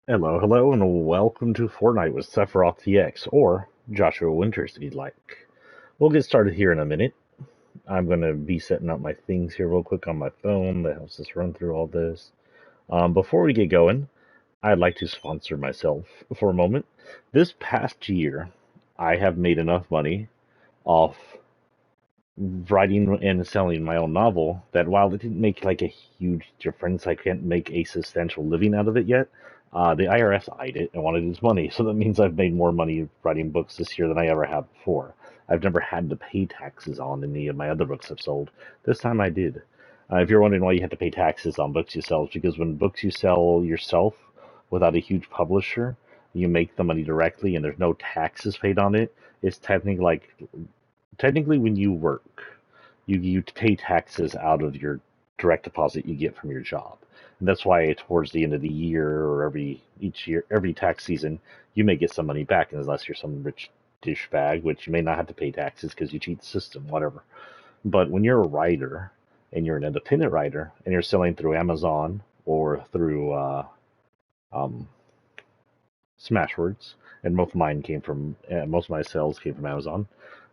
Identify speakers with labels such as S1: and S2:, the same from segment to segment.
S1: Hello, and welcome to Fortnite with Sephiroth TX, or Joshua Winters if you'd like. We'll get started here in a minute. I'm going to be setting up my things here real quick on my phone that helps us run through all this. Before we get going, I'd like to sponsor myself for a moment. This past year, I have made enough money off writing and selling my own novel that while it didn't make like a huge difference, I can't make a substantial living out of it yet. The IRS eyed it and wanted its money, so that means I've made more money writing books this year than I ever have before. I've never had to pay taxes on any of my other books I've sold. This time I did. If you're wondering why you have to pay taxes on books you sell, it's because when books you sell yourself without a huge publisher, you make the money directly and there's no taxes paid on it. It's technically when you work, you pay taxes out of your direct deposit you get from your job. And that's why towards the end of the year or every tax season, you may get some money back unless you're some rich dish bag, which you may not have to pay taxes because you cheat the system, whatever. But when you're a writer and you're an independent writer and you're selling through Amazon or through um, Smashwords, and most of my sales came from Amazon.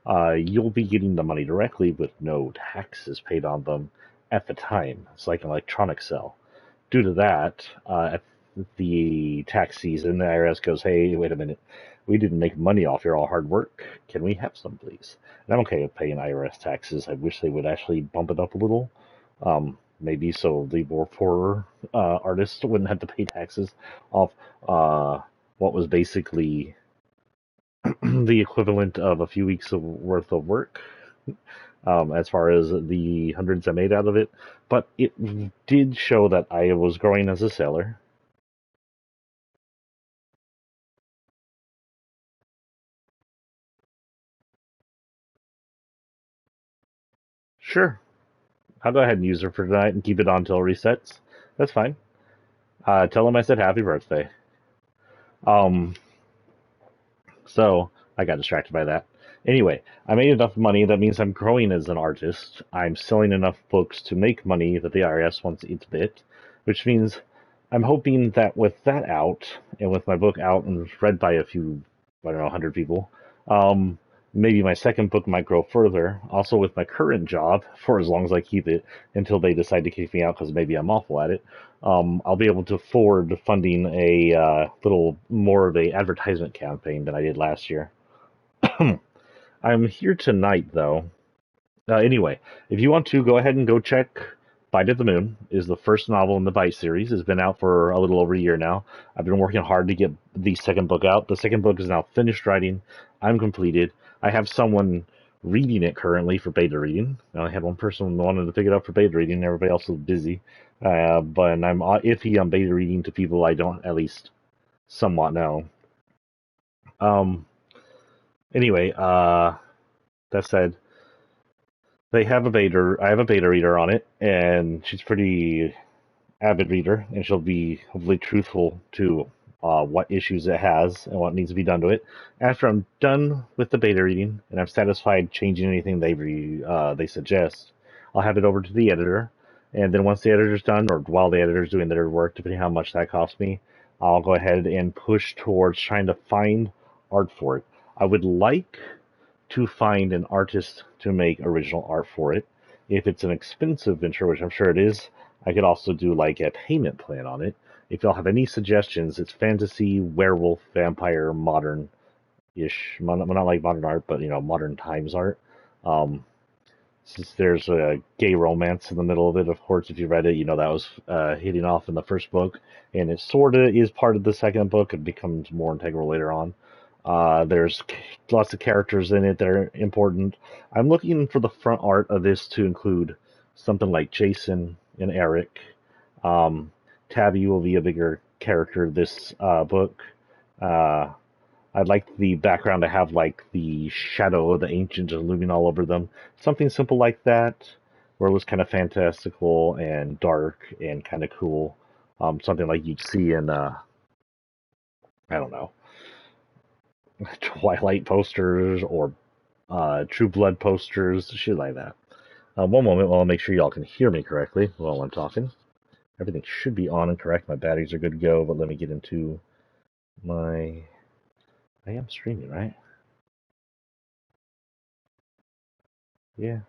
S1: You'll be getting the money directly with no taxes paid on them at the time. It's like an electronic sale. Due to that, at the tax season, the IRS goes, "Hey, wait a minute, we didn't make money off your all hard work. Can we have some, please?" And I'm okay with paying IRS taxes. I wish they would actually bump it up a little. Maybe so the more poorer artists wouldn't have to pay taxes off uh, what was basically the equivalent of a few weeks of worth of work, as far as the hundreds I made out of it. But it did show that I was growing as a seller. Sure, I'll go ahead and use her for tonight and keep it on until it resets. That's fine. Tell him I said happy birthday. Um, So I got distracted by that. Anyway, I made enough money. That means I'm growing as an artist. I'm selling enough books to make money that the IRS wants its bit, which means I'm hoping that with that out and with my book out and read by a few, I don't know, 100 people, um, maybe my second book might grow further. Also, with my current job, for as long as I keep it until they decide to kick me out because maybe I'm awful at it, I'll be able to afford funding a little more of a advertisement campaign than I did last year. I'm here tonight, though. Anyway, if you want to, go ahead and go check Bite of the Moon is the first novel in the Bite series. It's been out for a little over a year now. I've been working hard to get the second book out. The second book is now finished writing. I'm completed. I have someone reading it currently for beta reading. I only had one person wanted to pick it up for beta reading. Everybody else was busy. But I'm iffy on beta reading to people I don't at least somewhat know. Um, anyway, that said, they have a beta. I have a beta reader on it, and she's pretty avid reader, and she'll be hopefully truthful to what issues it has and what needs to be done to it. After I'm done with the beta reading and I'm satisfied changing anything they suggest, I'll have it over to the editor, and then once the editor's done, or while the editor's doing their work, depending on how much that costs me, I'll go ahead and push towards trying to find art for it. I would like to find an artist to make original art for it. If it's an expensive venture, which I'm sure it is, I could also do like a payment plan on it. If y'all have any suggestions, it's fantasy, werewolf, vampire, modern ish. Not like modern art, but modern times art. Um, since there's a gay romance in the middle of it, of course, if you read it, that was hitting off in the first book, and it sort of is part of the second book. It becomes more integral later on. There's lots of characters in it that are important. I'm looking for the front art of this to include something like Jason and Eric. Um, Tabby will be a bigger character this book. Uh, I'd like the background to have like the shadow of the ancients looming all over them. Something simple like that, where it was kind of fantastical and dark and kind of cool. Something like you'd see in I don't know, Twilight posters or True Blood posters, shit like that. One moment while I make sure y'all can hear me correctly while I'm talking. Everything should be on and correct. My batteries are good to go, but let me get into my... I am streaming, right? Yeah.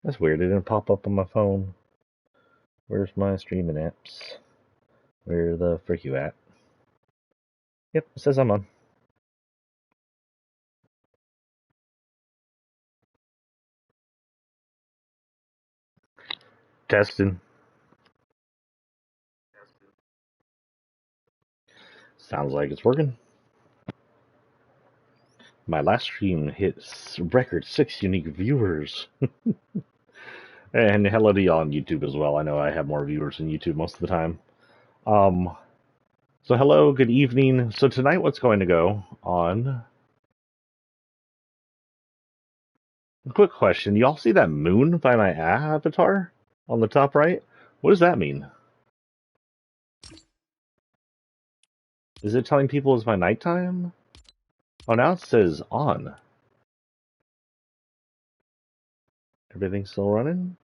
S1: That's weird. It didn't pop up on my phone. Where's my streaming apps? Where the frick you at? Yep, it says I'm on. Testing. Sounds like it's working. My last stream hit record 6 unique viewers. And hello to y'all on YouTube as well. I know I have more viewers on YouTube most of the time. So hello, good evening. So tonight what's going to go on? Quick question. Y'all see that moon by my avatar on the top right? What does that mean? Is it telling people it's my nighttime? Oh, now it says on. Everything's still running?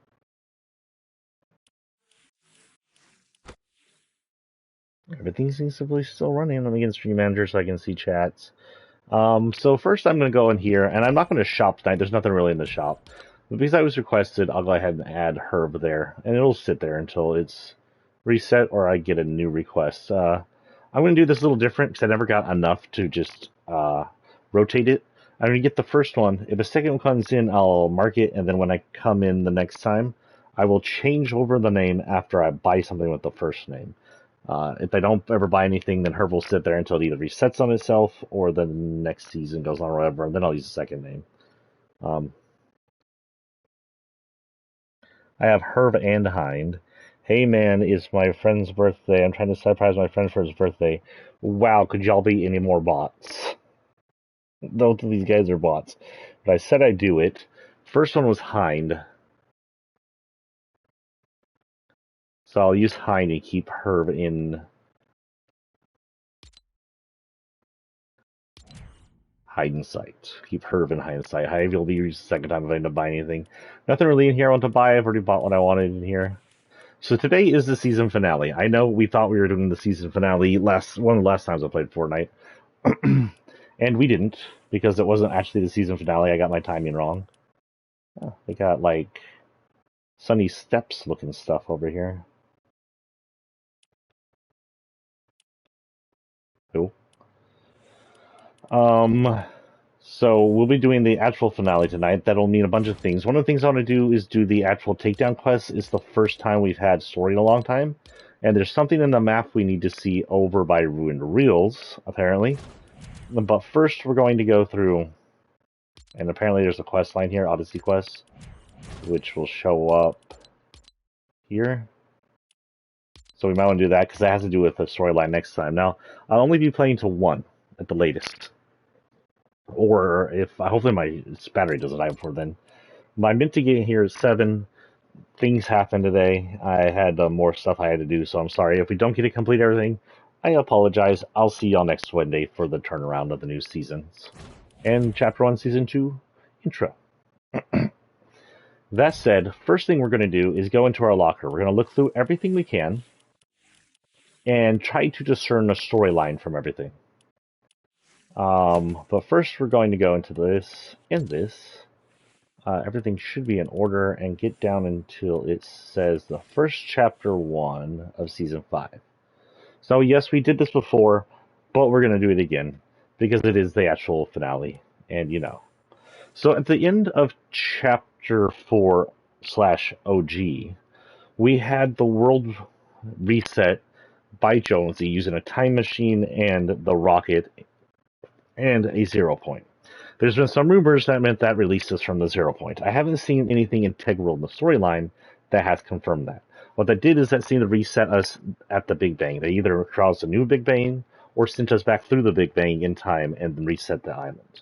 S1: Everything seems to be still running. Let me get in Stream Manager so I can see chats. So first I'm going to go in here, and I'm not going to shop tonight. There's nothing really in the shop. But because I was requested, I'll go ahead and add Herb there. And it'll sit there until it's reset or I get a new request. I'm going to do this a little different because I never got enough to just rotate it. I'm going to get the first one. If a second one comes in, I'll mark it. And then when I come in the next time, I will change over the name after I buy something with the first name. If I don't ever buy anything, then Herb will sit there until it either resets on itself or the next season goes on or whatever, and then I'll use the second name. I have Herb and Hind. Hey man, it's my friend's birthday. I'm trying to surprise my friend for his birthday. Wow, could y'all be any more bots? Both of these guys are bots. But I said I'd do it. First one was Hind. So I'll use Hind and keep Herb in hide in sight. Keep Herb in hide in sight. Hive will be used the second time if I end up buying anything. Nothing really in here I want to buy. I've already bought what I wanted in here. So today is the season finale. I know we thought we were doing the season finale one of the last times I played Fortnite. And we didn't, because it wasn't actually the season finale. I got my timing wrong. Oh, they got like Sunny Steps looking stuff over here. Cool. So we'll be doing the actual finale tonight. That'll mean a bunch of things. One of the things I want to do is do the actual takedown quest. It's the first time we've had story in a long time. And there's something in the map we need to see over by Ruined Reels, apparently. But first we're going to go through, and apparently there's a quest line here, Odyssey quest, which will show up here. So we might want to do that because that has to do with the storyline next time. Now, I'll only be playing to 1 at the latest. Or if hopefully my battery doesn't die before then. My mint to get here is 7. Things happened today. I had more stuff I had to do, so I'm sorry. If we don't get to complete everything, I apologize. I'll see y'all next Wednesday for the turnaround of the new seasons. And Chapter 1, Season 2, intro. That said, first thing we're going to do is go into our locker. We're going to look through everything we can and try to discern a storyline from everything. But first we're going to go into this and this. Everything should be in order and get down until it says the first chapter 1 of season 5. So yes, we did this before, but we're going to do it again because it is the actual finale, and you know. So at the end of chapter 4/OG, we had the world reset by Jonesy using a time machine and the rocket and a 0 point. There's been some rumors that meant that released us from the 0 point. I haven't seen anything integral in the storyline that has confirmed that. What that did is that seemed to reset us at the Big Bang. They either caused a new Big Bang or sent us back through the Big Bang in time and then reset the island.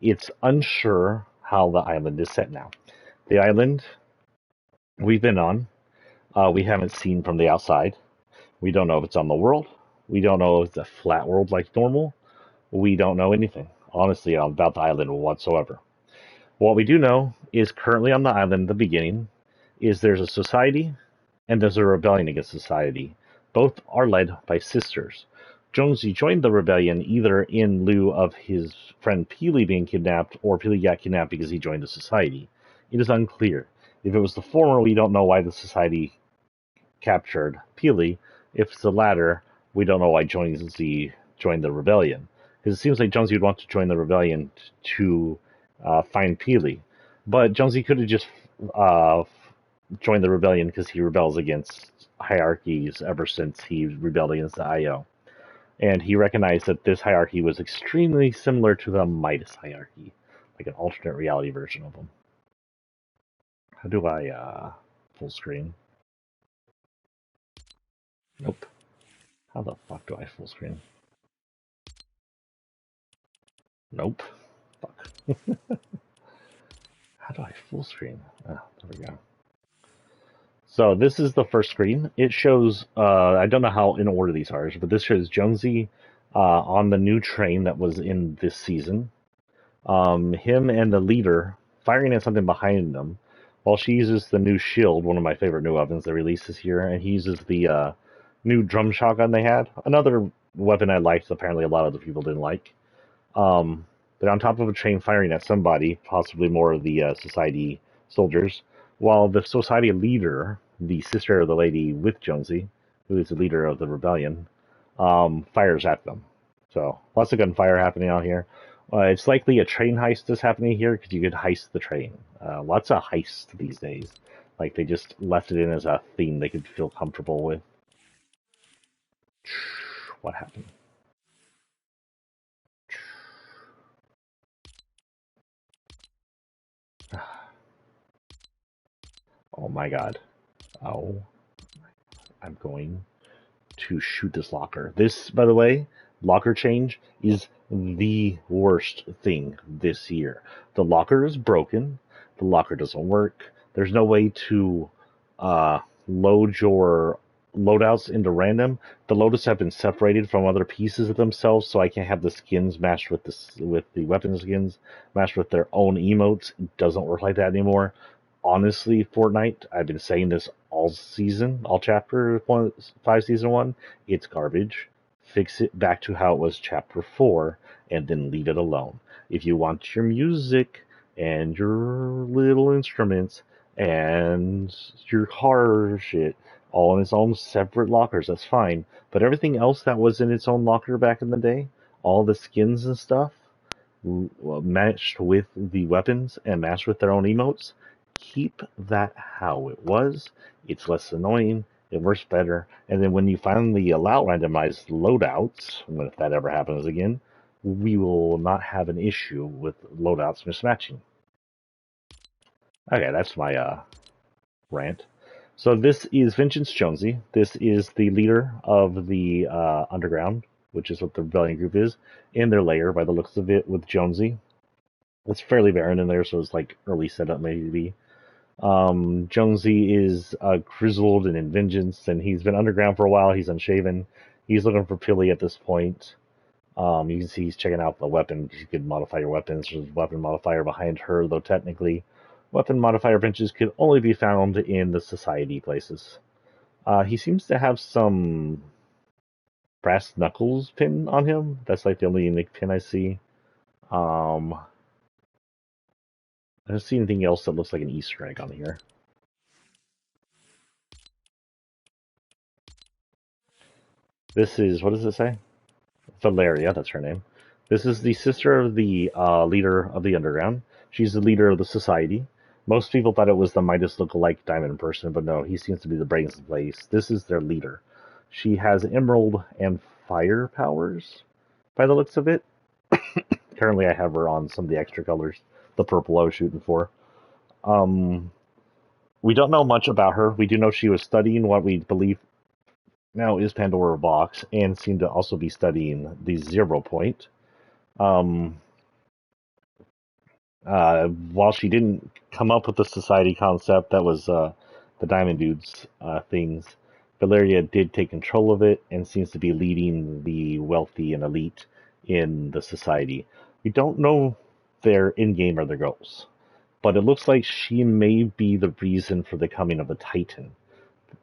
S1: It's unsure how the island is set now. The island we've been on, we haven't seen from the outside. We don't know if it's on the world. We don't know if it's a flat world like normal. We don't know anything, honestly, about the island whatsoever. What we do know is currently on the island, the beginning, is there's a society, and there's a rebellion against society. Both are led by sisters. Jonesy joined the rebellion either in lieu of his friend Peely being kidnapped, or Peely got kidnapped because he joined the society. It is unclear. If it was the former, we don't know why the society captured Peely. If it's the latter, we don't know why Jonesy joined the rebellion. Because it seems like Jonesy would want to join the rebellion to find Peely. But Jonesy could have just uh, joined the rebellion because he rebels against hierarchies ever since he rebelled against the IO. And he recognized that this hierarchy was extremely similar to the Midas hierarchy, like an alternate reality version of them. How do I full screen? Nope. How the fuck do I full screen? Nope. Fuck. How do I full screen? Oh, there we go. So this is the first screen. It shows, I don't know how in order these are, but this shows Jonesy on the new train that was in this season. Him and the leader firing at something behind them while she uses the new shield, one of my favorite new weapons they released this year, and he uses the new drum shotgun they had. Another weapon I liked, apparently a lot of other people didn't like. They're on top of a train firing at somebody, possibly more of the society soldiers, while the society leader, the sister of the lady with Jonesy, who is the leader of the rebellion, fires at them. So lots of gunfire happening out here. It's likely a train heist is happening here because you could heist the train. Lots of heists these days. Like they just left it in as a theme they could feel comfortable with. What happened? Oh my god. Oh, I'm going to shoot this locker. This, by the way, locker change is the worst thing this year. The locker is broken. The locker doesn't work. There's no way to load your loadouts into random. The loadouts have been separated from other pieces of themselves, so I can't have the skins matched with the weapon skins matched with their own emotes. It doesn't work like that anymore. Honestly, Fortnite, I've been saying this all season, all chapter 5, season 1, it's garbage. Fix it back to how it was chapter 4, and then leave it alone. If you want your music and your little instruments and your car shit all in its own separate lockers, that's fine. But everything else that was in its own locker back in the day, all the skins and stuff, matched with the weapons and matched with their own emotes, keep that how it was. It's less annoying. It works better. And then when you finally allow randomized loadouts, if that ever happens again, we will not have an issue with loadouts mismatching. Okay, that's my rant. So this is Vengeance Jonesy. This is the leader of the underground, which is what the rebellion group is, in their lair by the looks of it, with Jonesy. It's fairly barren in there, so it's like early setup maybe. Jonesy is grizzled and in vengeance, and he's been underground for a while. He's unshaven. He's looking for Pilly at this point. You can see he's checking out the weapon. You could modify your weapons. There's a weapon modifier behind her, though technically, weapon modifier benches could only be found in the society places. He seems to have some brass knuckles pin on him. That's like the only unique pin I see. I don't see anything else that looks like an Easter egg on here. This is, what does it say? Valeria, that's her name. This is the sister of the leader of the underground. She's the leader of the society. Most people thought it was the Midas look-alike diamond person, but no, he seems to be the brains of the place. This is their leader. She has emerald and fire powers, by the looks of it. Currently, I have her on some of the extra colors, the purple I was shooting for. We don't know much about her. We do know she was studying what we believe now is Pandora Box, and seemed to also be studying the 0 point. Um, while she didn't come up with the society concept, that was the Diamond Dudes things, Valeria did take control of it and seems to be leading the wealthy and elite in the society. We don't know their in-game or their goals, but it looks like she may be the reason for the coming of the Titan.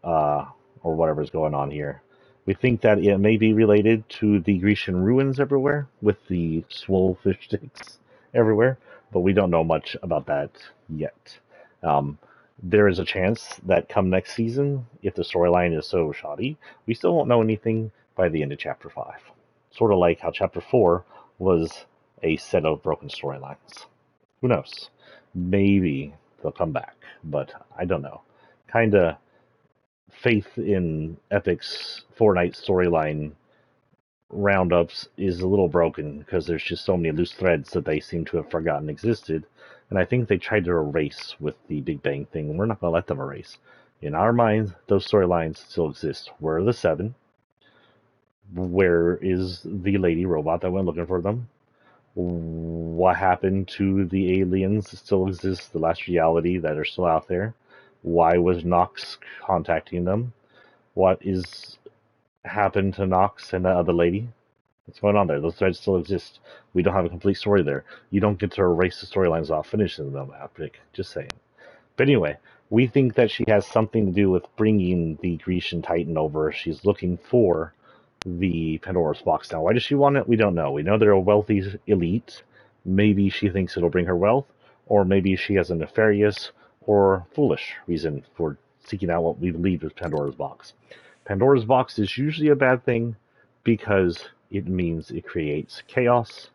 S1: or whatever's going on here. We think that it may be related to the Grecian ruins everywhere, with the swole fish sticks everywhere, but we don't know much about that yet. Um, there is a chance that come next season, if the storyline is so shoddy, we still won't know anything by the end of Chapter 5. Sort of like how Chapter 4 was a set of broken storylines. Who knows? Maybe they'll come back, but I don't know. Kinda faith in Epic's Fortnite storyline roundups is a little broken because there's just so many loose threads that they seem to have forgotten existed. And I think they tried to erase with the Big Bang thing. We're not going to let them erase. In our minds, those storylines still exist. Where are the seven? Where is the lady robot that went looking for them? What happened to the aliens that still exist, the last reality that are still out there? Why was Nox contacting them? What is happened to Nox and that other lady? What's going on there? Those threads still exist. We don't have a complete story there. You don't get to erase the storylines off finishing them out, Rick. Just saying. But anyway, we think that she has something to do with bringing the Grecian Titan over. She's looking for the Pandora's box now. Why does she want it? We don't know. We know they're a wealthy elite. Maybe she thinks it'll bring her wealth, or maybe she has a nefarious or foolish reason for seeking out what we believe is Pandora's box. Pandora's box is usually a bad thing because it means it creates chaos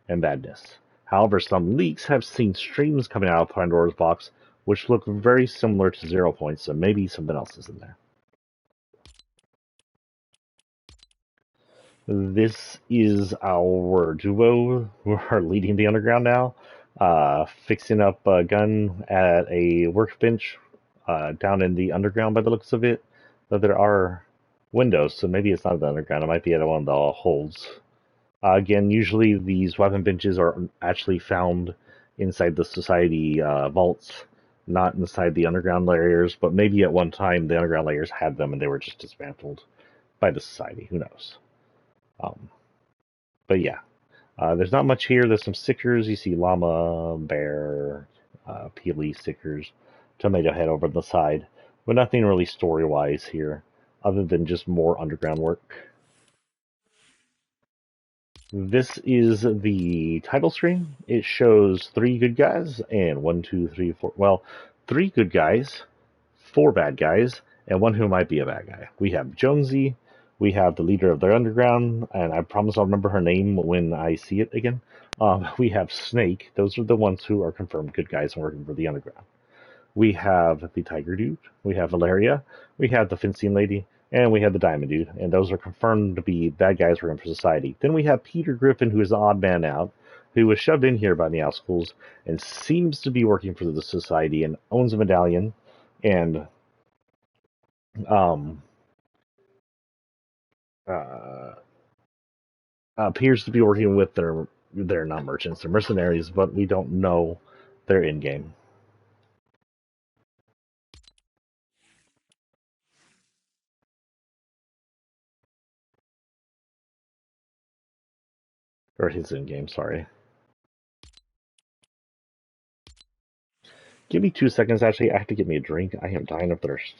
S1: and badness. However, some leaks have seen streams coming out of Pandora's box which look very similar to 0 points, so maybe something else is in there. This is our duo who are leading the underground now, fixing up a gun at a workbench down in the underground by the looks of it. But there are windows, so maybe it's not the underground. It might be at one of the holes. Again, usually these weapon benches are actually found inside the society vaults, not inside the underground layers, but maybe at one time the underground layers had them and they were just dismantled by the society. Who knows? Um, but yeah, there's not much here. There's some stickers. You see llama, bear, peely stickers, tomato head over the side, but nothing really story-wise here, other than just more underground work. This is the title screen. It shows 3 good guys and 1, 2, 3, 4. Well, 3 good guys, 4 bad guys, and 1 who might be a bad guy. We have Jonesy, we have the leader of the underground, and I promise I'll remember her name when I see it again. We have Snake. Those are the ones who are confirmed good guys and working for the underground. We have the Tiger Dude, we have Valeria, we have the Fencing Lady, and we have the Diamond Dude, and those are confirmed to be bad guys working for society. Then we have Peter Griffin, who is the odd man out, who was shoved in here by the Schools and seems to be working for the society and owns a medallion and um, uh, appears to be working with they're not merchants, they're mercenaries, but we don't know their in game. Or his in game, sorry. Give me 2 seconds, actually. I have to get me a drink. I am dying of thirst.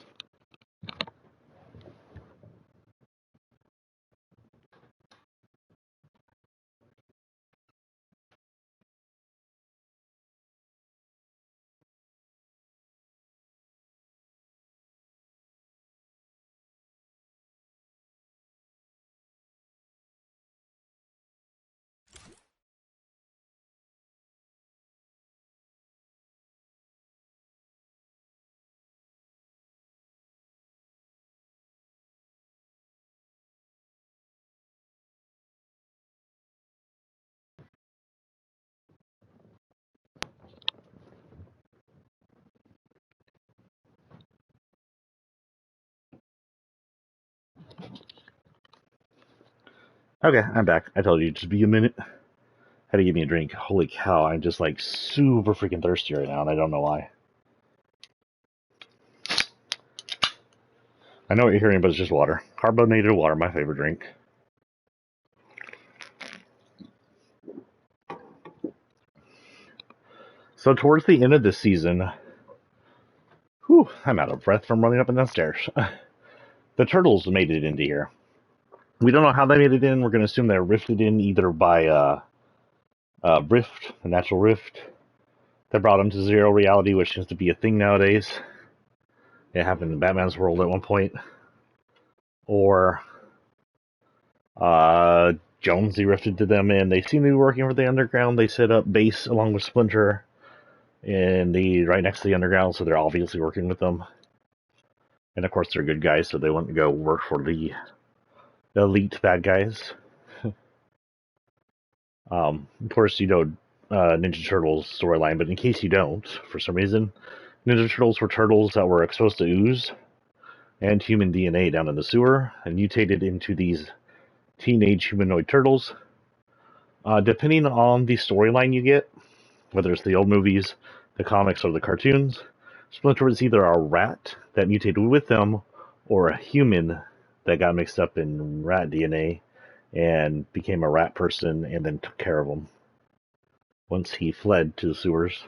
S1: Okay, I'm back. I told you, just be a minute. Had to give me a drink. Holy cow, I'm just like super freaking thirsty right now, and I don't know why. I know what you're hearing, but it's just water. Carbonated water, my favorite drink. So towards the end of this season, whew, I'm out of breath from running up and down stairs. The turtles made it into here. We don't know how they made it in. We're going to assume they're rifted in either by rift, a natural rift, that brought them to zero reality, which seems to be a thing nowadays. It happened in Batman's world at one point. Or Jonesy rifted to them, and they seem to be working for the underground. They set up base along with Splinter, and right next to the underground, so they're obviously working with them. And of course, they're good guys, so they wouldn't go work for the elite bad guys. Of course, you know Ninja Turtles storyline, but in case you don't, for some reason, Ninja Turtles were turtles that were exposed to ooze and human DNA down in the sewer and mutated into these teenage humanoid turtles. Depending on the storyline you get, whether it's the old movies, the comics, or the cartoons, Splinter was either a rat that mutated with them or a human that got mixed up in rat DNA and became a rat person and then took care of them once he fled to the sewers.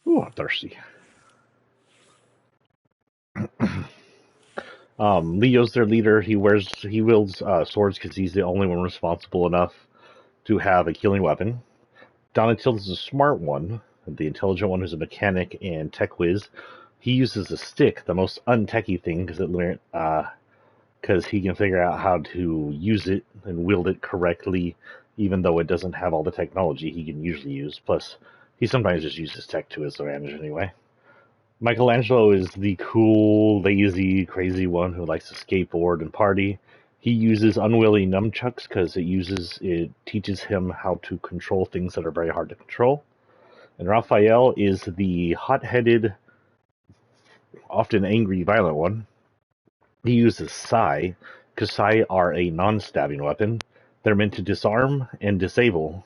S1: Ooh, I'm thirsty. Leo's their leader. He wields swords because he's the only one responsible enough to have a killing weapon. Donatello's the smart one, the intelligent one who's a mechanic and tech whiz. He uses a stick, the most untechy thing, because he can figure out how to use it and wield it correctly, even though it doesn't have all the technology he can usually use. Plus, he sometimes just uses tech to his advantage anyway. Michelangelo is the cool, lazy, crazy one who likes to skateboard and party. He uses unwieldy nunchucks because it teaches him how to control things that are very hard to control. And Raphael is the hot-headed, often angry, violent one. He uses Sai because Sai are a non-stabbing weapon. They're meant to disarm and disable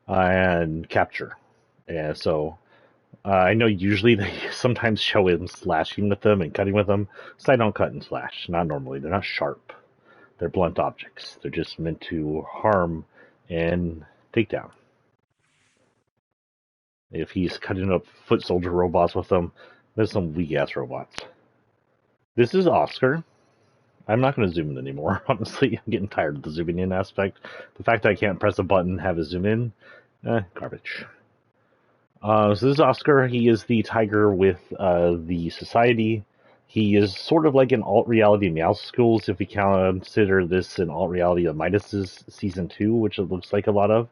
S1: and capture. And so I know usually they sometimes show him slashing with them and cutting with them. So I don't cut and slash. Not normally. They're not sharp. They're blunt objects. They're just meant to harm and take down. If he's cutting up foot soldier robots with them, there's some weak ass robots. This is Oscar. I'm not going to zoom in anymore. Honestly, I'm getting tired of the zooming in aspect. The fact that I can't press a button, have it zoom in, garbage. So this is Oscar. He is the tiger with the society. He is sort of like an alt-reality Meow Schools, if we consider this an alt-reality of Midas's Season 2, which it looks like a lot of.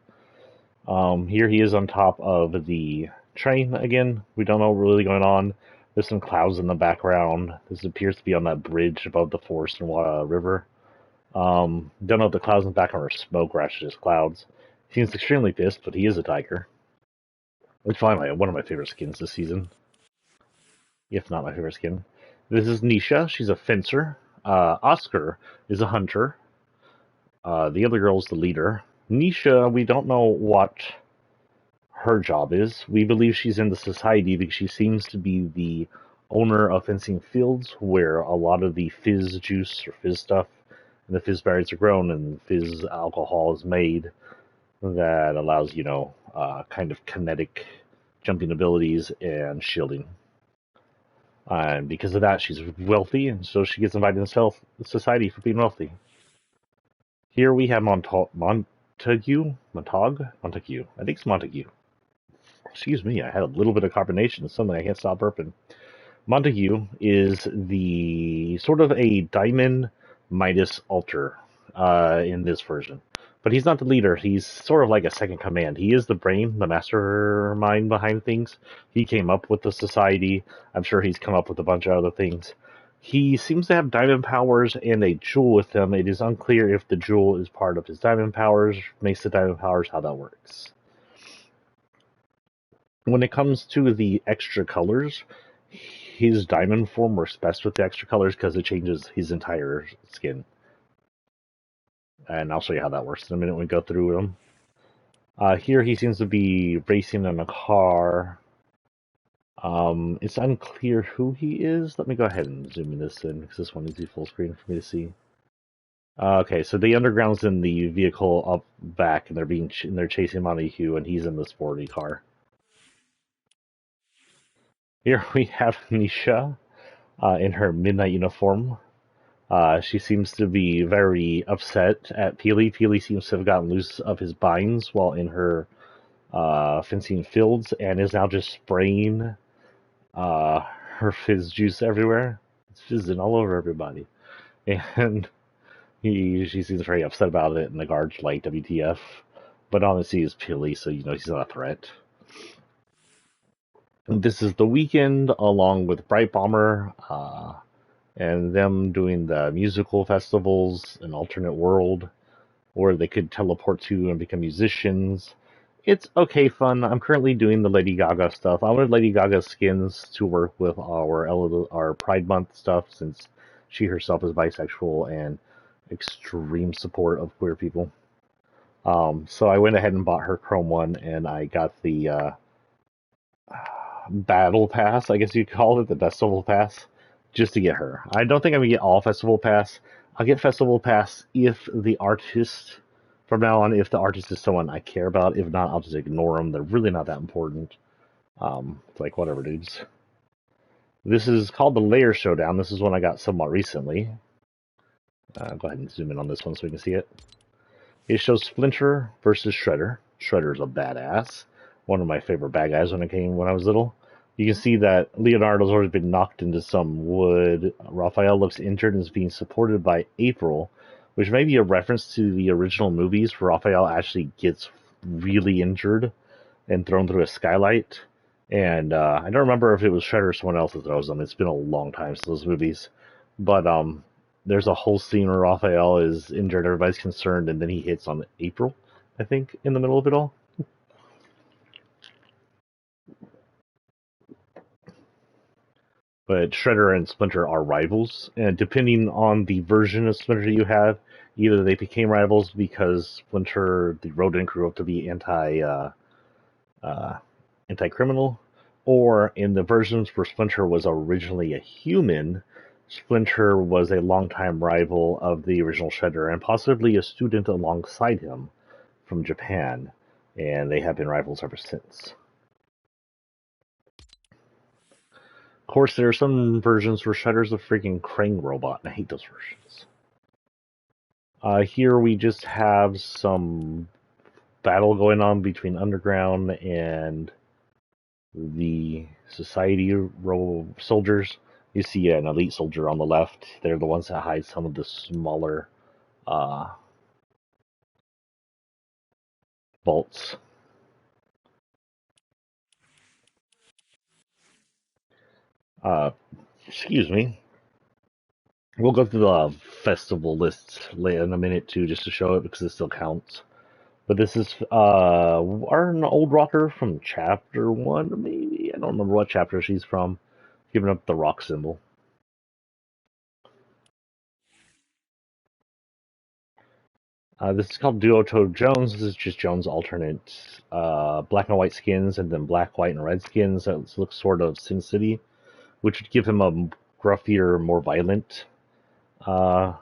S1: Here he is on top of the train again. We don't know what's really going on. There's some clouds in the background. This appears to be on that bridge above the forest and river. Don't know if the clouds in the background are smoke or actually just clouds. He seems extremely pissed, but he is a tiger. It's probably one of my favorite skins this season, if not my favorite skin. This is Nisha. She's a fencer. Oscar is a hunter. The other girl's the leader. Nisha, we don't know what her job is. We believe she's in the society because she seems to be the owner of Fencing Fields, where a lot of the fizz juice or fizz stuff and the fizz berries are grown and fizz alcohol is made that allows, kind of kinetic jumping abilities and shielding. And because of that, she's wealthy, and so she gets invited into society for being wealthy. Here we have Montague. Montague? I think it's Montague. Excuse me, I had a little bit of carbonation. It's something I can't stop burping. Montague is the sort of a Diamond Midas alter in this version. But he's not the leader. He's sort of like a second command. He is the brain, the mastermind behind things. He came up with the society. I'm sure he's come up with a bunch of other things. He seems to have diamond powers and a jewel with him. It is unclear if the jewel is part of his diamond powers, makes the diamond powers, how that works. When it comes to the extra colors, his diamond form works best with the extra colors because it changes his entire skin. And I'll show you how that works in a minute when we go through them. Here he seems to be racing in a car. It's unclear who he is. Let me go ahead and zoom in this in because this one needs to be full screen for me to see. Okay, so the underground's in the vehicle up back, and they're chasing Montague, and he's in the sporty car. Here we have Nisha in her midnight uniform. She seems to be very upset at Peely. Peely seems to have gotten loose of his binds while in her fencing fields, and is now just spraying uh, her fizz juice everywhere. It's fizzing all over everybody, and she seems very upset about it. And the guards like WTF, but honestly, he's Peely, so you know he's not a threat. This is the weekend along with Bright Bomber and them doing the musical festivals, an alternate world where they could teleport to and become musicians. It's okay fun. I'm currently doing the Lady Gaga stuff. I wanted Lady Gaga skins to work with our Pride Month stuff since she herself is bisexual and extreme support of queer people. So I went ahead and bought her Chrome one, and I got the battle pass, I guess you'd call it, the festival pass, just to get her. I don't think I'm gonna get all festival pass. I'll get festival pass if the artist, from now on, if the artist is someone I care about. If not, I'll just ignore them. They're really not that important. It's like whatever, dudes. This is called the Layer Showdown. This is one I got somewhat recently. Go ahead and zoom in on this one so we can see it. It shows Splinter versus Shredder. Shredder's a badass. One of my favorite bad guys when I was little. You can see that Leonardo's already been knocked into some wood. Raphael looks injured and is being supported by April, which may be a reference to the original movies where Raphael actually gets really injured and thrown through a skylight. And I don't remember if it was Shredder or someone else that throws them. It's been a long time since those movies. But there's a whole scene where Raphael is injured, everybody's concerned, and then he hits on April, I think, in the middle of it all. But Shredder and Splinter are rivals, and depending on the version of Splinter you have, either they became rivals because Splinter, the rodent, grew up to be uh, anti-criminal, or in the versions where Splinter was originally a human, Splinter was a longtime rival of the original Shredder and possibly a student alongside him from Japan, and they have been rivals ever since. Of course, there are some versions where Shredder's a freaking crane robot, and I hate those versions. Here we just have some battle going on between Underground and the Society soldiers. You see an elite soldier on the left. They're the ones that hide some of the smaller uh, vaults. Uh, excuse me. We'll go through the festival list later in a minute too, just to show it because it still counts. But this is our old rocker from chapter one, maybe. I don't remember what chapter she's from. Giving up the rock symbol. This is called Duo Toad Jones. This is just Jones' alternate black and white skins, and then black, white, and red skins that look sort of Sin City, which would give him a gruffier, more violent uh,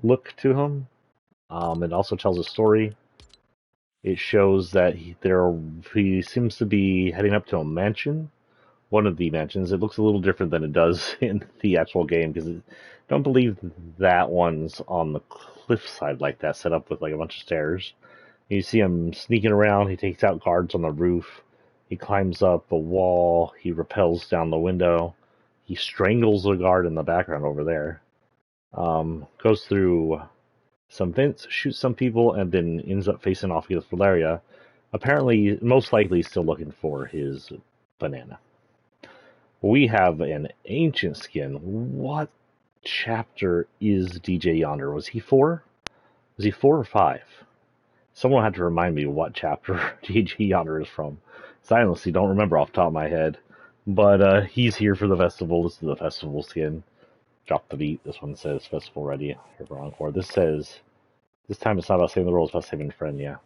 S1: look to him. It also tells a story. It shows that he seems to be heading up to a mansion, one of the mansions. It looks a little different than it does in the actual game because I don't believe that one's on the cliffside like that, set up with like a bunch of stairs. You see him sneaking around. He takes out guards on the roof. He climbs up a wall. He rappels down the window. He strangles a guard in the background over there. Goes through some vents, shoots some people, and then ends up facing off against Valeria. Apparently, most likely, still looking for his banana. We have an ancient skin. What chapter is DJ Yonder? Was he 4? Was he 4 or 5? Someone had to remind me what chapter DJ Yonder is from. I honestly don't remember off the top of my head. But he's here for the festival. This is the festival skin. Drop the beat. This one says festival ready. Here for encore. This says, this time it's not about saving the world, it's about saving a friend, yeah.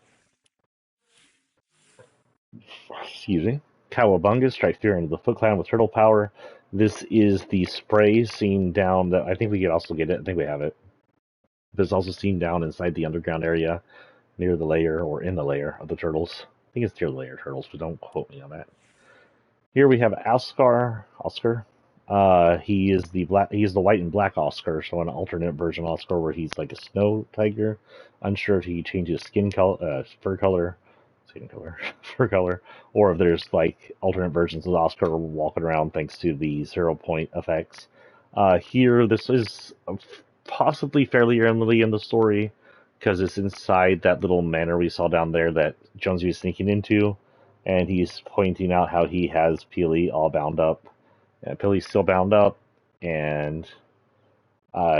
S1: Excuse me. Cowabunga, strike fear into the Foot Clan with turtle power. This is the spray seen down that I think we could also get it. I think we have it. But it's also seen down inside the underground area near the lair or in the lair of the turtles. I think it's near the lair turtles, but don't quote me on that. Here we have Oscar. Oscar. He is the black. He is the white and black Oscar, so an alternate version Oscar where he's like a snow tiger. Unsure if he changes skin color, skin color, fur color, or if there's like alternate versions of Oscar walking around thanks to the 0 point effects. Here, this is possibly fairly early in the story because it's inside that little manor we saw down there that Jonesy was sneaking into, and he's pointing out how he has Peely all bound up. And Peely's still bound up, and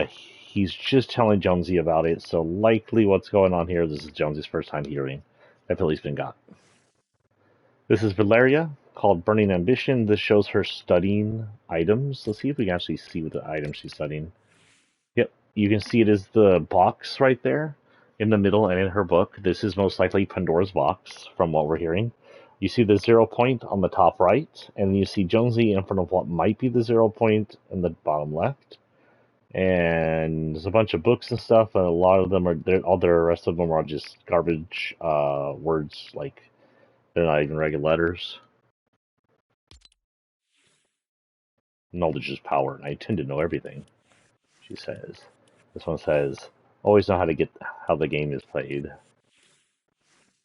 S1: he's just telling Jonesy about it. So likely, what's going on here? This is Jonesy's first time hearing that Peely's been got. This is Valeria, called Burning Ambition. This shows her studying items. Let's see if we can actually see what the item she's studying. Yep, you can see it is the box right there in the middle and in her book. This is most likely Pandora's box, from what we're hearing. You see the 0 point on the top right, and you see Jonesy in front of what might be the 0 point in the bottom left. And there's a bunch of books and stuff, and a lot of them are, all the rest of them are just garbage words, like they're not even regular letters. Knowledge is power, and I tend to know everything, she says. This one says, always know how the game is played.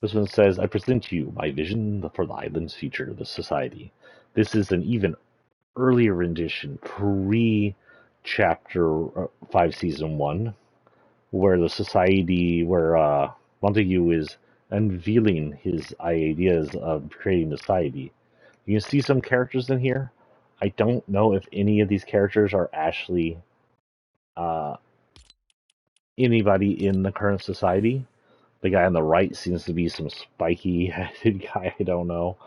S1: This one says, I present to you my vision for the island's future, the society. This is an even earlier rendition, pre-Chapter 5, Season 1, where the society, where Montague is unveiling his ideas of creating a society. You can see some characters in here. I don't know if any of these characters are actually uh, anybody in the current society. The guy on the right seems to be some spiky headed guy, I don't know.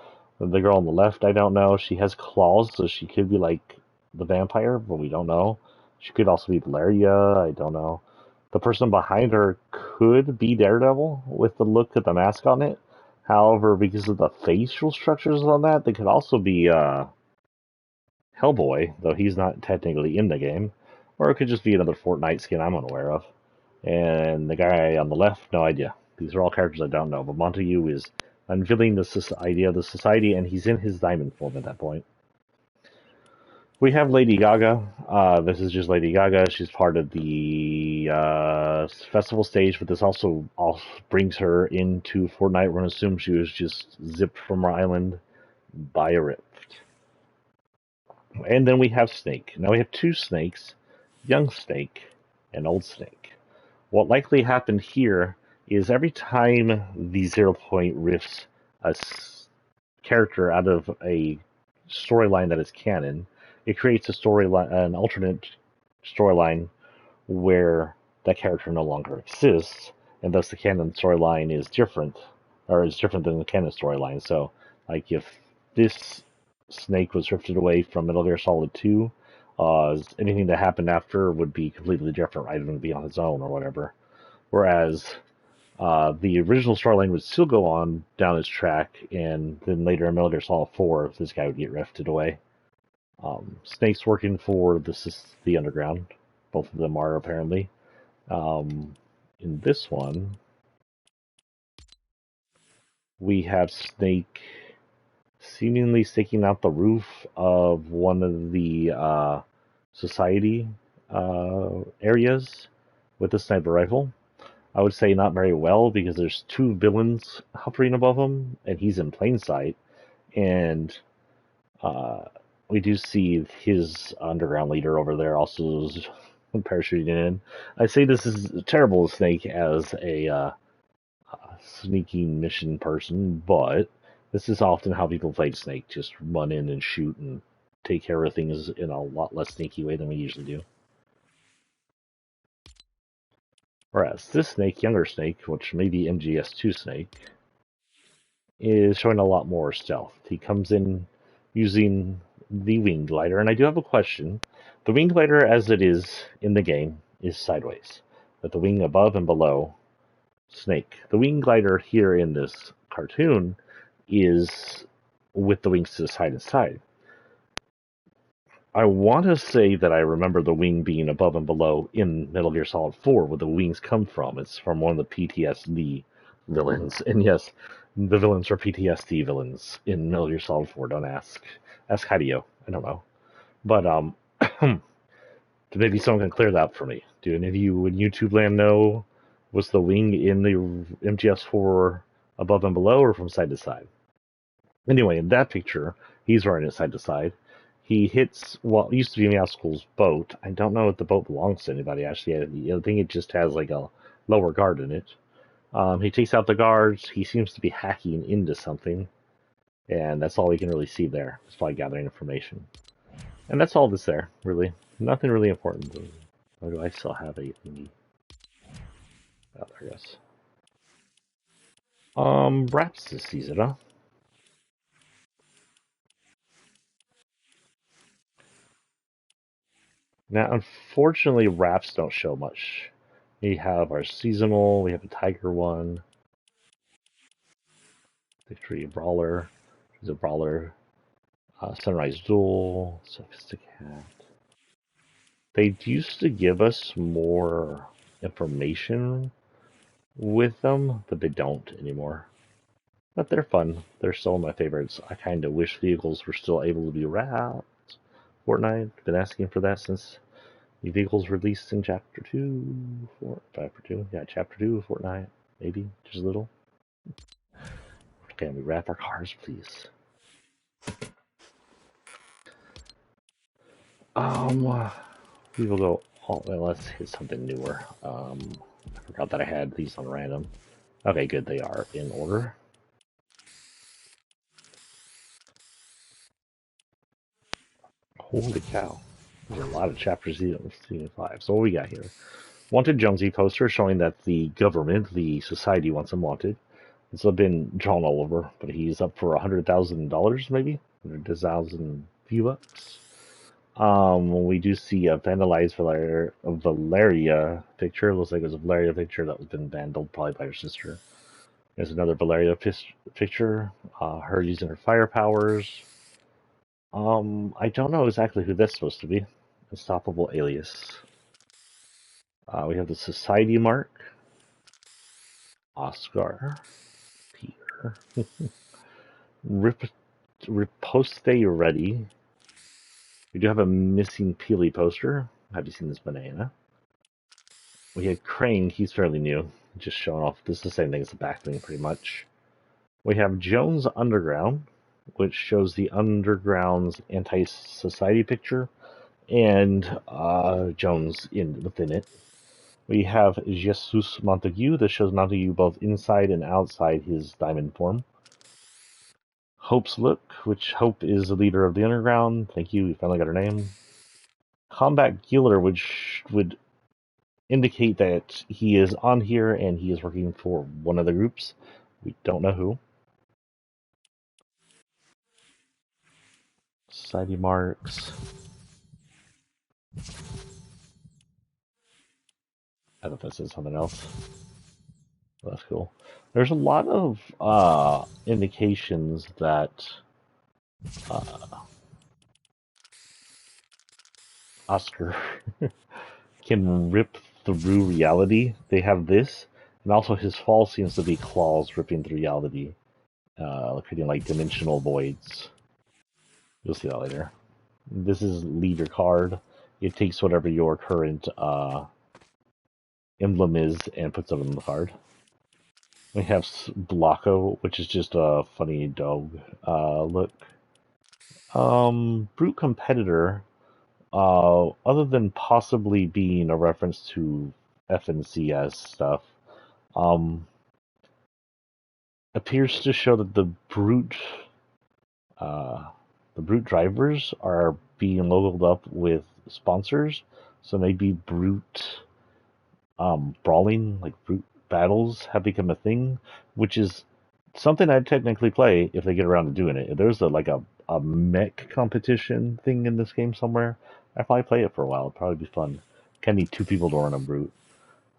S1: The girl on the left, I don't know. She has claws, so she could be like the vampire, but we don't know. She could also be Valeria, I don't know. The person behind her could be Daredevil with the look of the mask on it. However, because of the facial structures on that, they could also be Hellboy, though he's not technically in the game. Or it could just be another Fortnite skin I'm unaware of. And the guy on the left, no idea. These are all characters I don't know. But Montague is unveiling the idea of the society, and he's in his diamond form at that point. We have Lady Gaga. This is just Lady Gaga. She's part of the festival stage, but this also brings her into Fortnite. We're going to assume she was just zipped from her island by a rift. And then we have Snake. Now we have two snakes, young Snake and old Snake. What likely happened here is every time the 0 point riffs a character out of a storyline that is canon, it creates a storyline, an alternate storyline where that character no longer exists, and thus the canon storyline is different, or is different than the canon storyline. So, like if this Snake was drifted away from Metal Gear Solid 2, anything that happened after would be completely different, right? It would be on its own or whatever. Whereas the original storyline would still go on down its track, and then later in Metal Gear Solid 4, this guy would get rifted away. Snake's working for the Underground. Both of them are apparently. In this one, we have Snake seemingly sticking out the roof of one of the society areas with a sniper rifle. I would say not very well because there's two villains hovering above him, and he's in plain sight. And we do see his underground leader over there also parachuting in. I say this is terrible Snake as a sneaking mission person, but this is often how people play Snake. Just run in and shoot and take care of things in a lot less sneaky way than we usually do. Whereas this Snake, younger Snake, which may be MGS2 Snake, is showing a lot more stealth. He comes in using the wing glider, and I do have a question. The wing glider, as it is in the game, is sideways, but the wing above and below Snake. The wing glider here in this cartoon is with the wings to the side and side. I want to say that I remember the wing being above and below in Metal Gear Solid 4, where the wings come from. It's from one of the PTSD villains. And yes, the villains are PTSD villains in Metal Gear Solid 4. Don't ask. Ask Hideo. I don't know. But maybe someone can clear that for me. Do any of you in YouTube land know, was the wing in the MGS4 above and below or from side to side? Anyway, in that picture, he's running it side to side. He hits what used to be Meow School's boat. I don't know if the boat belongs to anybody, actually. I think it just has like a lower guard in it. He takes out the guards. He seems to be hacking into something. And that's all we can really see there. It's probably gathering information. And that's all that's there, really. Nothing really important. Or do I still have a thingy? Oh, there it goes. Raps this season, huh? Now, unfortunately, wraps don't show much. We have our seasonal, we have a tiger one, victory brawler, she's a brawler, sunrise duel, sophisticat. They used to give us more information with them, but they don't anymore. But they're fun. They're still my favorites. I kind of wish vehicles were still able to be wrapped. Fortnite, been asking for that since the vehicles released in Chapter 2, Chapter 2, yeah, Chapter 2 of Fortnite, maybe, just a little. Can we wrap our cars, please? We will go, well, let's hit something newer. I forgot that I had these on random. Okay, good, they are in order. Holy cow. There's a lot of chapters in Season 5. So what we got here? Wanted Jonesy poster showing that the government, the society wants him wanted. It's been drawn all over, but he's up for $100,000 maybe? 100,000 V-Bucks. We do see a vandalized Valeria picture. It looks like it was a Valeria picture that was been vandalized probably by her sister. There's another Valeria picture. Her using her fire powers. I don't know exactly who that's supposed to be. Unstoppable alias. We have the Society Mark. Oscar. Peter. Riposte ready. We do have a missing Peely poster. Have you seen this banana? We had Crane. He's fairly new. Just showing off. This is the same thing as the back thing, pretty much. We have Jones Underground, which shows the Underground's anti-society picture, and Jones within it. We have Jesus Montague, that shows Montague both inside and outside his diamond form. Hope's Look, which Hope is the leader of the Underground. Thank you, we finally got her name. Combat Giller, which would indicate that he is on here and he is working for one of the groups. We don't know who. Society marks. I thought that said something else. Well, that's cool. There's a lot of indications that Oscar can rip through reality. They have this, and also his fall seems to be claws ripping through reality, creating like dimensional voids. You'll see that later. This is leader card. It takes whatever your current emblem is and puts it on the card. We have Blocko, which is just a funny dog look. Brute Competitor, other than possibly being a reference to FNCS stuff, appears to show that the brute drivers are being logoed up with sponsors. So maybe brute brawling, like brute battles, have become a thing, which is something I'd technically play if they get around to doing it. If there's a mech competition thing in this game somewhere, I'd probably play it for a while. It'd probably be fun. Kind of need two people to run a brute.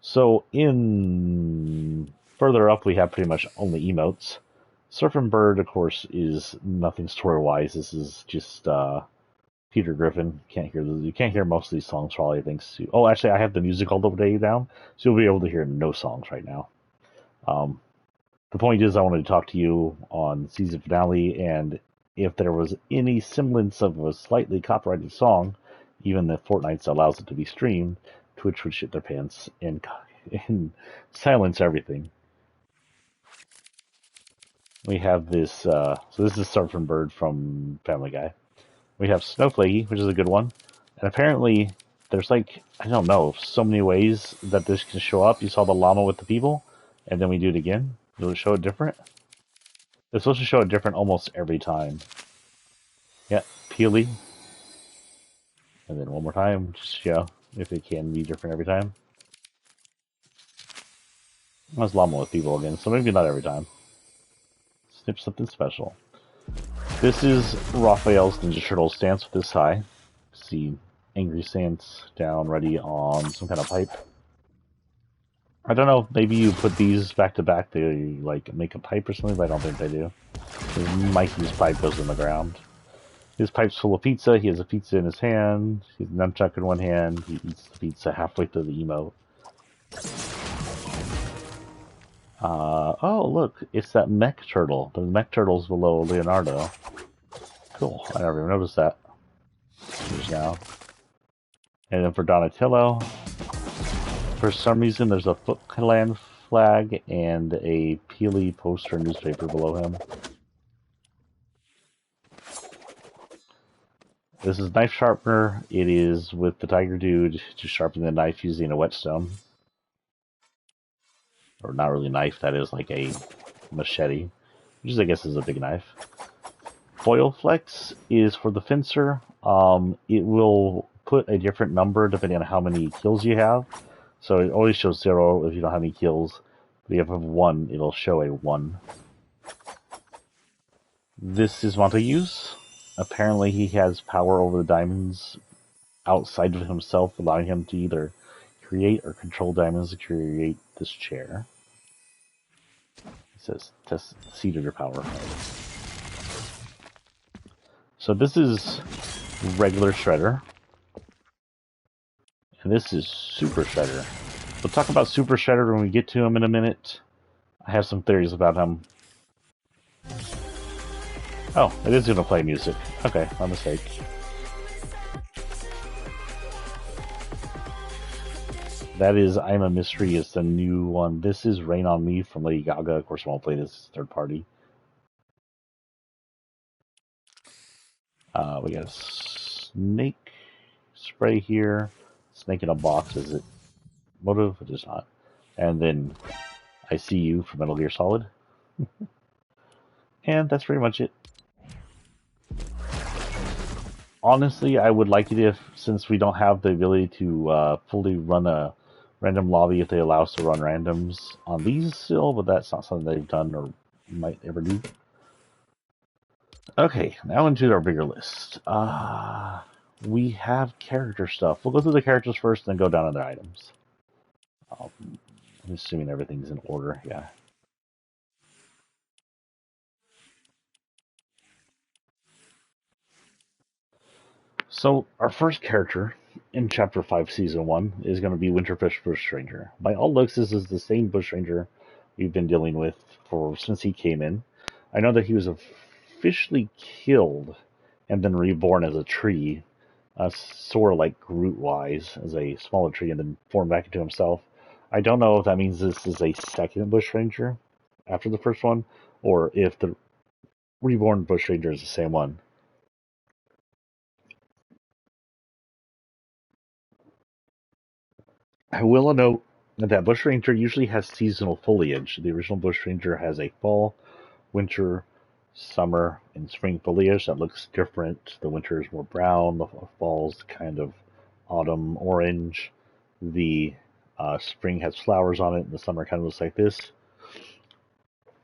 S1: So in further up, we have pretty much only emotes. Surfing Bird, of course, is nothing story-wise. This is just Peter Griffin. You can't hear most of these songs probably thanks to. Oh, actually, I have the music all the way down, so you'll be able to hear no songs right now. Um, the point is, I wanted to talk to you on season finale, and if there was any semblance of a slightly copyrighted song, even if Fortnite allows it to be streamed, Twitch would shit their pants and silence everything. We have this. So this is Surfing Bird from Family Guy. We have Snowflakey, which is a good one, and apparently there's like I don't know so many ways that this can show up. You saw the llama with the people, and then we do it again. Will it show it different? It's supposed to show it different almost every time. Yeah, Peely, and then one more time, just if it can be different every time. That's llama with people again, so maybe not every time. Snip something special. This is Raphael's Ninja Turtle stance with this high. See angry stance down, ready on some kind of pipe. I don't know. Maybe you put these back to back. They like make a pipe or something, but I don't think they do. Mikey's pipe goes in the ground. His pipe's full of pizza. He has a pizza in his hand. He's nunchuck in one hand. He eats the pizza halfway through the emote. Oh, look. It's that mech turtle. The mech turtle's below Leonardo. Cool. I never even noticed that. Just now. And then for Donatello, for some reason, there's a Foot Clan flag and a Peely poster newspaper below him. This is knife sharpener. It is with the tiger dude to sharpen the knife using a whetstone. Or not really knife, that is like a machete. Which is, I guess, is a big knife. Foil flex is for the fencer. It will put a different number depending on how many kills you have. So it always shows 0 if you don't have any kills. But if you have 1, it'll show a 1. This is Montague's. Apparently he has power over the diamonds outside of himself, allowing him to either create or control diamonds to create this chair. It says test seed of your power. So this is regular Shredder. And this is Super Shredder. We'll talk about Super Shredder when we get to him in a minute. I have some theories about him. Oh, it is going to play music. Okay, my mistake. That is I'm a Mystery. It's the new one. This is Rain on Me from Lady Gaga. Of course, I won't play this third party. We got a snake spray here. Snake in a box. Is it motive? It is not. And then I See You from Metal Gear Solid. And that's pretty much it. Honestly, I would like it if, since we don't have the ability to fully run a random lobby, if they allow us to run randoms on these still, but that's not something they've done or might ever do. Okay, now into our bigger list. We have character stuff. We'll go through the characters first, then go down to their items. I'm assuming everything's in order, yeah. So, our first character in Chapter 5, Season 1 is going to be Winterfish Bushranger. By all looks, this is the same Bushranger we've been dealing with since he came in. I know that he was officially killed and then reborn as a tree, sort of like Groot-wise, as a smaller tree, and then formed back into himself. I don't know if that means this is a second Bushranger after the first one, or if the reborn Bushranger is the same one. I will note that Bushranger usually has seasonal foliage. The original Bushranger has a fall, winter, summer, and spring foliage that looks different. The winter is more brown, the fall's kind of autumn orange. The spring has flowers on it, and the summer kind of looks like this.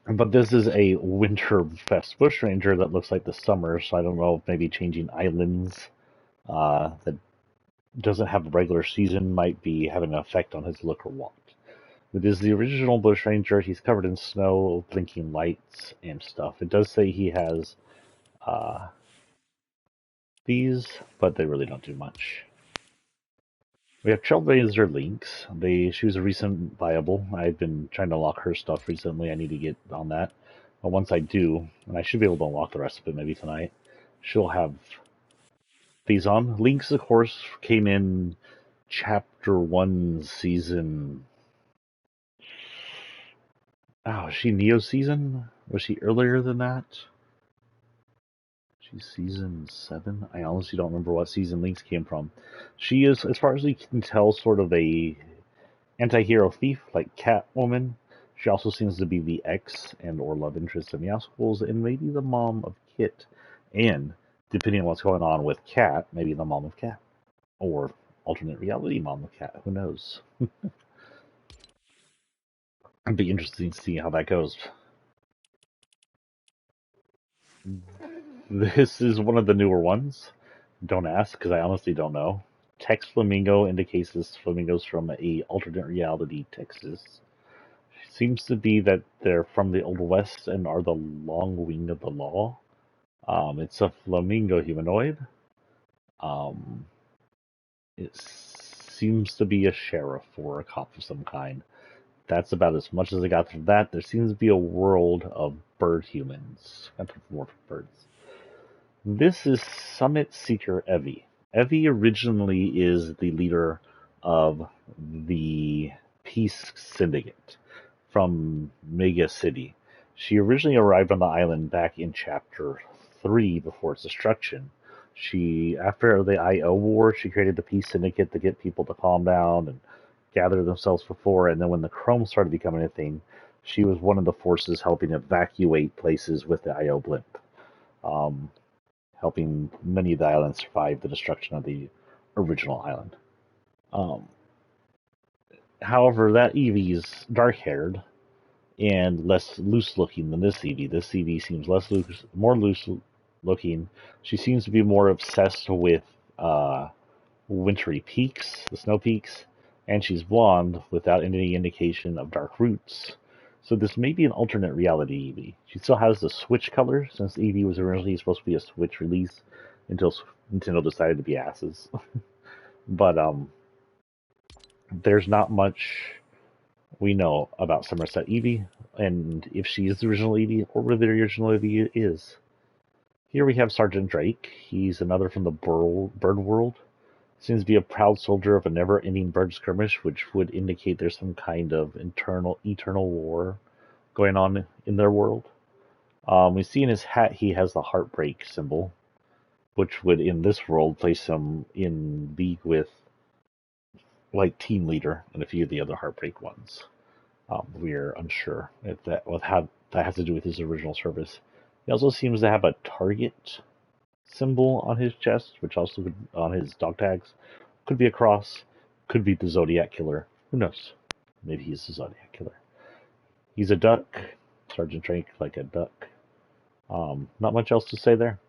S1: But this is a Winterfest Bushranger that looks like the summer, so I don't know if maybe changing islands that doesn't have a regular season might be having an effect on his look or what. It is the original Bushranger. He's covered in snow, blinking lights, and stuff. It does say he has these, but they really don't do much. We have Trailblazer Links. She was a recent viable. I've been trying to unlock her stuff recently. I need to get on that. But once I do, and I should be able to unlock the rest of it maybe tonight, she'll have these on. Links, of course, came in Chapter 1, Season... Oh, is she Neo Season? Was she earlier than that? She's Season 7? I honestly don't remember what season Links came from. She is, as far as we can tell, sort of a anti-hero thief, like Catwoman. She also seems to be the ex and or love interest of Meowscles, and maybe the mom of Kit. And, depending on what's going on with Cat, maybe the mom of Cat. Or alternate reality mom of Cat. Who knows? It'd be interesting to see how that goes. This is one of the newer ones. Don't ask, because I honestly don't know. Tex Flamingo indicates this flamingo's from a alternate reality Texas. Seems to be that they're from the Old West and are the long wing of the law. It's a flamingo humanoid. Um, it seems to be a sheriff or a cop of some kind. That's about as much as I got from that. There seems to be a world of bird humans, anthropomorphic birds. This is Summit Seeker Evie. Evie originally is the leader of the Peace Syndicate from Mega City. She originally arrived on the island back in Chapter 3 before its destruction. After the IO War, she created the Peace Syndicate to get people to calm down and gather themselves before, and then when the Chrome started becoming a thing, she was one of the forces helping evacuate places with the IO blimp. Helping many of the islands survive the destruction of the original island. Um, However, that Eevee is dark-haired and less loose-looking than this Eevee. This Eevee seems more loose-looking. She seems to be more obsessed with wintry peaks, the snow peaks, and she's blonde without any indication of dark roots. So this may be an alternate reality Eevee. She still has the Switch color, since Eevee was originally supposed to be a Switch release until Nintendo decided to be asses. But there's not much we know about Somerset Eevee, and if she is the original Eevee, or where the original Eevee is. Here we have Sergeant Drake. He's another from the bird world. Seems to be a proud soldier of a never-ending bird skirmish, which would indicate there's some kind of eternal war going on in their world. We see in his hat he has the heartbreak symbol, which would, in this world, place him in league with, like, Team Leader and a few of the other heartbreak ones. We're unsure if that has to do with his original service. He also seems to have a target symbol on his chest, which also could, on his dog tags, could be a cross, could be the Zodiac Killer. Who knows? Maybe he's the Zodiac Killer. He's a duck. Sergeant Drake, like a duck. Not much else to say there.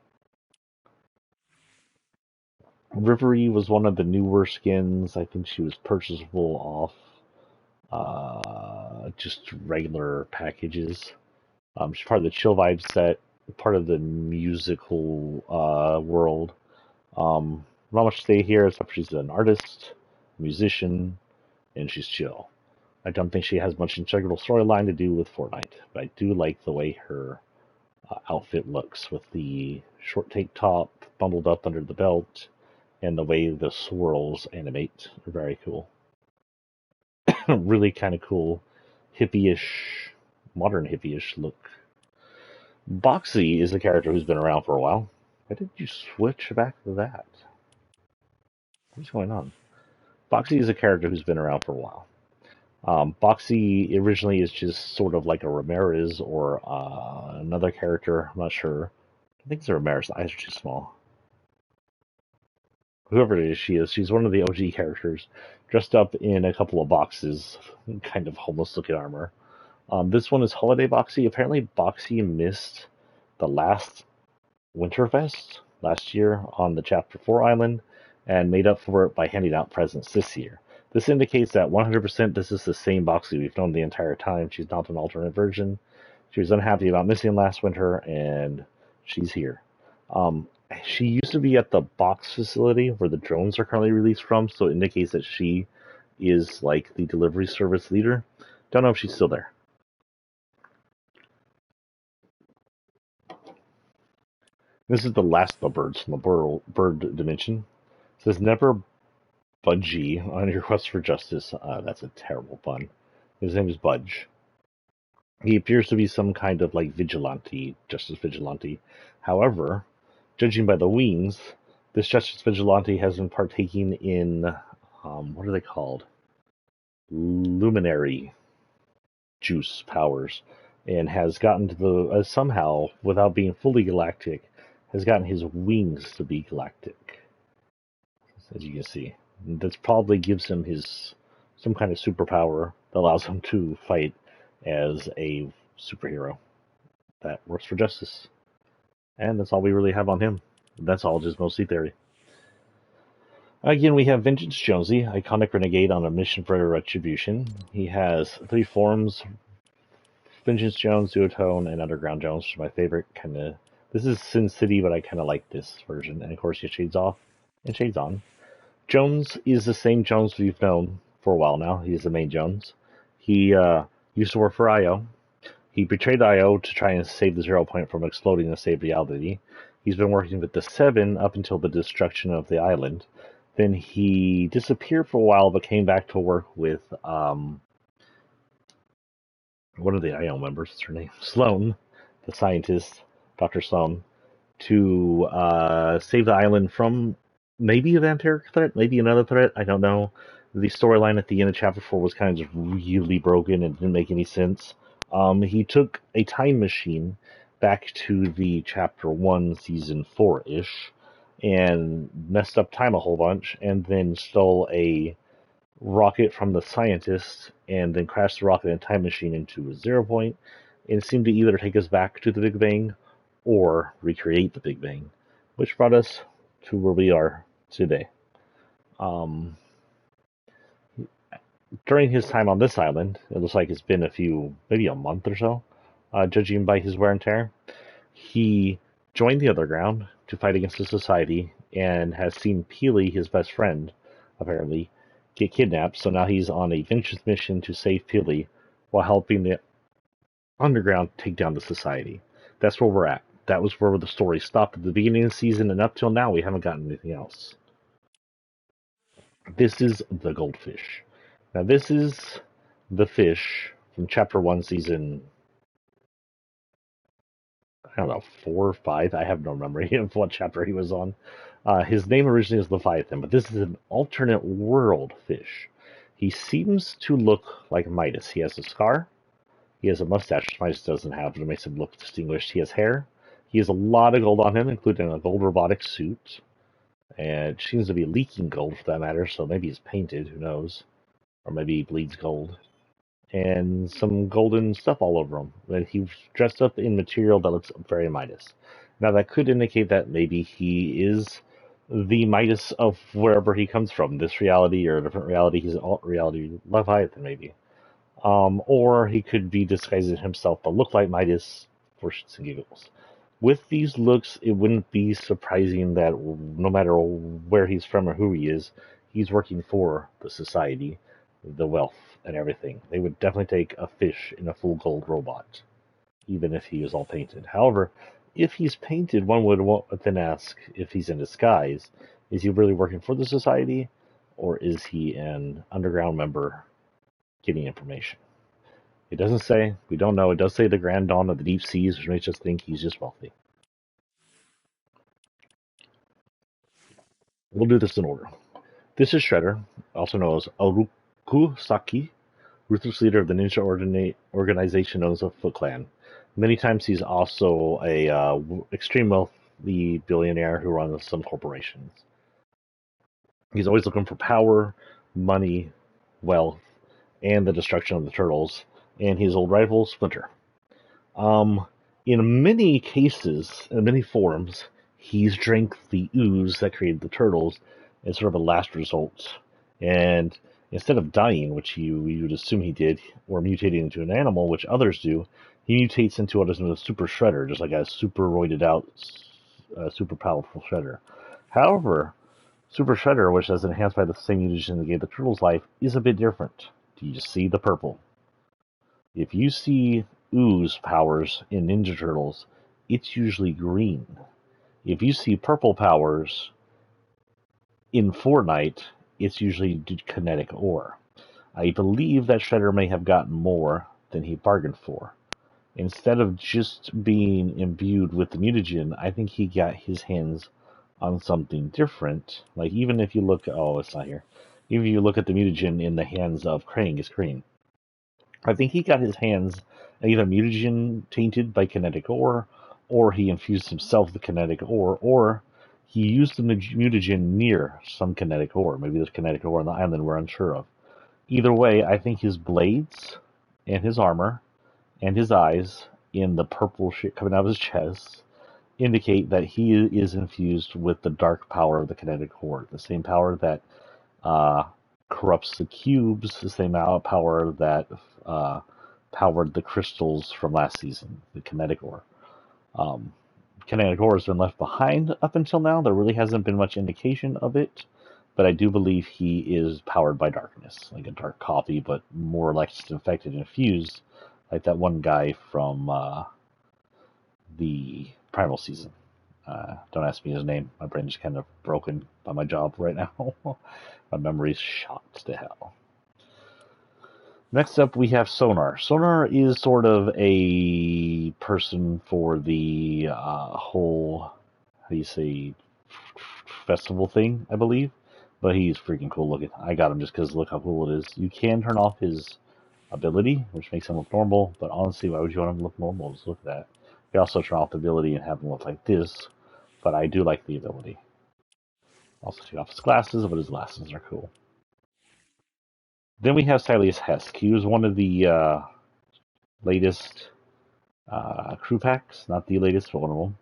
S1: Rivery was one of the newer skins. I think she was purchasable off just regular packages. She's part of the Chill Vibe set, part of the musical world. Not much to say here, except she's an artist, musician, and she's chill. I don't think she has much integral storyline to do with Fortnite, but I do like the way her outfit looks with the short tank top bundled up under the belt, and the way the swirls animate are very cool. Really kind of cool, hippie-ish, modern hippie-ish look. Boxy is a character who's been around for a while. Why did you switch back to that? What's going on? Boxy is a character who's been around for a while. Boxy originally is just sort of like a Ramirez or another character. I'm not sure. I think it's a Ramirez. The eyes are too small. Whoever it is, she's one of the OG characters, dressed up in a couple of boxes, kind of homeless-looking armor. This one is Holiday Boxy. Apparently, Boxy missed the last Winterfest last year on the Chapter 4 island and made up for it by handing out presents this year. This indicates that 100% this is the same Boxy we've known the entire time. She's not an alternate version. She was unhappy about missing last winter, and she's here. She used to be at the box facility where the drones are currently released from, so it indicates that she is like the delivery service leader. Don't know if she's still there. This is the last of the birds from the bird dimension. It says never budgie on your quest for justice. That's a terrible pun. His name is Budge. He appears to be some kind of like vigilante, justice vigilante. However, judging by the wings, this justice vigilante has been partaking in what are they called? Luminary juice powers, and has gotten to the somehow, without being fully galactic, has gotten his wings to be galactic. As you can see, that probably gives him his some kind of superpower that allows him to fight as a superhero that works for justice. And that's all we really have on him. That's all just mostly theory. Again, we have Vengeance Jonesy, iconic renegade on a mission for retribution. He has three forms: Vengeance Jones, Duotone, and Underground Jones, which are my favorite. Kind of. This is Sin City, but I kind of like this version. And of course, he has shades off and shades on. Jones is the same Jones we've known for a while now. He's the main Jones. He used to work for IO. He betrayed IO to try and save the 0 Point from exploding to save reality. He's been working with the Seven up until the destruction of the island. Then he disappeared for a while, but came back to work with one of the IO members. What's her name? Sloan, the scientist, Dr. Sloan, to save the island from maybe a vampiric threat, maybe another threat. I don't know. The storyline at the end of Chapter 4 was kind of just really broken and didn't make any sense. He took a time machine back to the Chapter 1, Season 4-ish, and messed up time a whole bunch, and then stole a rocket from the scientist, and then crashed the rocket and time machine into a 0 Point, and seemed to either take us back to the Big Bang or recreate the Big Bang, which brought us to where we are today. Um, During his time on this island, it looks like it's been maybe a month or so, judging by his wear and tear. He joined the Underground to fight against the Society and has seen Peely, his best friend, apparently, get kidnapped. So now he's on a vengeance mission to save Peely while helping the Underground take down the Society. That's where we're at. That was where the story stopped at the beginning of the season, and up till now, we haven't gotten anything else. This is the goldfish. Now, this is the fish from Chapter 1, Season, I don't know, 4 or 5. I have no memory of what chapter he was on. His name originally is Leviathan, but this is an alternate world fish. He seems to look like Midas. He has a scar. He has a mustache, which Midas doesn't have, but it makes him look distinguished. He has hair. He has a lot of gold on him, including a gold robotic suit. And it seems to be leaking gold, for that matter, so maybe he's painted, who knows. Or maybe he bleeds gold. And some golden stuff all over him. And he's dressed up in material that looks very Midas. Now, that could indicate that maybe he is the Midas of wherever he comes from, this reality or a different reality. He's an alt reality Leviathan, maybe. Or he could be disguising himself but look like Midas for shits and giggles. With these looks, it wouldn't be surprising that no matter where he's from or who he is, he's working for the Society, the wealth, and everything. They would definitely take a fish in a full gold robot, even if he is all painted. However, if he's painted, one would then ask if he's in disguise, is he really working for the Society, or is he an underground member getting information? It doesn't say. We don't know. It does say the Grand Dawn of the Deep Seas, which makes us think he's just wealthy. We'll do this in order. This is Shredder, also known as Arukusaki, ruthless leader of the ninja organization known as the Foot Clan. Many times he's also a extreme wealthy billionaire who runs some corporations. He's always looking for power, money, wealth, and the destruction of the turtles, and his old rival, Splinter. In many cases, in many forms, he's drank the ooze that created the turtles as sort of a last result. And instead of dying, which you would assume he did, or mutating into an animal, which others do, he mutates into what is known as Super Shredder, just like a super roided out super powerful Shredder. However, Super Shredder, which is enhanced by the same mutagen that gave the Turtles life, is a bit different. Do you see the purple? If you see ooze powers in Ninja Turtles, it's usually green. If you see purple powers in Fortnite, it's usually kinetic ore. I believe that Shredder may have gotten more than he bargained for. Instead of just being imbued with the mutagen, I think he got his hands on something different. Like, even if you look, oh, it's not here. Even if you look at the mutagen in the hands of Krang, is green. I think he got his hands either mutagen tainted by kinetic ore, or he infused himself with kinetic ore, or he used the mutagen near some kinetic ore. Maybe there's kinetic ore on the island we're unsure of. Either way, I think his blades and his armor and his eyes in the purple shit coming out of his chest indicate that he is infused with the dark power of the kinetic ore, the same power that uh, corrupts the cubes, the same power that uh, powered the crystals from last season, the kinetic ore. Um, Kinetic ore has been left behind up until now. There really hasn't been much indication of it, but I do believe he is powered by darkness, like a dark copy, but more like just infected and infused, like that one guy from the Primal season. Don't ask me his name. My brain is kind of broken by my job right now. My memory's shot to hell. Next up, we have Sonar. Sonar is sort of a person for the whole, how do you say, festival thing, I believe. But he's freaking cool looking. I got him just because look how cool it is. You can turn off his ability, which makes him look normal. But honestly, why would you want him to look normal? Just look at that. You also turn off the ability and have him look like this. But I do like the ability. Also take off his glasses, but his glasses are cool. Then we have Silas Hesk. He was one of the latest crew packs, not the latest, but one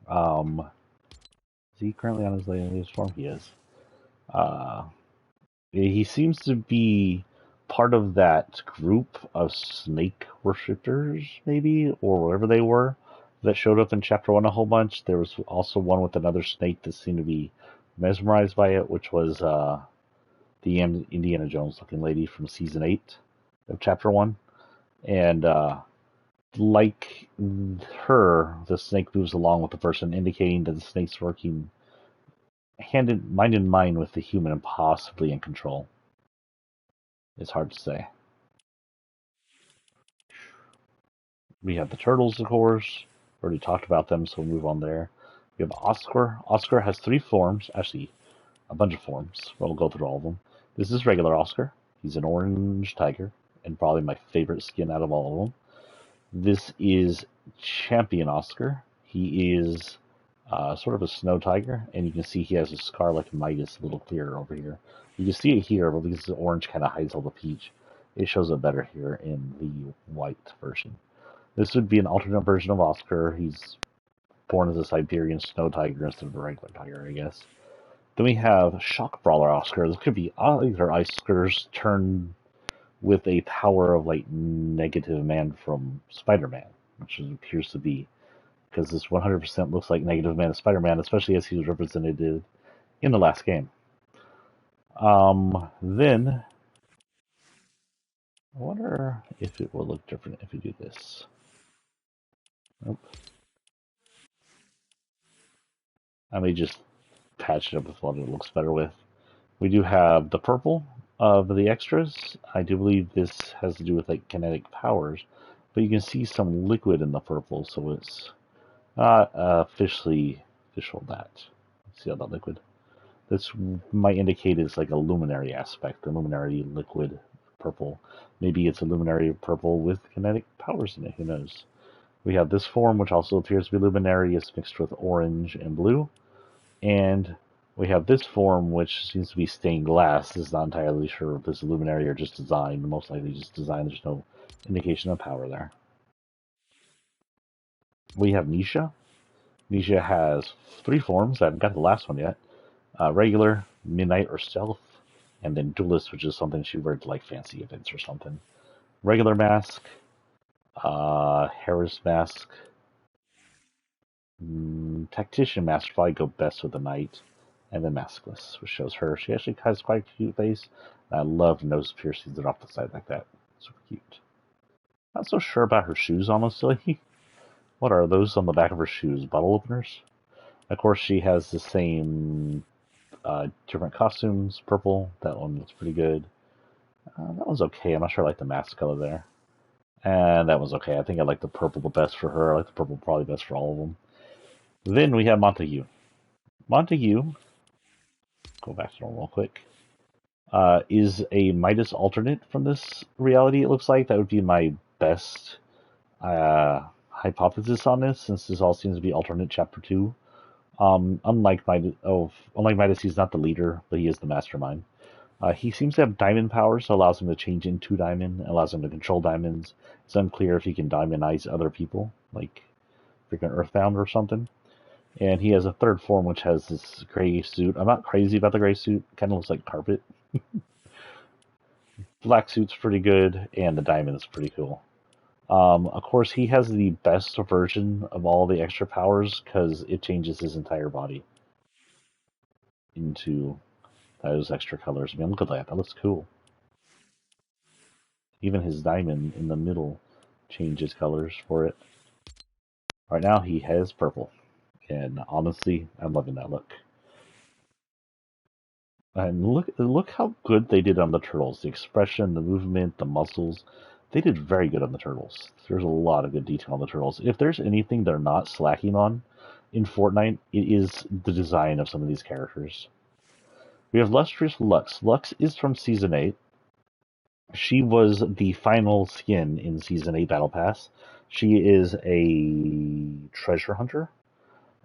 S1: of them. Is he currently on his latest form? He is. Uh, he seems to be part of that group of snake worshippers, maybe, or whatever they were, that showed up in Chapter 1 a whole bunch. There was also one with another snake that seemed to be mesmerized by it, which was the Indiana Jones looking lady from Season 8 of Chapter 1. And like her, the snake moves along with the person, indicating that the snake's working mind in mind with the human and possibly in control. It's hard to say. We have the turtles, of course. Already talked about them, so we'll move on there. We have Oscar. Oscar has 3 forms, actually a bunch of forms. We'll go through all of them. This is regular Oscar. He's an orange tiger, and probably my favorite skin out of all of them. This is Champion Oscar. He is sort of a snow tiger, and you can see he has a scar like Midas a little clearer over here. You can see it here, but because the orange kind of hides all the peach, it shows up better here in the white version. This would be an alternate version of Oscar. He's born as a Siberian snow tiger instead of a regular tiger, I guess. Then we have Shock Brawler Oscar. This could be either Oscars turned with a power of like Negative Man from Spider-Man, which it appears to be, because this 100% looks like Negative Man of Spider-Man, especially as he was represented in the last game. Then I wonder if it will look different if we do this. Nope. I may just patch it up with what it looks better with. We do have the purple of the extras. I do believe this has to do with like kinetic powers, but you can see some liquid in the purple, so it's not officially official that. Let's see how that liquid. This might indicate it's like a luminary aspect, a luminary liquid purple. Maybe it's a luminary purple with kinetic powers in it, who knows. We have this form, which also appears to be luminary. It's mixed with orange and blue. And we have this form, which seems to be stained glass. This is not entirely sure if this is luminary or just design. Most likely just design. There's no indication of power there. We have Nisha. Nisha has 3 forms. I haven't got the last one yet. Regular, Midnight, or Stealth. And then Duelist, which is something she wears to like fancy events or something. Regular mask. Harris mask. Tactician Master probably go best with the Knight, and then Maskless, which shows her. She actually has quite a cute face. I love nose piercings that are off the side like that. Super cute. Not so sure about her shoes, honestly. What are those on the back of her shoes? Bottle openers? Of course, she has the same different costumes. Purple, that one looks pretty good. That one's okay. I'm not sure I like the mask color there. And that one's okay. I think I like the purple the best for her. I like the purple probably best for all of them. Then we have Montague. Montague, go back to normal real quick, is a Midas alternate from this reality, it looks like. That would be my best hypothesis on this, since this all seems to be alternate chapter 2. Unlike Midas, he's not the leader, but he is the mastermind. He seems to have diamond powers, so allows him to change into diamond, allows him to control diamonds. It's unclear if he can diamondize other people, like freaking Earthbound or something. And he has a third form, which has this gray suit. I'm not crazy about the gray suit. Kind of looks like carpet. Black suit's pretty good, and the diamond is pretty cool. Of course, he has the best version of all the extra powers because it changes his entire body into those extra colors. I mean, look at that. That looks cool. Even his diamond in the middle changes colors for it. Right now, he has purple. And honestly, I'm loving that look. And look how good they did on the turtles. The expression, the movement, the muscles. They did very good on the turtles. There's a lot of good detail on the turtles. If there's anything they're not slacking on in Fortnite, it is the design of some of these characters. We have Lustrous Lux. Lux is from Season 8. She was the final skin in Season 8 Battle Pass. She is a treasure hunter.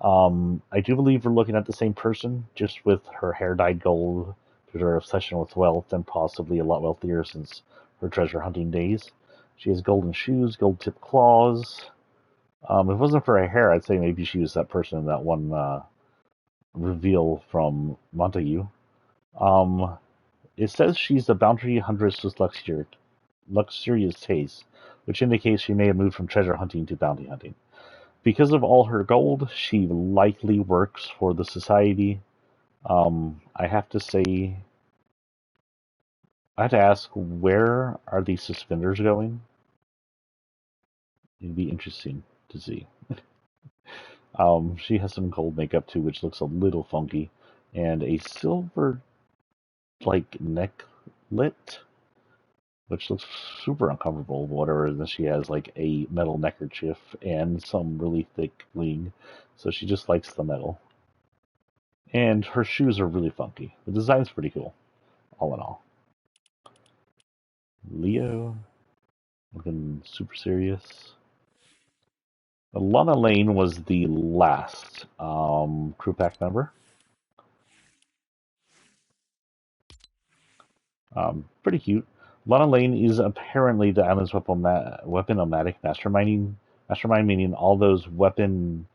S1: I do believe we're looking at the same person, just with her hair dyed gold, due to her obsession with wealth, and possibly a lot wealthier since her treasure hunting days. She has golden shoes, gold tipped claws. If it wasn't for her hair, I'd say maybe she was that person in that one reveal from Montague. It says she's a bounty huntress with luxurious taste, which indicates she may have moved from treasure hunting to bounty hunting. Because of all her gold, she likely works for the society. I have to say, I have to ask, where are these suspenders going? It'd be interesting to see. She has some gold makeup too, which looks a little funky, and a silver like necklet, which looks super uncomfortable. Whatever. And then she has like a metal neckerchief and some really thick wing, so she just likes the metal. And her shoes are really funky. The design's pretty cool, all in all. Leo, looking super serious. Lana Lane was the last crew pack member. Pretty cute. Lana Lane is apparently the island's weapon-o-matic mastermind, meaning all those weapon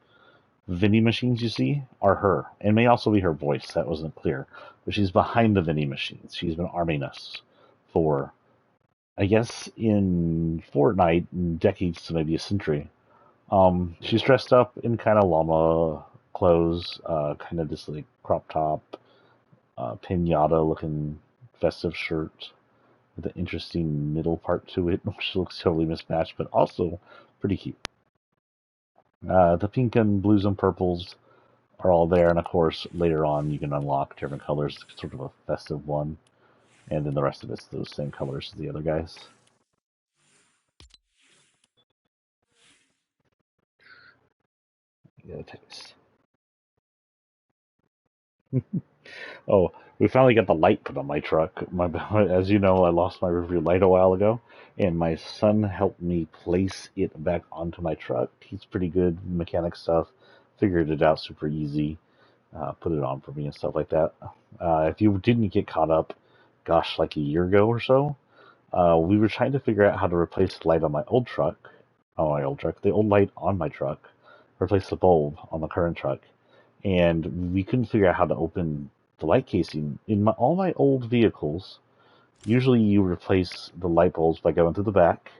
S1: vending machines you see are her. And may also be her voice, that wasn't clear. But she's behind the vending machines. She's been arming us for, I guess, in Fortnite, decades to maybe a century. She's dressed up in kind of llama clothes, kind of this like crop top, pinata looking festive shirt with an interesting middle part to it, which looks totally mismatched, but also pretty cute. The pink and blues and purples are all there, and of course, later on you can unlock different colors, sort of a festive one, and then the rest of it's those same colors as the other guys. Yeah, taste. Oh, we finally got the light put on my truck. As you know, I lost my review light a while ago, and my son helped me place it back onto my truck. He's pretty good mechanic stuff. Figured it out super easy. Put it on for me and stuff like that. If you didn't get caught up, gosh, like a year ago or so, we were trying to figure out how to replace the light on my old truck. The old light on my truck, replace the bulb on the current truck, and we couldn't figure out how to open the light casing. In all my old vehicles, usually you replace the light bulbs by going through the back,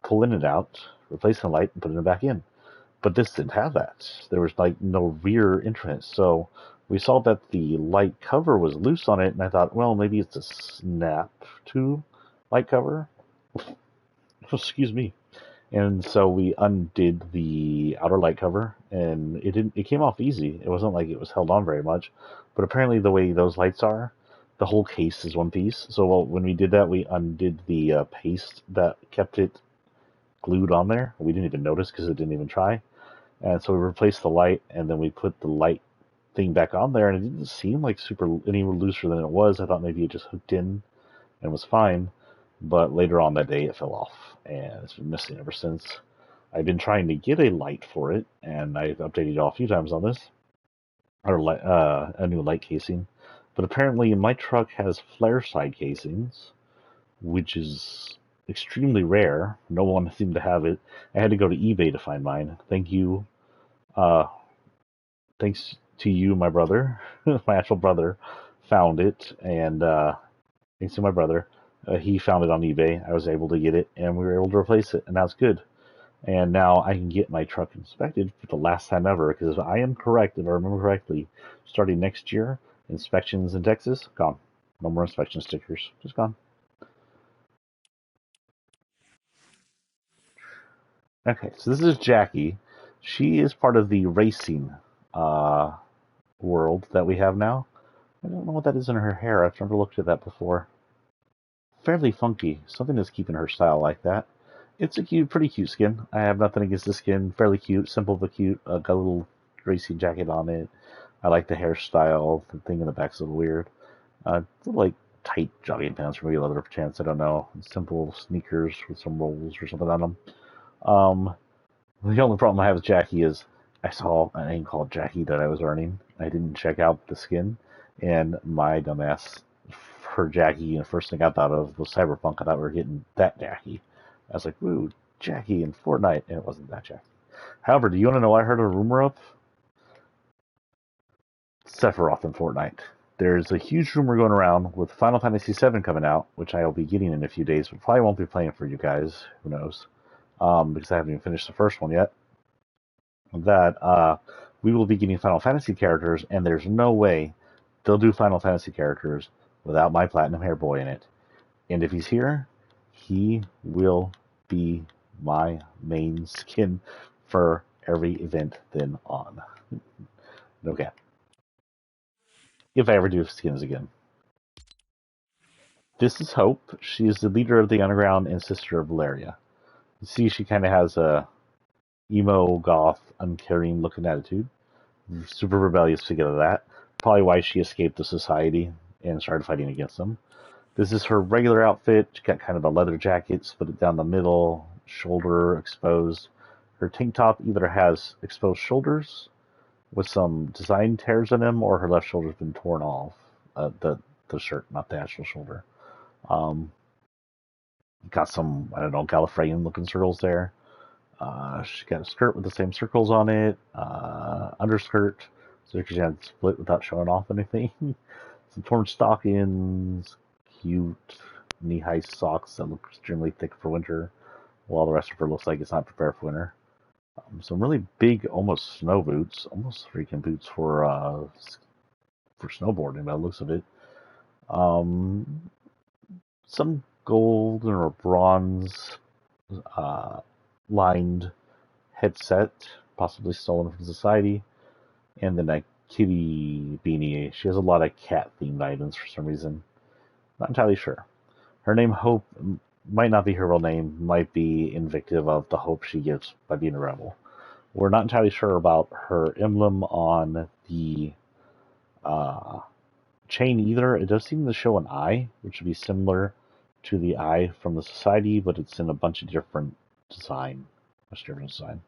S1: pulling it out, replacing the light, and putting it back in. But this didn't have that. There was like no rear entrance. So we saw that the light cover was loose on it, and I thought, well, maybe it's a snap to light cover. Excuse me. And so we undid the outer light cover, and it came off easy. It wasn't like it was held on very much, but apparently the way those lights are, the whole case is one piece. So when we did that, we undid the paste that kept it glued on there. We didn't even notice because it didn't even try. And so we replaced the light, and then we put the light thing back on there, and it didn't seem like super any looser than it was. I thought maybe it just hooked in and was fine. But later on that day, it fell off, and it's been missing ever since. I've been trying to get a light for it, and I've updated y'all a few times on this, or a new light casing. But apparently, my truck has flare side casings, which is extremely rare. No one seemed to have it. I had to go to eBay to find mine. Thank you. Uh, Thanks to you, my brother, my actual brother, found it, and thanks to my brother, he found it on eBay. I was able to get it, and we were able to replace it, and that's good. And now I can get my truck inspected for the last time ever, because if I am correct, if I remember correctly, starting next year, inspections in Texas, gone. No more inspection stickers, just gone. Okay, so this is Jackie. She is part of the racing uh, world that we have now. I don't know what that is in her hair. I've never looked at that before. Fairly funky. Something is keeping her style like that. It's a pretty cute skin. I have nothing against the skin. Fairly cute, simple but cute. Got a little racing jacket on it. I like the hairstyle. The thing in the back's a little weird. Like tight jogging pants, or maybe leather pants. I don't know. Simple sneakers with some rolls or something on them. Um, the only problem I have with Jackie is I saw a name called Jackie that I was earning. I didn't check out the skin, and my dumbass for Jackie, and the first thing I thought of was Cyberpunk. I thought we were getting that Jackie. I was like, "Ooh, Jackie in Fortnite," and it wasn't that Jackie. However, do you want to know I heard a rumor of? Sephiroth in Fortnite. There's a huge rumor going around with Final Fantasy VII coming out, which I'll be getting in a few days, but probably won't be playing for you guys. Who knows? Because I haven't even finished the first one yet. That we will be getting Final Fantasy characters, and there's no way they'll do Final Fantasy characters without my Platinum Hair Boy in it. And if he's here, he will be my main skin for every event then on. No cap. If I ever do skins again. This is Hope. She is the leader of the Underground and sister of Valeria. You see, she kind of has a emo, goth, uncaring looking attitude. Super rebellious to get of that. Probably why she escaped the society and started fighting against them. This is her regular outfit. She got kind of a leather jacket, split it down the middle, shoulder exposed. Her tank top either has exposed shoulders with some design tears in them, or her left shoulder's been torn off. The shirt, not the actual shoulder. Um, got some, I don't know, Gallifreyan looking circles there. She got a skirt with the same circles on it, underskirt, so she had split without showing off anything. Some torn stockings, cute knee-high socks that look extremely thick for winter, while the rest of her looks like it's not prepared for winter. Some really big, almost snow boots, almost freaking boots for snowboarding by the looks of it. Um, some gold or bronze uh, lined headset, possibly stolen from society, and then a kitty beanie. She has a lot of cat themed items for some reason. Not entirely sure. Her name Hope might not be her real name, might be invective of the hope she gives by being a rebel. We're not entirely sure about her emblem on the uh, chain either. It does seem to show an eye, which would be similar to the eye from the society, but it's in a bunch of different design. Much different design.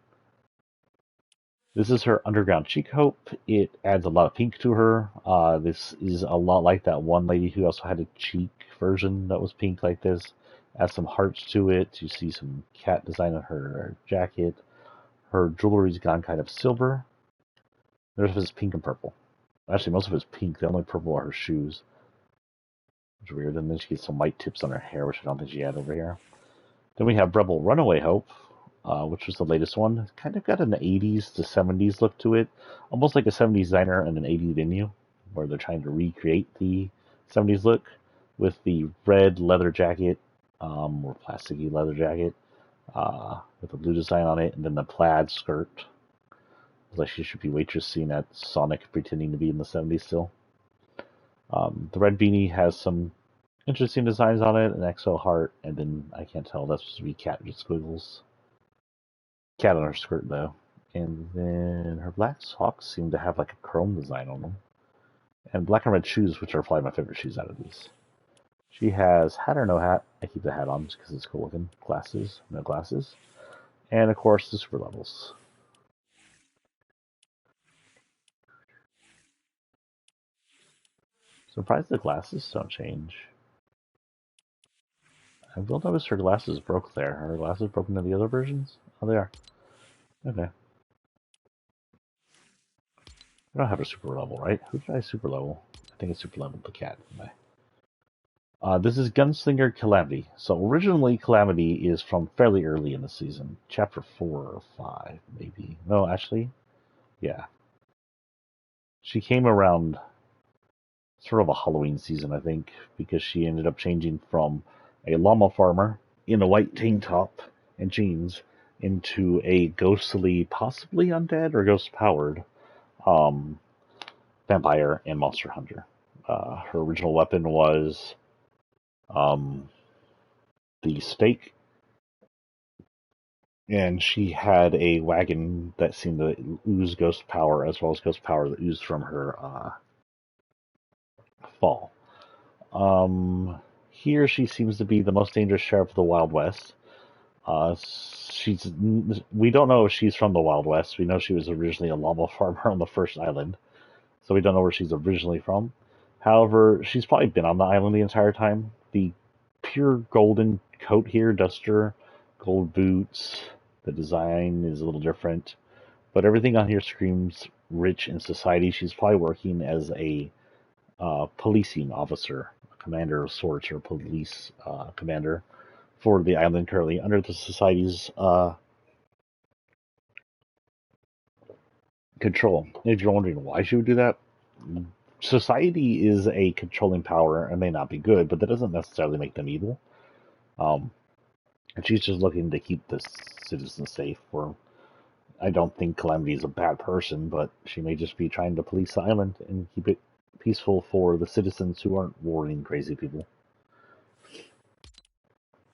S1: This is her underground cheek hope. It adds a lot of pink to her. This is a lot like that one lady who also had a cheek version that was pink like this. Adds some hearts to it. You see some cat design on her jacket. Her jewelry's gone kind of silver. The rest of it is pink and purple. Actually, most of it's pink. The only purple are her shoes. Which is weird. And then she gets some white tips on her hair, which I don't think she had over here. Then we have Rebel Runaway Hope. which was the latest one. It's kind of got an 80s to 70s look to it, almost like a 70s diner and an 80s venue, where they're trying to recreate the 70s look with the red leather jacket, or plasticky leather jacket, with the blue design on it, and then the plaid skirt. Like she should be waitress scene at Sonic pretending to be in the 70s still. The red beanie has some interesting designs on it, an XO heart, and then I can't tell, that's supposed to be cat with squiggles. Cat on her skirt though. And then her black socks seem to have like a chrome design on them. And black and red shoes, which are probably my favorite shoes out of these. She has hat or no hat. I keep the hat on just because it's cool looking. Glasses, no glasses. And of course the super levels. Surprised the glasses don't change. I will notice her glasses broke there. Are her glasses broken in the other versions? Oh, they are. Okay. I don't have a super level, right? Who did I super level? I think I super leveled the cat, didn't I? This is Gunslinger Calamity. So originally Calamity is from fairly early in the season. Chapter 4 or 5, maybe. No, actually, yeah. She came around sort of a Halloween season, I think, because she ended up changing from a llama farmer in a white tank top and jeans into a ghostly, possibly undead or ghost powered um, vampire and monster hunter. Her original weapon was um, the stake, and she had a wagon that seemed to ooze ghost power, as well as ghost power that oozed from her fall. Here she seems to be the most dangerous sheriff of the Wild West. She's we don't know if she's from the Wild West. We know she was originally a llama farmer on the first island, so we don't know where she's originally from. However, she's probably been on the island the entire time. The pure golden coat here, duster, gold boots. The design is a little different, but everything on here screams rich in society. She's probably working as a policing officer, a commander of sorts, or police commander for the island currently under the society's control. If you're wondering why she would do that, society is a controlling power and may not be good, but that doesn't necessarily make them evil. Um, and she's just looking to keep the citizens safe. Or I don't think Calamity is a bad person, but she may just be trying to police the island and keep it peaceful for the citizens who aren't warring crazy people.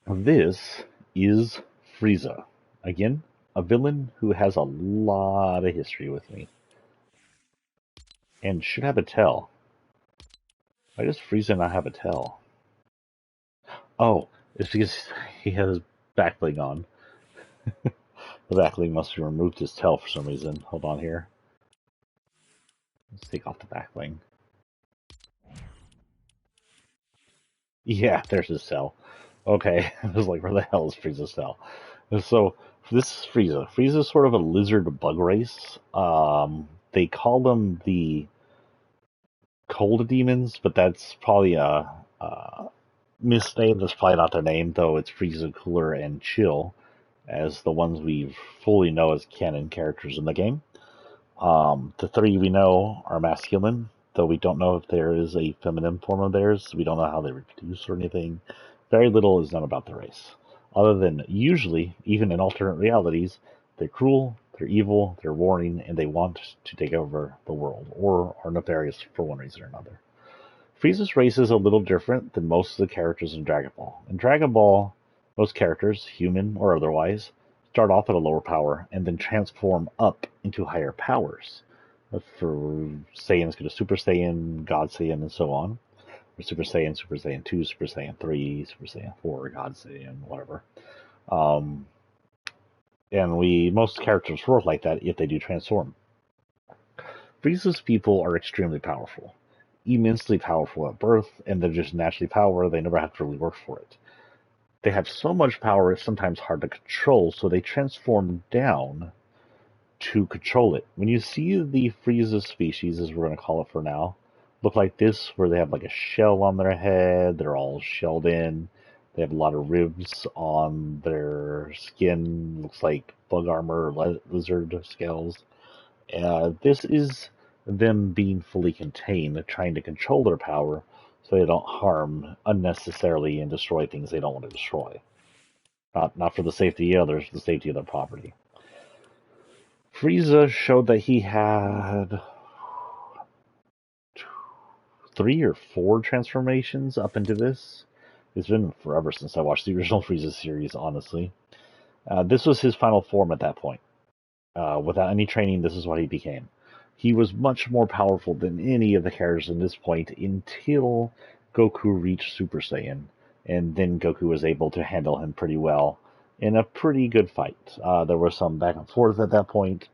S1: This is Frieza. Again, a villain who has a lot of history with me. And should have a tail. Why does Frieza not have a tail? Oh, it's because he has back bling on. The back bling must have removed his tail for some reason. Hold on here. Let's take off the back bling. Yeah, there's his tail. Okay, I was like, where the hell is Frieza's tail? So, this is Frieza. Frieza's sort of a lizard bug race. They call them the cold demons, but that's probably a misname. That's probably not their name, though it's Frieza, Cooler, and Chill as the ones we fully know as canon characters in the game. The three we know are masculine, though we don't know if there is a feminine form of theirs. We don't know how they reproduce or anything. Very little is known about the race, other than usually, even in alternate realities, they're cruel, they're evil, they're warring, and they want to take over the world, or are nefarious for one reason or another. Frieza's race is a little different than most of the characters in Dragon Ball. In Dragon Ball, most characters, human or otherwise, start off at a lower power and then transform up into higher powers. For Saiyans go to Super Saiyan, God Saiyan, and so on. Or Super Saiyan, Super Saiyan 2, Super Saiyan 3, Super Saiyan 4, God Saiyan, whatever. Um, and most characters work like that if they do transform. Frieza's people are extremely powerful, immensely powerful at birth, and they're just naturally powerful. They never have to really work for it. They have so much power it's sometimes hard to control, so they transform down to control it. When you see the Frieza species, as we're going to call it for now, look like this, where they have like a shell on their head, they're all shelled in, They have a lot of ribs on their skin, looks like bug armor or lizard scales. This is them being fully contained, trying to control their power so they don't harm unnecessarily and destroy things they don't want to destroy. Not for the safety of others, for the safety of their property. Frieza showed that he had 3 or 4 transformations up into this. It's been forever since I watched the original Frieza series, honestly. This was his final form at that point. Without any training, this is what he became. He was much more powerful than any of the characters in this point until Goku reached Super Saiyan, and then Goku was able to handle him pretty well in a pretty good fight. There was some back and forth at that point,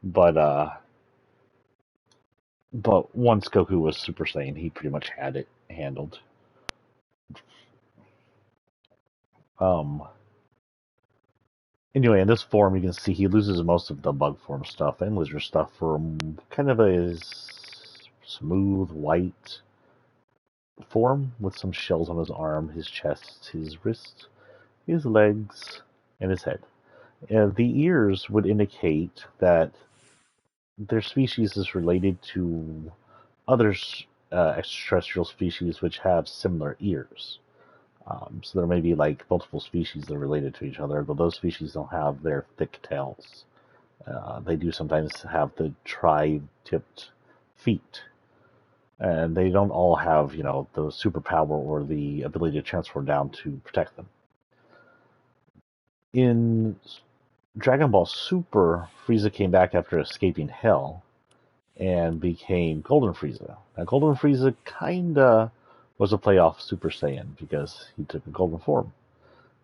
S1: but once Goku was Super Saiyan, he pretty much had it handled. Um, Anyway, in this form, you can see he loses most of the bug form stuff and lizard stuff for kind of a smooth white form with some shells on his arm, his chest, his wrist, his legs, and his head. The ears would indicate that their species is related to other extraterrestrial species which have similar ears. So there may be like multiple species that are related to each other, but those species don't have their thick tails. They do sometimes have the tri-tipped feet, and they don't all have, the superpower or the ability to transform down to protect them. In Dragon Ball Super, Frieza came back after escaping Hell and became Golden Frieza. Now, Golden Frieza kinda was a playoff Super Saiyan because he took a golden form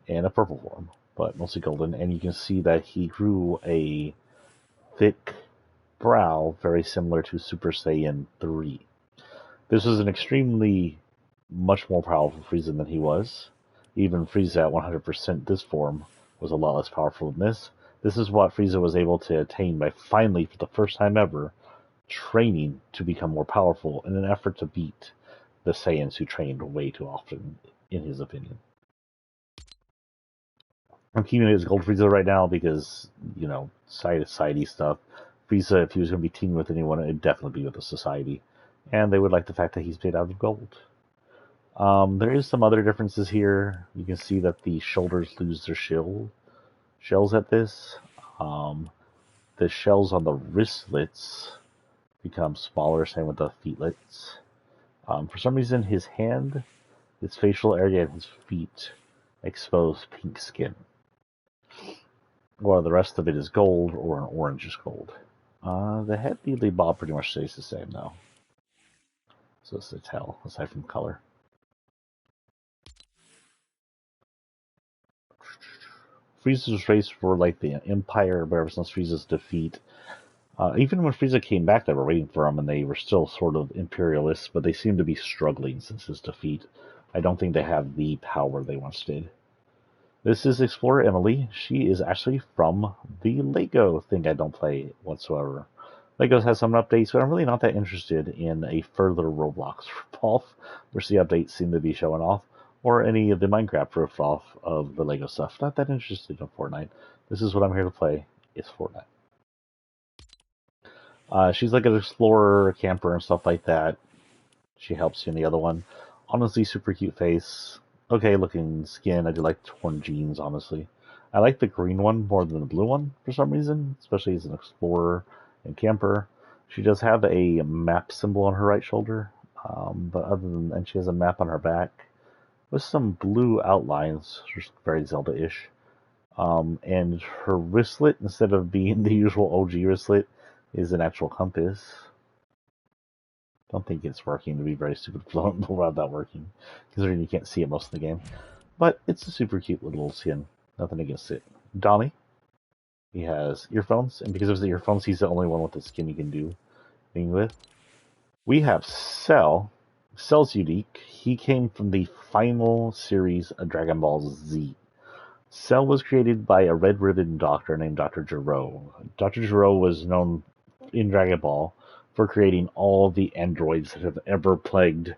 S1: and a purple form, but mostly golden, and you can see that he grew a thick brow very similar to Super Saiyan 3. This was an extremely much more powerful Frieza than he was. Even Frieza at 100% this form was a lot less powerful than this. This is what Frieza was able to attain by finally, for the first time ever, training to become more powerful in an effort to beat the Saiyans who trained way too often, in his opinion. I'm keeping it as Gold Frieza right now because, society stuff. Frieza, if he was going to be teaming with anyone, it'd definitely be with the Society. And they would like the fact that he's made out of gold. There is some other differences here. You can see that the shoulders lose their shells at this. The shells on the wristlets become smaller, same with the feetlets. For some reason, his hand, his facial area, and his feet expose pink skin. While the rest of it is gold or an orangish gold. The head neatly bob pretty much stays the same though. So it's the tail, aside from color. Frieza's race for like the Empire, but ever since Frieza's defeat, even when Frieza came back, they were waiting for him, and they were still sort of imperialists, but they seem to be struggling since his defeat. I don't think they have the power they once did. This is Explorer Emily. She is actually from the Lego thing I don't play whatsoever. Legos has some updates, but I'm really not that interested in a further Roblox ripoff, which the updates seem to be showing off, or any of the Minecraft ripoff of the Lego stuff. Not that interested in Fortnite. This is what I'm here to play. It's Fortnite. She's like an explorer, a camper, and stuff like that. She helps you in the other one. Honestly, super cute face. Okay looking skin. I do like torn jeans, honestly. I like the green one more than the blue one for some reason, especially as an explorer and camper. She does have a map symbol on her right shoulder, but other than that, she has a map on her back with some blue outlines, which is very Zelda-ish. And her wristlet, instead of being the usual OG wristlet, is an actual compass. Don't think it's working to be very stupid about that working, considering you can't see it most of the game. But it's a super cute little skin. Nothing against it. Donnie, he has earphones, and because of the earphones, he's the only one with the skin you can do thing with. We have Cell. Cell's unique. He came from the final series of Dragon Ball Z. Cell was created by a red ribbon doctor named Dr. Gero. Dr. Gero was known in Dragon Ball for creating all the androids that have ever plagued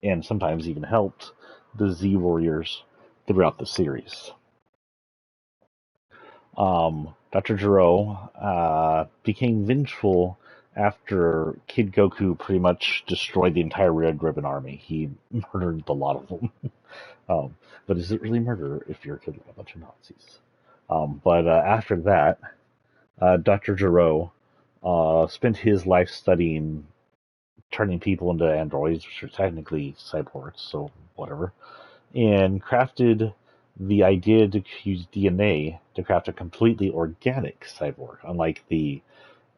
S1: and sometimes even helped the Z Warriors throughout the series. Dr. Gero became vengeful after Kid Goku pretty much destroyed the entire Red Ribbon Army. He murdered a lot of them. um, but is it really murder if you're killing a bunch of Nazis? But after that, Dr. Gero spent his life studying turning people into androids, which are technically cyborgs, so whatever, and crafted the idea to use DNA to craft a completely organic cyborg, unlike the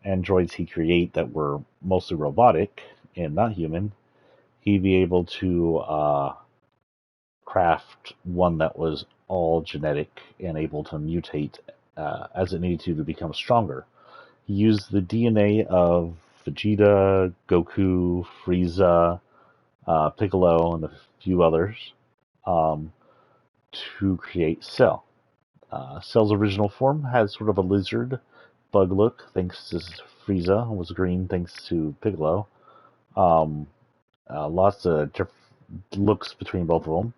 S1: androids he create that were mostly robotic and not human. He'd be able to craft one that was all genetic and able to mutate as it needed to become stronger. He used the DNA of Vegeta, Goku, Frieza, Piccolo, and a few others um, to create Cell. Cell's original form had sort of a lizard bug look, thanks to Frieza, was green thanks to Piccolo. Um, Lots of different looks between both of them.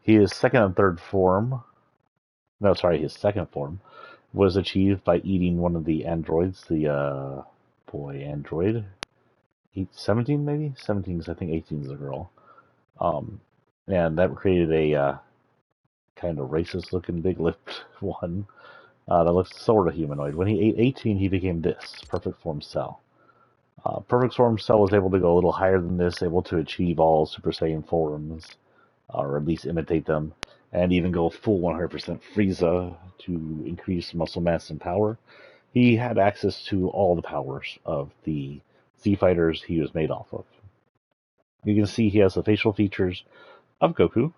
S1: His second and third form, no, sorry, his second form was achieved by eating one of the androids, the boy android, 17 maybe? 17 because I think 18 is a girl. Um, and that created a kind of racist looking big lipped one that looks sort of humanoid. When he ate 18, he became this Perfect Form Cell. Perfect Form Cell was able to go a little higher than this, able to achieve all Super Saiyan forms, or at least imitate them, and even go full 100% Frieza to increase muscle mass and power. He had access to all the powers of the Z fighters he was made off of. You can see he has the facial features of Goku,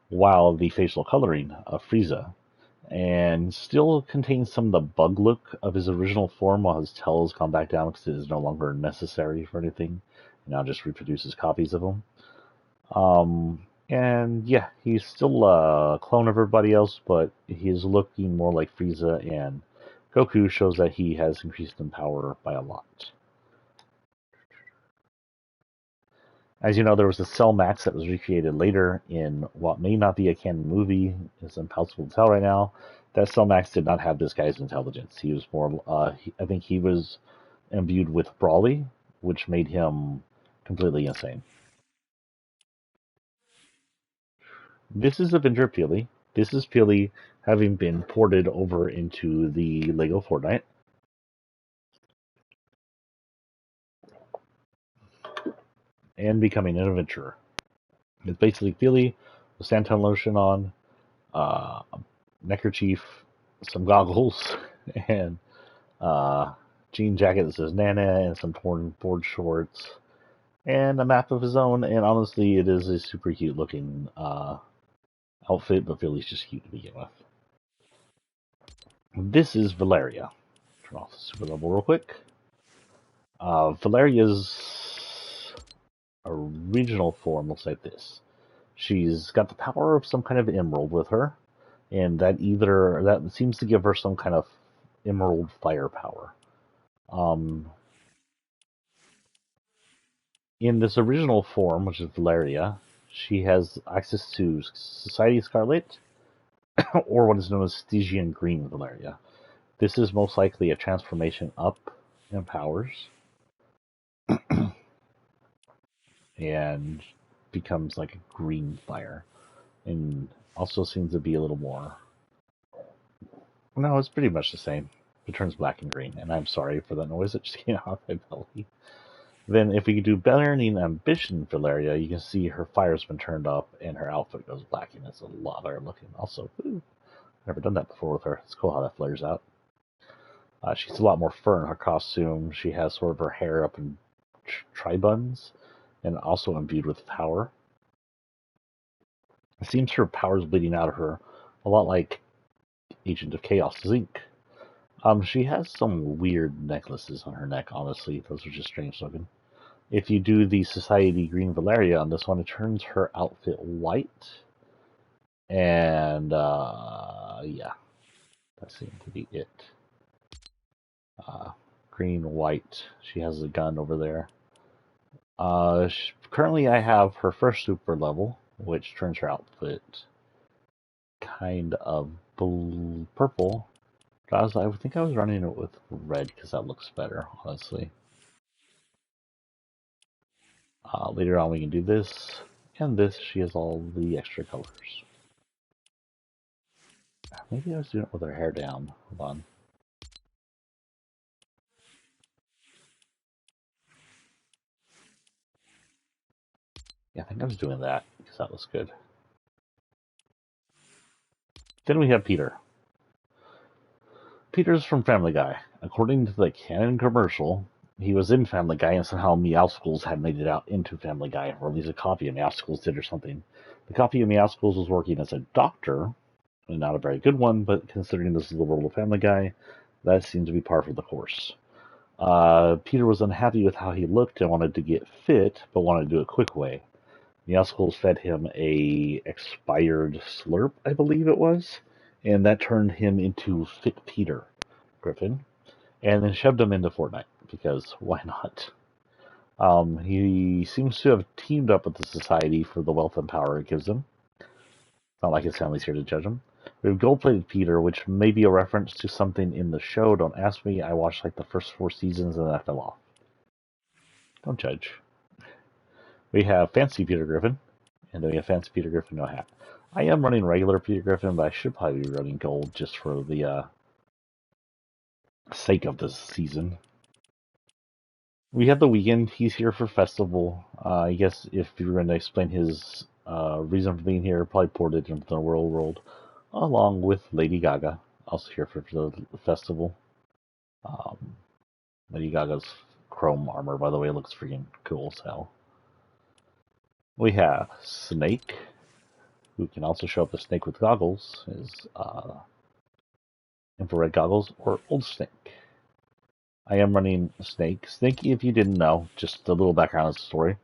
S1: while the facial coloring of Frieza, and still contains some of the bug look of his original form while his tail has gone back down because it is no longer necessary for anything. It now just reproduces copies of him. And yeah, he's still a clone of everybody else, but he's looking more like Frieza, and Goku shows that he has increased in power by a lot. As you know, there was a Cell Max that was recreated later in what may not be a canon movie. It's impossible to tell right now. That Cell Max did not have this guy's intelligence. He was more, I think he was imbued with Brawly, which made him completely insane. This is Avenger Peely. This is Peely having been ported over into the Lego Fortnite. And becoming an adventurer. It's basically Peely with Santan lotion on, a neckerchief, some goggles, and jean jacket that says Nana, and some torn board shorts, and a map of his own. And honestly, it is a super cute looking outfit, but Philly's just cute to begin with. This is Valeria. Turn off the super level real quick. Valeria's original form looks like this. She's got the power of some kind of emerald with her, and that seems to give her some kind of emerald firepower. Um, in this original form, which is Valeria, she has access to Society Scarlet, or what is known as Stygian Green Valeria. This is most likely a transformation up in powers, and becomes like a green fire, and also seems to be a little more. No, it's pretty much the same. It turns black and green, and I'm sorry for the noise that just came out of my belly. Then if we do Burning Ambition Valeria, you can see her fire's been turned up and her outfit goes black, and it's a lot better looking. Also, never done that before with her. It's cool how that flares out. She's a lot more fur in her costume. She has sort of her hair up in tri-buns and also imbued with power. It seems her power's bleeding out of her, a lot like Agent of Chaos Zinc. She has some weird necklaces on her neck, honestly. Those are just strange looking. If you do the Society Green Valeria on this one, it turns her outfit white. And, yeah, that seems to be it. Green, white. She has a gun over there. Currently, I have her first super level, which turns her outfit kind of purple. But I think I was running it with red because that looks better, honestly. Later on we can do this and this. She has all the extra colors. Maybe I was doing it with her hair down. Hold on. Yeah, I think I was doing that because that was good. Then we have Peter. Peter's from Family Guy. According to the canon commercial, he was in Family Guy and somehow Meowscles had made it out into Family Guy, or at least a copy of Meowscles did or something. The copy of Meowscles was working as a doctor, and not a very good one, but considering this is the world of Family Guy, that seemed to be par for the course. Peter was unhappy with how he looked and wanted to get fit, but wanted to do it a quick way. Meowscles fed him a expired slurp, I believe it was, and that turned him into Fit Peter Griffin, and then shoved him into Fortnite, because why not? He seems to have teamed up with the Society for the wealth and power it gives him. It's not like his family's here to judge him. We have Gold-Plated Peter, which may be a reference to something in the show. Don't ask me. I watched like the first 4 seasons and then I fell off. Don't judge. We have Fancy Peter Griffin, and then we have Fancy Peter Griffin no hat. I am running regular Peter Griffin, but I should probably be running gold just for the sake of this season. We have the weekend. He's here for festival. I guess if you were going to explain his reason for being here, probably ported into the real world, along with Lady Gaga, also here for the festival. Um, Lady Gaga's chrome armor, by the way, looks freaking cool as hell. We have Snake, who can also show up as Snake with goggles, his infrared goggles, or Old Snake. I am running Snake. Snake, if you didn't know, just a little background of the story.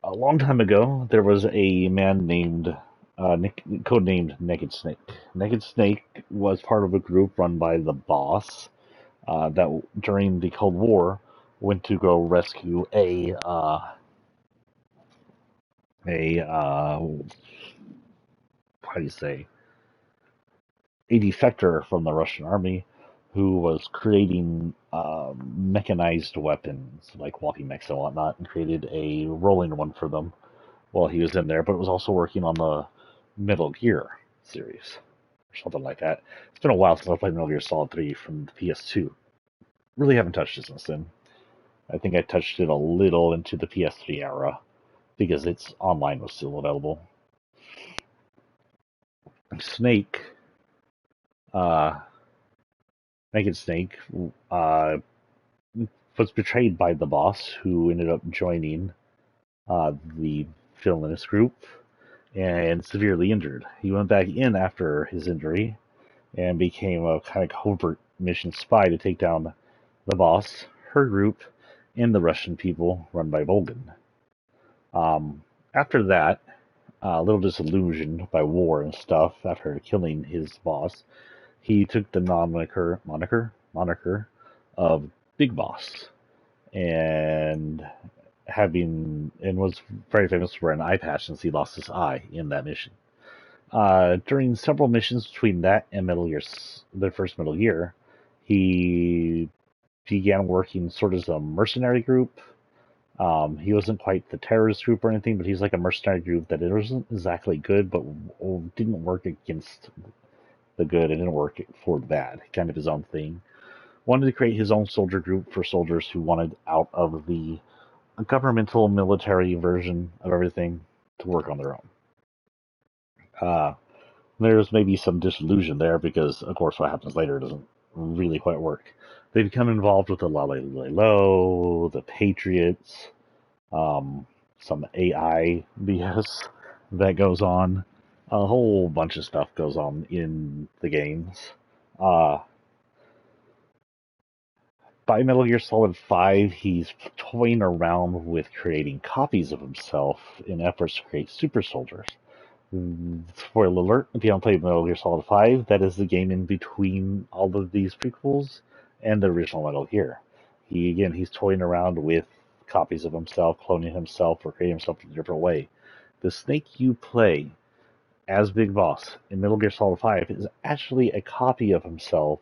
S1: A long time ago, there was a man named, codenamed Naked Snake. Naked Snake was part of a group run by the boss that, during the Cold War, went to go rescue how do you say, a defector from the Russian army who was creating mechanized weapons like walking mechs and whatnot, and created a rolling one for them while he was in there. But it was also working on the Metal Gear series or something like that. It's been a while since I played Metal Gear Solid 3 from the PS2. Really haven't touched it since then. I think I touched it a little into the PS3 era because its online was still available. Snake, uh, Naked Snake, was betrayed by the boss, who ended up joining the villainous group and severely injured. He went back in after his injury and became a kind of covert mission spy to take down the boss, her group, and the Russian people run by Volgan. After that, a little disillusioned by war and stuff, after killing his boss, he took the moniker of Big Boss, and was very famous for an eye patch since he lost his eye in that mission. During several missions between that and the first Metal Gear, he began working sort of as a mercenary group. He wasn't quite the terrorist group or anything, but he's like a mercenary group that it wasn't exactly good, but didn't work against the good and didn't work for the bad. Kind of his own thing. Wanted to create his own soldier group for soldiers who wanted out of the governmental military version of everything to work on their own. There's maybe some disillusion there because, of course, what happens later doesn't really quite work. They become involved with the La La La Lo, the Patriots, some AI BS that goes on. A whole bunch of stuff goes on in the games. By Metal Gear Solid 5, he's toying around with creating copies of himself in efforts to create super soldiers. Spoiler alert, if you haven't played Metal Gear Solid 5, that is the game in between all of these prequels and the original Metal Gear. He's toying around with copies of himself, cloning himself, or creating himself in a different way. The Snake you play as Big Boss in Metal Gear Solid 5 is actually a copy of himself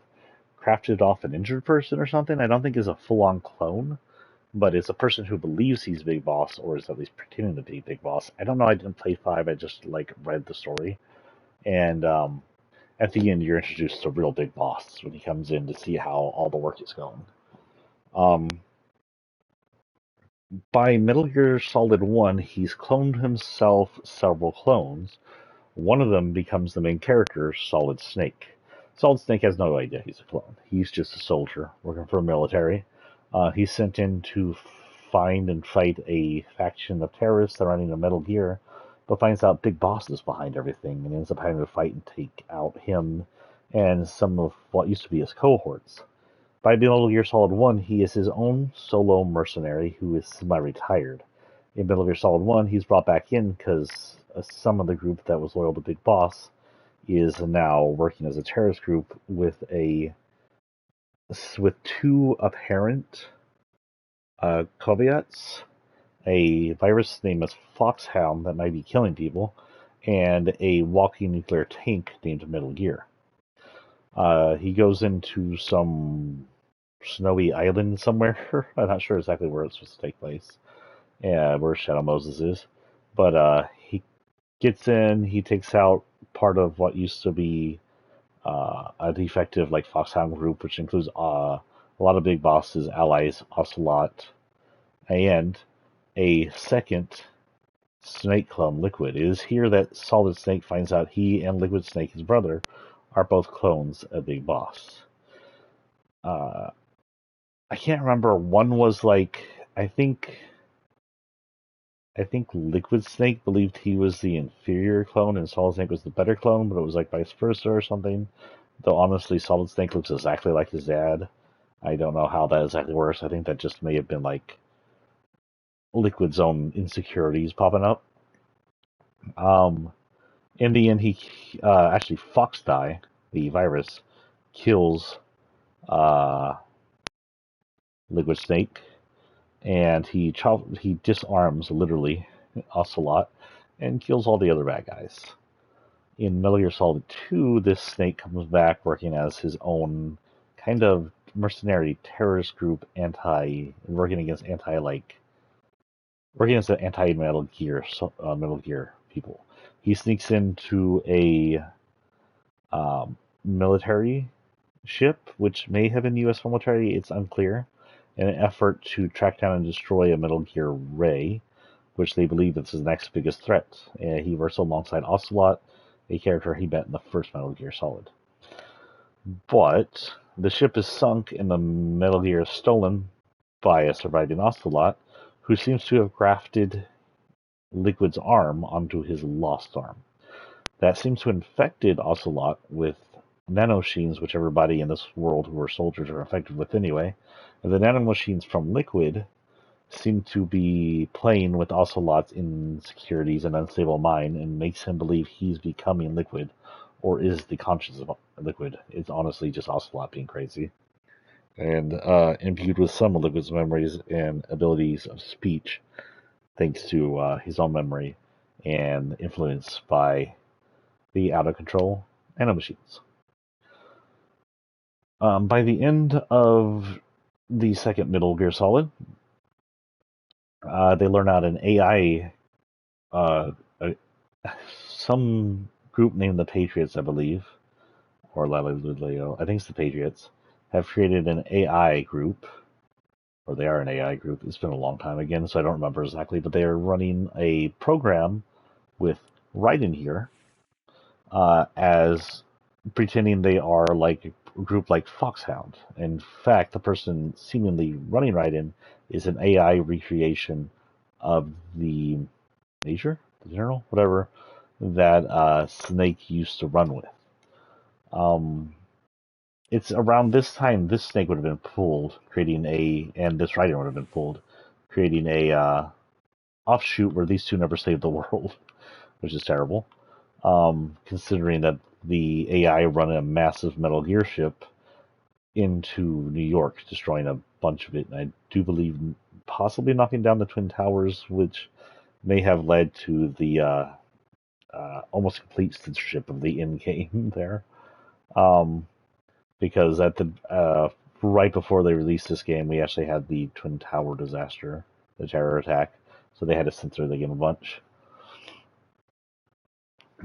S1: crafted off an injured person or something. I don't think is a full-on clone, but it's a person who believes he's Big Boss or is at least pretending to be Big Boss. I don't know. I didn't play 5. I just like read the story, and at the end you're introduced to real Big Boss when he comes in to see how all the work is going. Um, by Metal Gear Solid 1, he's cloned himself several clones. One of them becomes the main character, Solid Snake. Solid Snake has no idea he's a clone. He's just a soldier working for a military. He's sent in to find and fight a faction of terrorists that are running a Metal Gear, but finds out Big Boss is behind everything and ends up having to fight and take out him and some of what used to be his cohorts. By Metal Gear Solid 1, he is his own solo mercenary who is semi-retired. In Metal Gear Solid 1, he's brought back in because some of the group that was loyal to Big Boss is now working as a terrorist group with two apparent caveats: a virus named as Foxhound that might be killing people, and a walking nuclear tank named Metal Gear. He goes into some snowy island somewhere. I'm not sure exactly where it's supposed to take place. Yeah, where Shadow Moses is. But he gets in, he takes out part of what used to be a defective like Foxhound group, which includes a lot of Big Boss's allies, Ocelot, and a second Snake clone, Liquid. It is here that Solid Snake finds out he and Liquid Snake, his brother, are both clones of Big Boss. Uh, I can't remember. One was like I think Liquid Snake believed he was the inferior clone and Solid Snake was the better clone, but it was like vice versa or something. Though honestly, Solid Snake looks exactly like his dad. I don't know how that exactly works. I think that just may have been like Liquid's own insecurities popping up. Um, in the end, he actually Foxdie, the virus, kills uh, Liquid Snake, and he disarms literally Ocelot and kills all the other bad guys. In Metal Gear Solid 2, this Snake comes back working as his own kind of mercenary terrorist group, working against the anti Metal Gear people. He sneaks into a military ship, which may have been U.S. military. It's unclear. In an effort to track down and destroy a Metal Gear Ray, which they believe is his next biggest threat. He works alongside Ocelot, a character he met in the first Metal Gear Solid. But the ship is sunk and the Metal Gear is stolen by a surviving Ocelot, who seems to have grafted Liquid's arm onto his lost arm. That seems to have infected Ocelot with nanomachines, which everybody in this world who are soldiers are infected with anyway. And the nanomachines from Liquid seem to be playing with Ocelot's insecurities and unstable mind and makes him believe he's becoming Liquid or is the conscience of Liquid. It's honestly just Ocelot being crazy. And imbued with some of Liquid's memories and abilities of speech, thanks to his own memory and influenced by the out of control nanomachines. By the end of the second Metal Gear Solid, they learn out an AI, uh, some group named the Patriots, I believe, or Leo, I think it's the Patriots, have created an AI group, or they are an AI group. It's been a long time again, so I don't remember exactly, but they are running a program with Raiden here as pretending they are like a group like Foxhound. In fact, the person seemingly running Raiden is an AI recreation of the Major, the General, whatever, that Snake used to run with. It's around this time this Snake would have been pulled, and this Raiden would have been pulled, creating a offshoot where these two never saved the world, which is terrible. Considering that the AI run a massive Metal Gear ship into New York, destroying a bunch of it. And I do believe possibly knocking down the Twin Towers, which may have led to the almost complete censorship of the in-game there. Um, because at the right before they released this game, we actually had the Twin Tower disaster, the terror attack, so they had to censor the game a bunch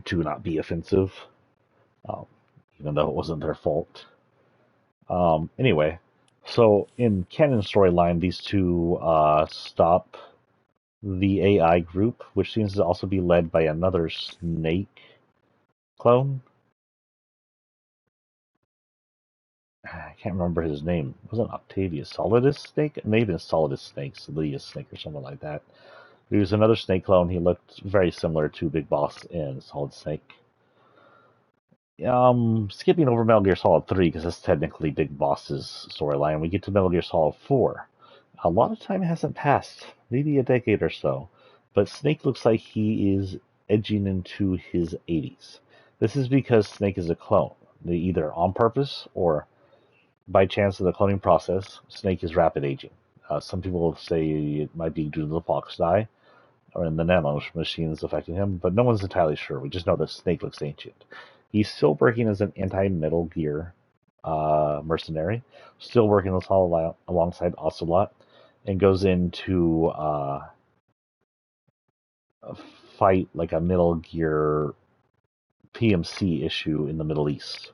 S1: to not be offensive, um, even though it wasn't their fault. Anyway, so in canon storyline, these two stop the AI group, which seems to also be led by another snake clone. I can't remember his name. It wasn't Octavius Solidus Snake? It may have been Solidus Snake, Solidius Snake, or something like that. He was another snake clone. He looked very similar to Big Boss in Solid Snake. Skipping over Metal Gear Solid 3, because that's technically Big Boss's storyline, we get to Metal Gear Solid 4. A lot of time hasn't passed, maybe a decade or so, but Snake looks like he is edging into his 80s. This is because Snake is a clone. They either on purpose or by chance of the cloning process, Snake is rapid aging. Some people say it might be due to the Fox die, or in the nano machines affecting him, but no one's entirely sure. We just know that Snake looks ancient. He's still working as an anti-Metal Gear mercenary, still working alongside Ocelot, and goes into a fight like a Metal Gear PMC issue in the Middle East.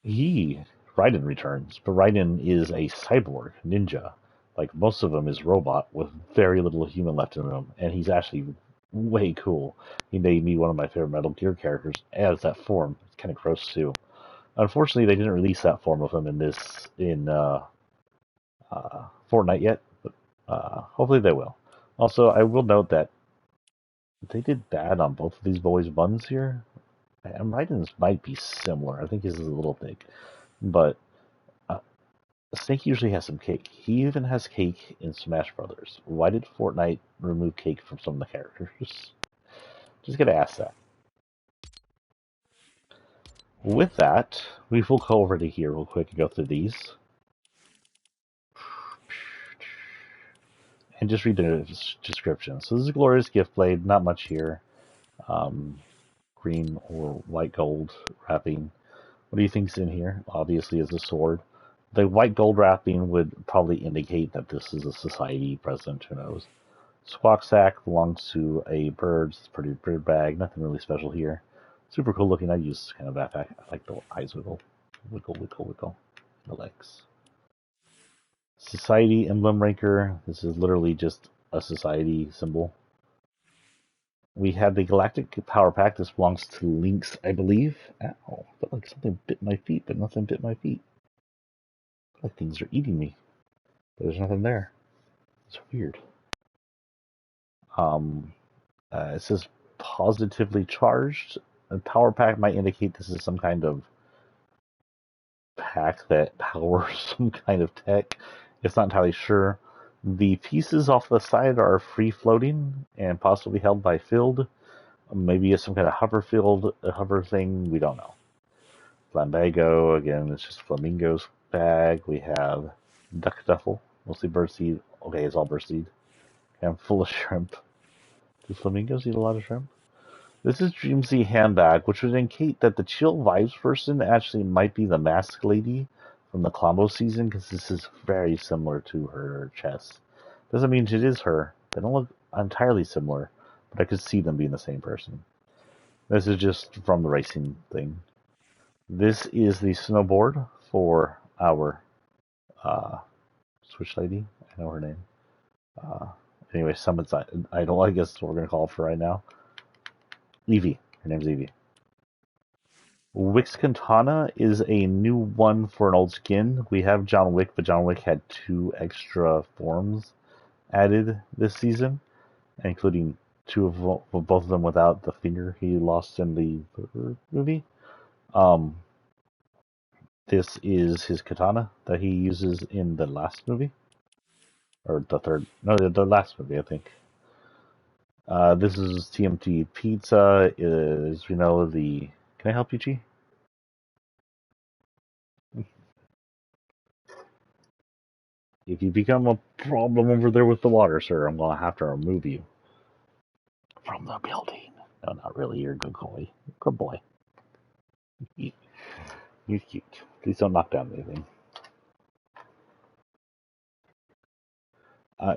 S1: Raiden returns, but Raiden is a cyborg ninja. Like most of them is robot with very little human left in him, and he's actually way cool. He made me one of my favorite Metal Gear characters as that form. It's kind of gross too. Unfortunately, they didn't release that form of him in Fortnite yet, but hopefully they will. Also, I will note that they did bad on both of these boys' buns here. And Raiden's might be similar. I think his is a little big, but uh, Snake usually has some cake. He even has cake in Smash Brothers. Why did Fortnite remove cake from some of the characters? Just gotta ask that. With that, we will go over to here real quick and go through these. And just read the description. So this is a glorious gift blade, not much here. Um, green or white gold wrapping. What do you think's in here? Obviously, is a sword. The white gold wrapping would probably indicate that this is a society present. Who knows? Squawk sack belongs to a bird. It's a pretty bird bag. Nothing really special here. Super cool looking. I use kind of backpack. I like the eyes wiggle, wiggle, wiggle, wiggle. The legs. Society emblem ranker. This is literally just a society symbol. We have the Galactic Power Pack. This belongs to Lynx, I believe. Ow, felt like something bit my feet, but nothing bit my feet. Like things are eating me, but there's nothing there. It's weird. Um, it says positively charged. A power pack might indicate this is some kind of pack that powers some kind of tech. It's not entirely sure. The pieces off the side are free floating and possibly held by Field. Maybe it's some kind of hover field, a hover thing. We don't know. Flambago, again, it's just Flamingo's bag. We have Duck Duffel, mostly birdseed. Okay, it's all birdseed. And full of shrimp. Do flamingos eat a lot of shrimp? This is Dreamsy handbag, which would indicate that the chill vibes person actually might be the mask lady from the Colombo season, because this is very similar to her chest. Doesn't mean it is her. They don't look entirely similar, but I could see them being the same person. This is just from the racing thing. This is the snowboard for our uh, Switch lady. I know her name. Uh, anyway, Summit's Idol, I guess is what we're going to call her for right now. Evie. Her name's Evie. Wick's Katana is a new one for an old skin. We have John Wick, but John Wick had 2 extra forms added this season, including both of them without the finger he lost in the third movie. Um, this is his katana that he uses in the last movie, or the third. No, the last movie, I think. This is TMT Pizza. Is the. Can I help you, G? If you become a problem over there with the water, sir, I'm gonna have to remove you from the building. No, not really. You're a good boy. Good boy. You- You're cute. Please don't knock down anything.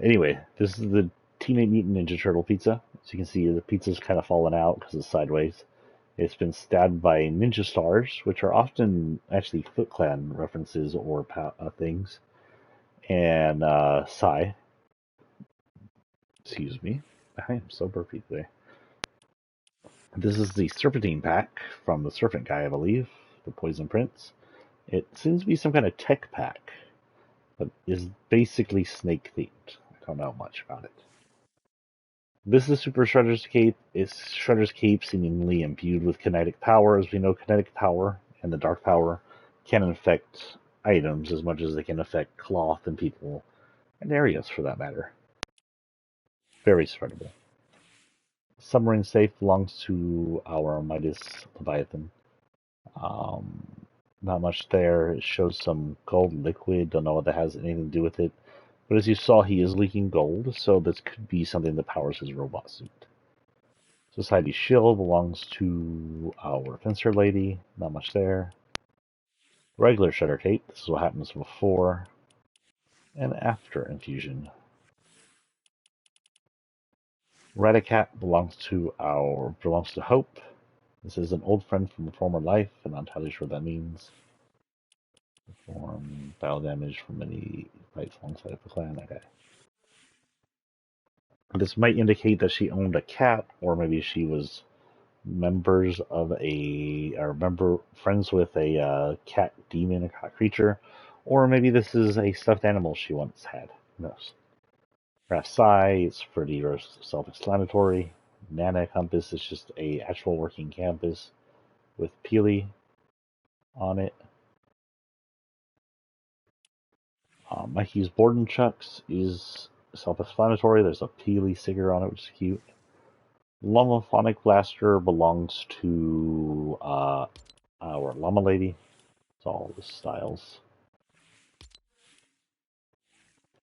S1: Anyway, this is the Teenage Mutant Ninja Turtle pizza. As you can see, the pizza's kind of fallen out because it's sideways. It's been stabbed by ninja stars, which are often actually Foot Clan references or things. And Sai. Excuse me. I am so burpy today. This is the Serpentine pack from the Serpent guy, I believe, the Poison Prince. It seems to be some kind of tech pack, but is basically snake themed. I don't know much about it. This is Super Shredder's Cape. It's Shredder's Cape seemingly imbued with kinetic power. As we know, kinetic power and the dark power can infect items as much as they can affect cloth and people and areas for that matter. Very spreadable. Submarine Safe belongs to our Midas Leviathan. Um, Not much there. It shows some gold liquid. Don't know what that has anything to do with it. But as you saw, he is leaking gold, so this could be something that powers his robot suit. Society Shield belongs to our Fencer Lady. Not much there. Regular Shredder Cape. This is what happens before and after infusion. Radicat belongs to Hope. This is an old friend from a former life, and I'm not entirely sure what that means. Perform battle damage from any fights alongside the clan. Okay. This might indicate that she owned a cat, or maybe she was friends with a cat demon, a cat creature, or maybe this is a stuffed animal she once had. Who knows? Graph Psi, it's pretty self-explanatory. Nana Compass is just a actual working campus with Peely on it. Mikey's Borden Chucks is self-explanatory. There's a Peely sticker on it, which is cute. Llamaphonic Blaster belongs to our Llama Lady. It's all the styles.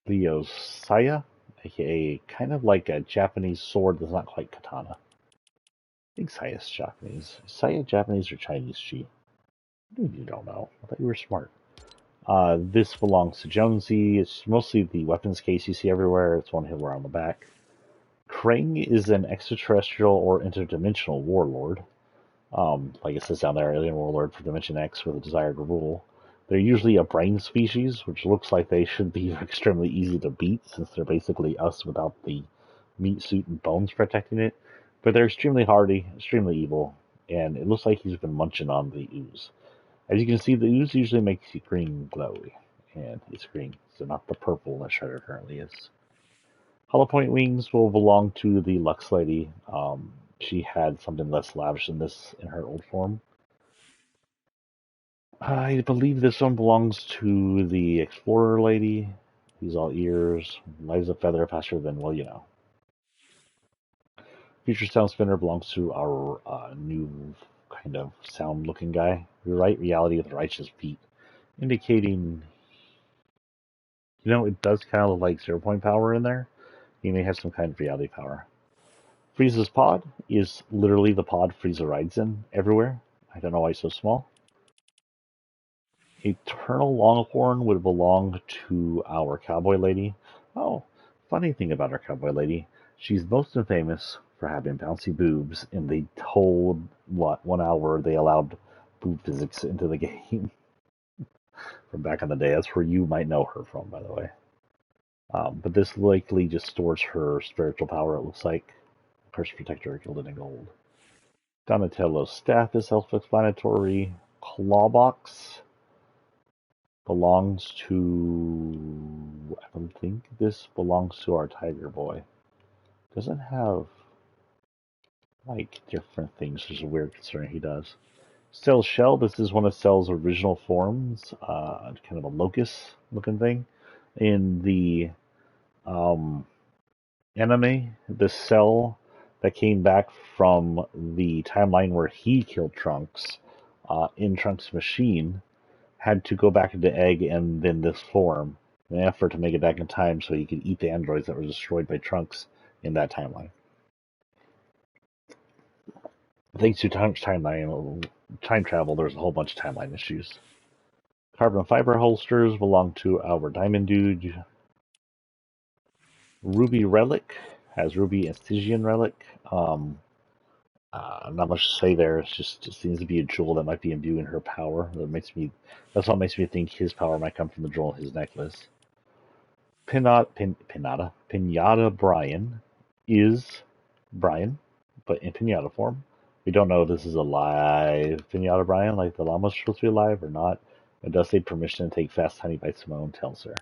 S1: Leo's Saya, aka kind of like a Japanese sword that's not quite katana. I think Saya's Japanese. Is Saya Japanese or Chinese? You don't know. I thought you were smart. This belongs to Jonesy. It's mostly the weapons case you see everywhere. It's one here on the back. Krang is an extraterrestrial or interdimensional warlord. Like it says down there, alien warlord for Dimension X with a desire to rule. They're usually a brain species, which looks like they should be extremely easy to beat since they're basically us without the meat suit and bones protecting it. But they're extremely hardy, extremely evil, and it looks like he's been munching on the ooze. As you can see, the ooze usually makes you green glowy, and it's green, so not the purple that Shredder currently is. Hollow Point Wings will belong to the Lux Lady. She had something less lavish than this in her old form. I believe this one belongs to the Explorer Lady. He's all ears, lights a feather faster than, well, you know. Future Sound Spinner belongs to our new kind of sound looking guy. Rewrite reality with a righteous beat, indicating, it does kind of look like 0 point power in there. He may have some kind of reality power. Frieza's pod is literally the pod Frieza rides in everywhere. I don't know why it's so small. Eternal Longhorn would belong to our cowboy lady. Oh, funny thing about our cowboy lady, she's most famous for having bouncy boobs, and they told, 1 hour they allowed boob physics into the game from back in the day. That's where you might know her from, by the way. But this likely just stores her spiritual power, it looks like. Curse Protector, gilded in gold. Donatello's staff is self-explanatory. Clawbox belongs to... I don't think this belongs to our Tiger Boy. Doesn't have, different things. There's a weird concern he does. Cell's Shell, this is one of Cell's original forms. Kind of a locust-looking thing. In the anime, the Cell that came back from the timeline where he killed Trunks in Trunks' machine had to go back into Egg and then this form in an effort to make it back in time so he could eat the androids that were destroyed by Trunks in that timeline. Thanks to time travel, there's a whole bunch of timeline issues. Carbon fiber holsters belong to our Diamond Dude. Ruby Relic has Ruby and Stygian Relic. Not much to say there. It seems to be a jewel that might be imbuing her power. That's what makes me think his power might come from the jewel in his necklace. Pinata Brian is Brian, but in pinata form. We don't know if this is a live Pinata Brian, like the llama's supposed to be alive or not. It does say permission to take fast, tiny bites of my own tail, sir.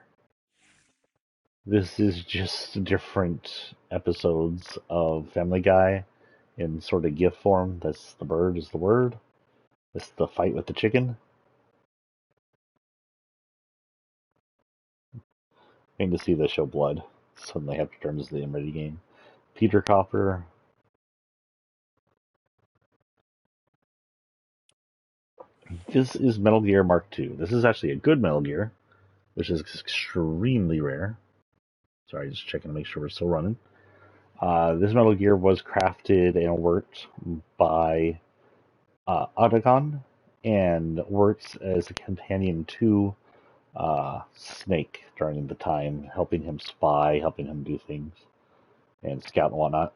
S1: This is just different episodes of Family Guy in sort of GIF form. That's the bird is the word. This is the fight with the chicken. Getting to see they show blood. Suddenly have to turn to the ready game. Peter Copper. This is Metal Gear Mark II. This is actually a good Metal Gear, which is extremely rare. Sorry, just checking to make sure we're still running. This Metal Gear was crafted and worked by Otacon and works as a companion to Snake during the time, helping him spy, helping him do things, and scout and whatnot.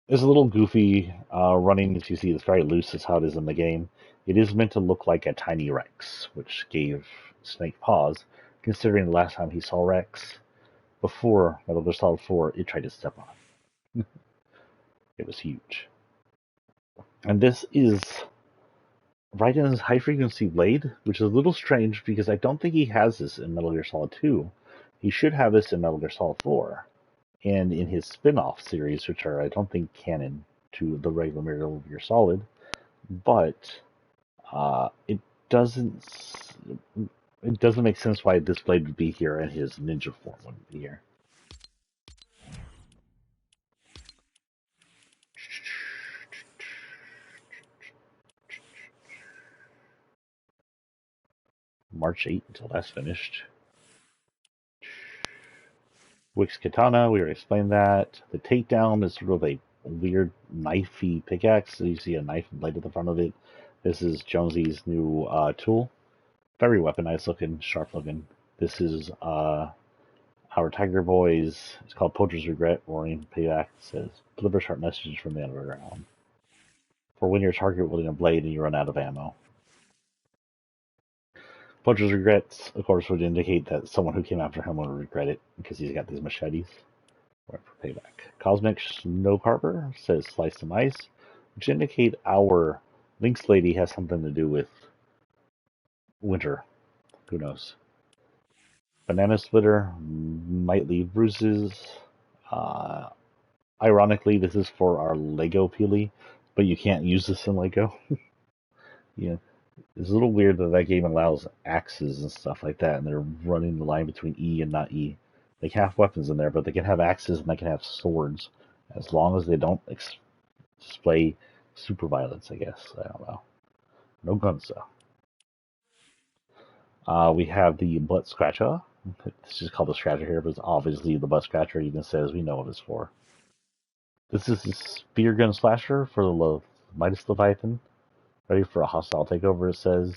S1: It's a little goofy running, as you see, it's very loose, as how it is in the game. It is meant to look like a tiny Rex, which gave Snake pause, considering the last time he saw Rex, before Metal Gear Solid 4, it tried to step on. It was huge. And this is Raiden's high frequency blade, which is a little strange because I don't think he has this in Metal Gear Solid 2. He should have this in Metal Gear Solid 4 and in his spin off series, which are, I don't think, canon to the regular Metal Gear Solid. But it doesn't it doesn't make sense why this blade would be here and his ninja form wouldn't be here. March 8 until that's finished. Wix Katana, we already explained that. The takedown is sort of a weird knifey pickaxe. So you see a knife and blade at the front of it. This is Jonesy's new tool. Very weaponized looking, sharp looking. This is our Tiger Boys. It's called Poacher's Regret. Warning payback. It says deliver sharp messages from the underground. For when your target wielding a blade and you run out of ammo. Poacher's Regrets, of course, would indicate that someone who came after him would regret it because he's got these machetes. Right for payback. Cosmic Snow Carver says slice some ice, which indicate our Lynx Lady has something to do with winter. Who knows? Banana Splitter might leave bruises. Uh, Ironically, this is for our Lego Peely, but you can't use this in Lego. Yeah, it's a little weird that that game allows axes and stuff like that, and they're running the line between E and not E. They can have weapons in there, but they can have axes and they can have swords, as long as they don't display super violence, I guess. I don't know. No guns, though. We have the Butt Scratcher. It's just called the Scratcher here, but it's obviously the Butt Scratcher, even says we know what it's for. This is the Spear Gun Slasher for the Midas Leviathan. Ready for a hostile takeover, it says.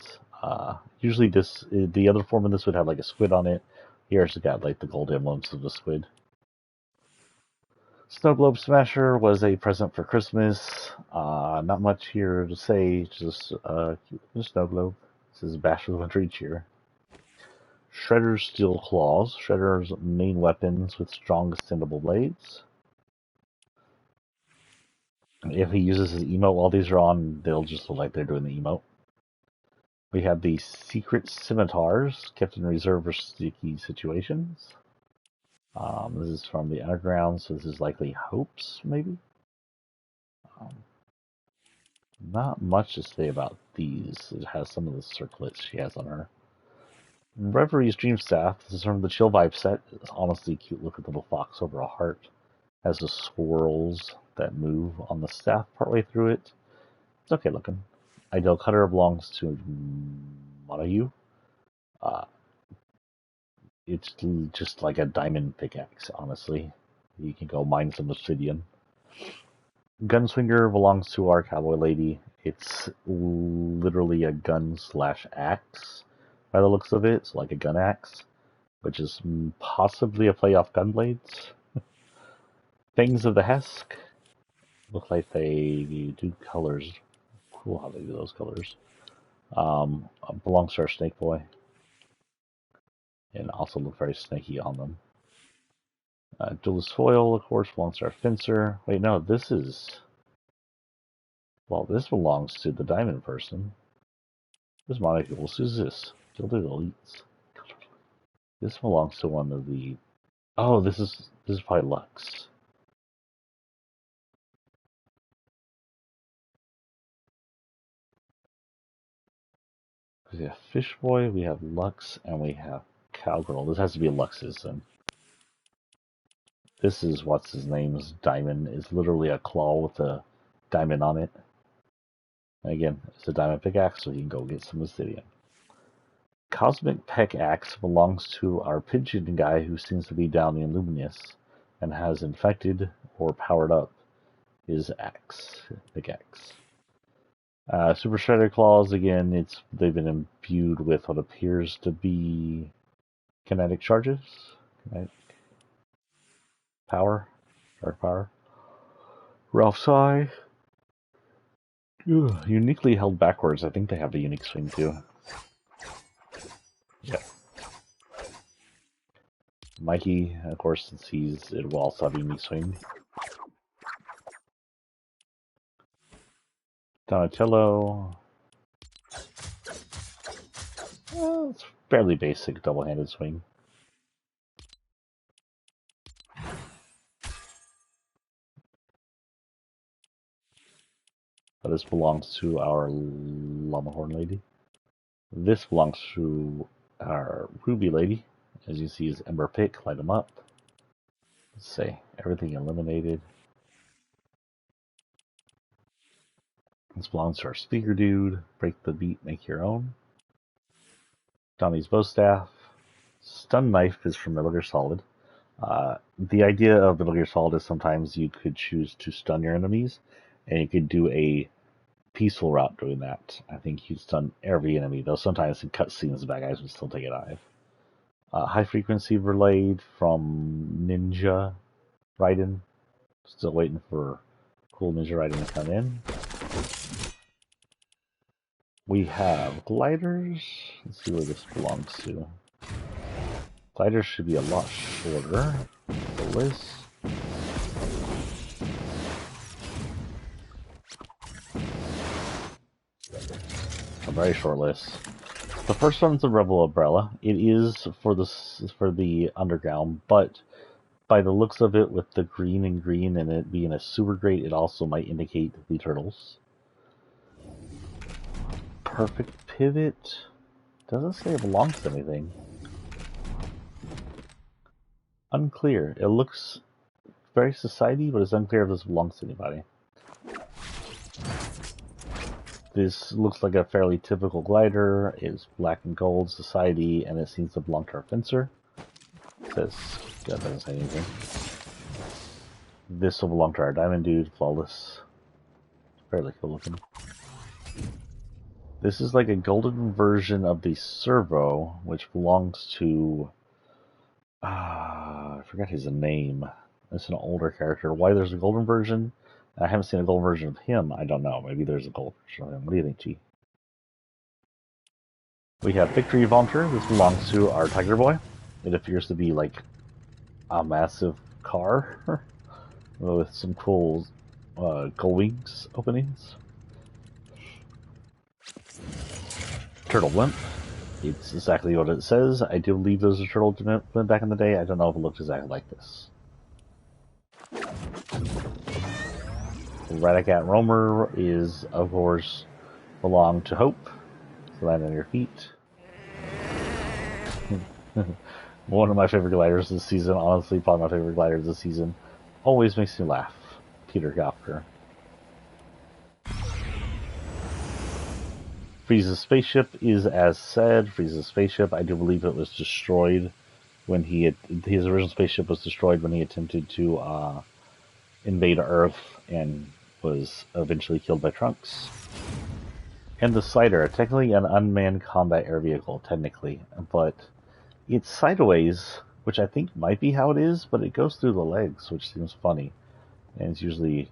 S1: Usually the other form of this would have like a squid on it. Here it's got like the gold emblems of the squid. Snow Globe Smasher was a present for Christmas. Not much here to say, just Snow Globe. This is Bash for the Wintry Cheer. Shredder's Steel Claws. Shredder's main weapons with strong extendable blades. If he uses his emote while these are on, they'll just look like they're doing the emote. We have the Secret Scimitars, kept in reserve for sticky situations. This is from the Underground, so this is likely Hope's, maybe? Um, Not much to say about these. It has some of the circlets she has on her. Reverie's Dream Staff. This is from the Chill Vibe set. It's honestly a cute looking little fox over a heart. Has the swirls that move on the staff partway through it. It's okay looking. Ideal Cutter belongs to Montague. Uh, it's just like a diamond pickaxe, honestly. You can go mine some obsidian. Gunswinger belongs to our cowboy lady. It's literally a gun slash axe by the looks of it. It's like a gun axe, which is possibly a play off Gunblades. Things of the Hesk look like they do colors. Cool how they do those colors. Belongs to our Snake Boy, and also look very snaky on them. Duelist Foil, of course, belongs to our Fencer. Wait, no, this is... Well, this belongs to the Diamond person. This monocules. Who's this? Gilded Elites. This belongs to one of the... Oh, this is probably Lux. We have Fish Boy, we have Lux, and we have Cowgirl. This has to be Lux's then. This is what's his name's diamond. It's literally a claw with a diamond on it. And again, it's a diamond pickaxe, so you can go get some obsidian. Cosmic Pickaxe belongs to our pigeon guy who seems to be down in Luminous and has infected or powered up his axe, pickaxe. Super Shredder Claws, again, they've been imbued with what appears to be kinetic charges. Kinetic power. Dark power. Ralph's Eye. Uniquely held backwards. I think they have a unique swing too. Yeah. Mikey, of course, since it will also have a unique swing. Donatello. Well, it's fairly basic double-handed swing. But this belongs to our Llama-Horn lady. This belongs to our Ruby lady. As you see, is Ember Pick. Light them up. Let's say everything eliminated. This belongs to our Speaker Dude. Break the beat, make your own. Donnie's Bow Staff. Stun Knife is from Metal Gear Solid. The idea of Metal Gear Solid is sometimes you could choose to stun your enemies, and you could do a peaceful route doing that. I think you'd stun every enemy, though sometimes in cutscenes the bad guys would still take it alive. High Frequency Relayed from Ninja Raiden. Still waiting for cool Ninja Raiden to come in. We have gliders. Let's see where this belongs to. Gliders should be a lot shorter. The list. A very short list. The first one is the Rebel Umbrella. It is for the underground, but by the looks of it, with the green and it being a super great, it also might indicate the turtles. Perfect Pivot. Doesn't say it belongs to anything. Unclear. It looks very society, but it's unclear if this belongs to anybody. This looks like a fairly typical glider. It's black and gold society, and it seems to belong to our Fencer. It says, that doesn't say anything. This will belong to our Diamond Dude, Flawless. Fairly cool looking. This is like a golden version of the Servo, which belongs to... I forgot his name. It's an older character. Why there's a golden version? I haven't seen a golden version of him. I don't know. Maybe there's a golden version of him. What do you think, G? We have Victory Vaunter. This belongs to our Tiger Boy. It appears to be like a massive car with some cool gold wings openings. Turtle Blimp. It's exactly what it says. I do believe those are Turtle Blimp back in the day. I don't know if it looks exactly like this. Ratacat Roamer is, of course, belong to Hope. So land on your feet. One of my favorite gliders this season, honestly, probably my favorite gliders this season. Always makes me laugh. Peter Gopker. Frieza's spaceship is as said. Frieza's spaceship, I do believe it was destroyed when his original spaceship was destroyed when he attempted to invade Earth and was eventually killed by Trunks. And the Slider, technically an unmanned combat air vehicle, technically, but it's sideways, which I think might be how it is, but it goes through the legs, which seems funny. And it's usually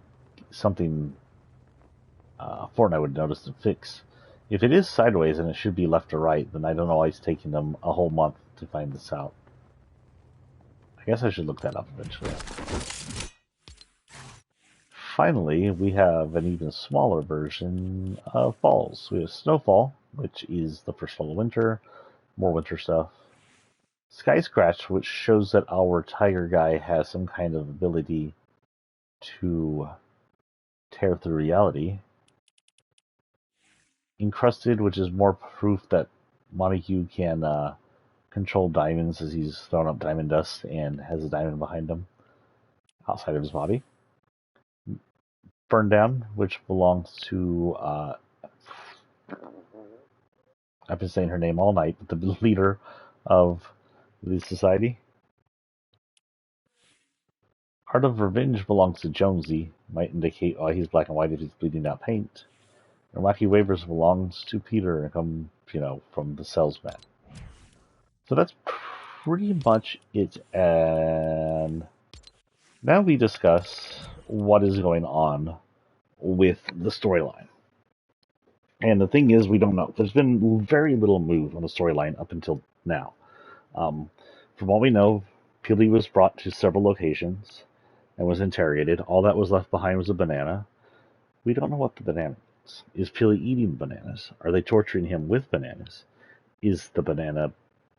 S1: something Fortnite would notice and fix. If it is sideways and it should be left to right, then I don't know why it's taking them a whole month to find this out. I guess I should look that up eventually. Finally, we have an even smaller version of Falls. We have Snowfall, which is the first fall of winter, more winter stuff. Sky Scratch, which shows that our tiger guy has some kind of ability to tear through reality. Encrusted, which is more proof that Montague can control diamonds as he's thrown up diamond dust and has a diamond behind him outside of his body. Burn Down, which belongs to I've been saying her name all night, but the leader of the society. Art of Revenge belongs to Jonesy, might indicate why he's black and white if he's bleeding out paint. And Wacky Wavers belongs to Peter and come, from the salesman. So that's pretty much it. And now we discuss what is going on with the storyline. And the thing is, we don't know. There's been very little move on the storyline up until now. From what we know, Peely was brought to several locations and was interrogated. All that was left behind was a banana. We don't know what the banana is. Is Peely eating bananas? Are they torturing him with bananas? Is the banana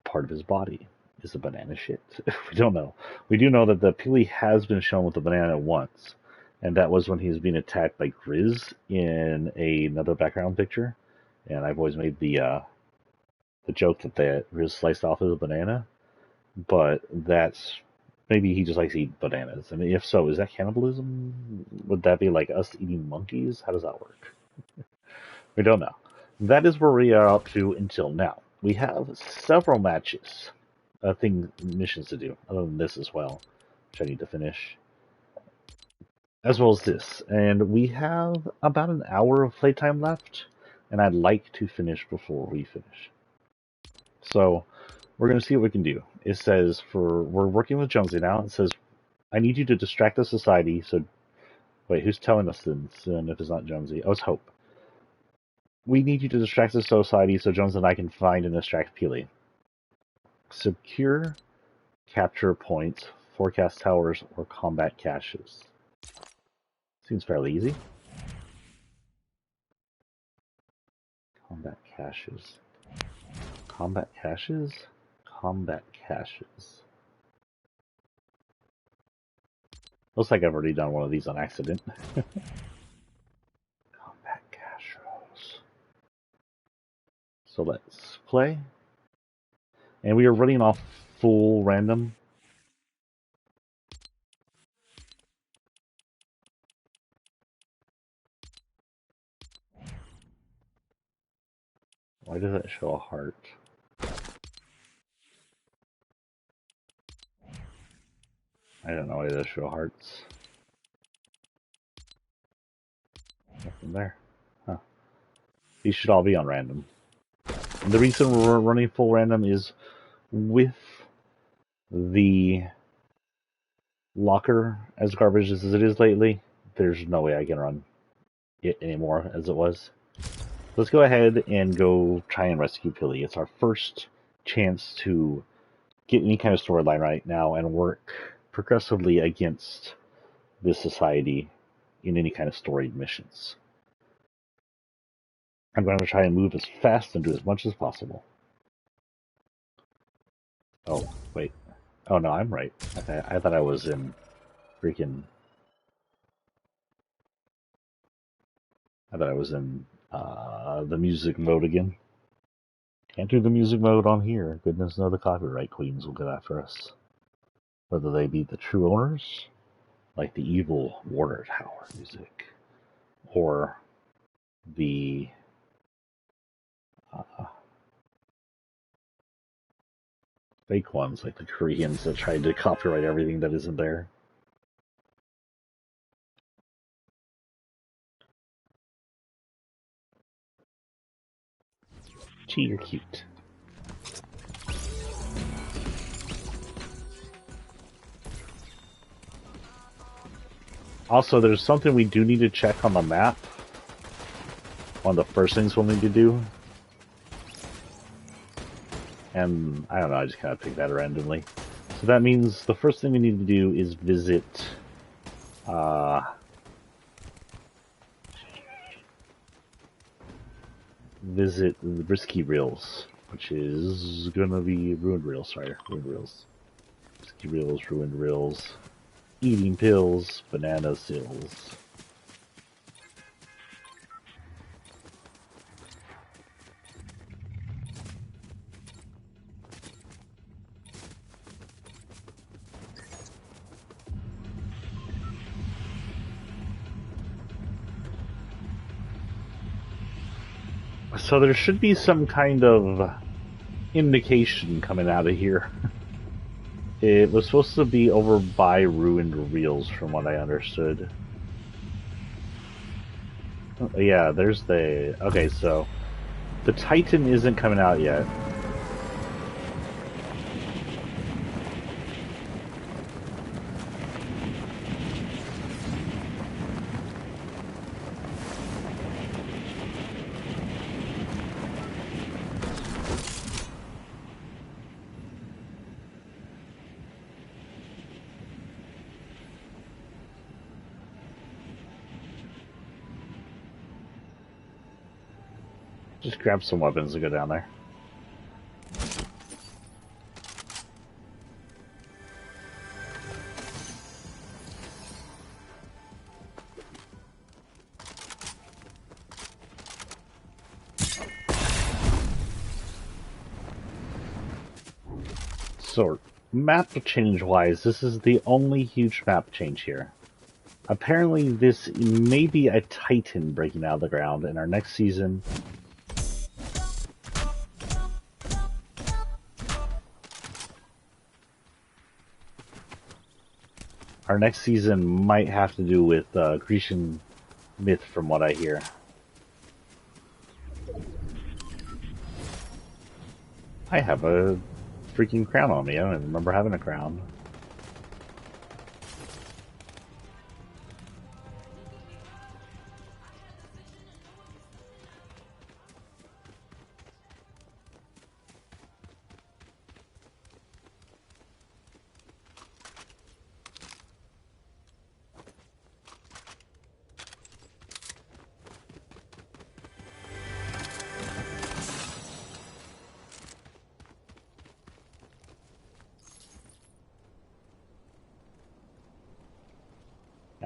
S1: part of his body? Is the banana shit? We don't know. We do know that the Peely has been shown with the banana once, and that was when he was being attacked by Grizz in another background picture. And I've always made the joke that Grizz sliced off of a banana, but that's maybe he just likes to eat bananas. I mean, if so, is that cannibalism? Would that be like us eating monkeys? How does that work? We don't know. That is where we are up to until now. We have several matches, missions to do, other than this as well, which I need to finish, as well as this. And we have about an hour of playtime left, and I'd like to finish before we finish. So we're going to see what we can do. It says we're working with Jonesy now. It says, I need you to distract the society. So, wait, who's telling us this? And if it's not Jonesy, oh, it's Hope. We need you to distract the society so Jones and I can find and distract Peely. Secure capture points, forecast towers, or combat caches. Seems fairly easy. Combat caches. Combat caches? Combat caches. Looks like I've already done one of these on accident. Combat caches. So let's play. And we are running off full random. Why does that show a heart? I don't know why those show hearts. Nothing there. Huh. These should all be on random. And the reason we're running full random is with the locker as garbage as it is lately, there's no way I can run it anymore as it was. Let's go ahead and go try and rescue Peely. It's our first chance to get any kind of storyline right now and work progressively against this society in any kind of story missions. I'm going to try and move as fast and do as much as possible. Oh, wait. Oh, no, I'm right. I thought I was in freaking... I thought I was in the music mode again. Can't do the music mode on here. Goodness knows the copyright queens will get after us. Whether they be the true owners, like the evil Water Tower music, or the fake ones, like the Koreans that tried to copyright everything that isn't there. Gee, you're cute. Also, there's something we do need to check on the map. One of the first things we'll need to do. And I don't know, I just kind of picked that randomly. So that means the first thing we need to do is visit the Risky Reels, which is gonna be Ruined Reels, sorry, Ruined Reels. Risky Reels, Ruined Reels, Eating Pills, Banana Sills. So there should be some kind of indication coming out of here. It was supposed to be over by Ruined Reels, from what I understood. Yeah, there's the... Okay, so the Titan isn't coming out yet. Just grab some weapons and go down there. So, map change wise, this is the only huge map change here. Apparently this may be a Titan breaking out of the ground in our next season. Our next season might have to do with Grecian myth, from what I hear. I have a freaking crown on me. I don't even remember having a crown.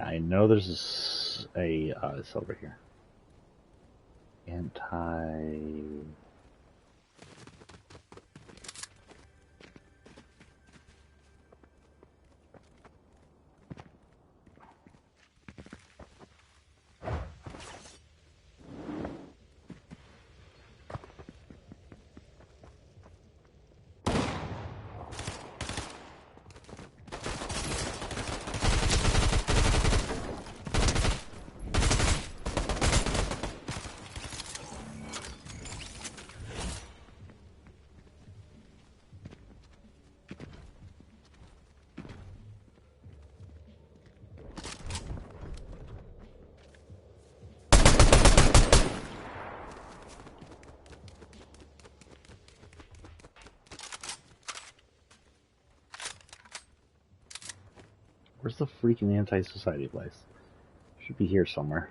S1: I know there's it's over here. Anti... Where's the freaking anti-society place? Should be here somewhere.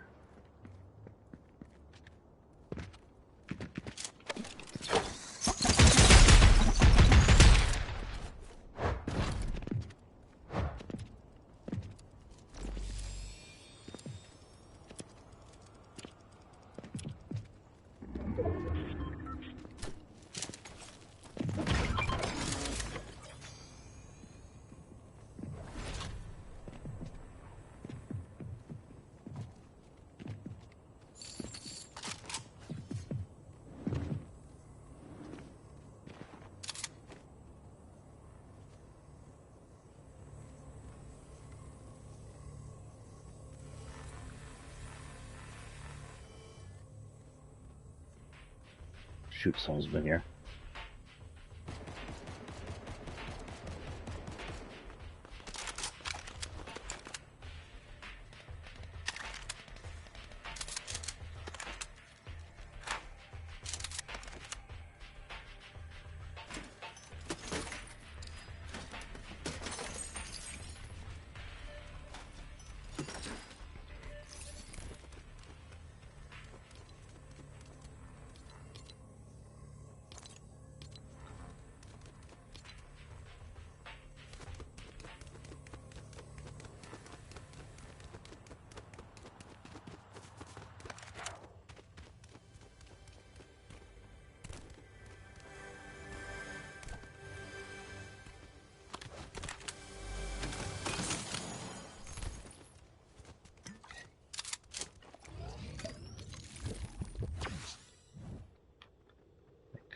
S1: shoot, someone's been here.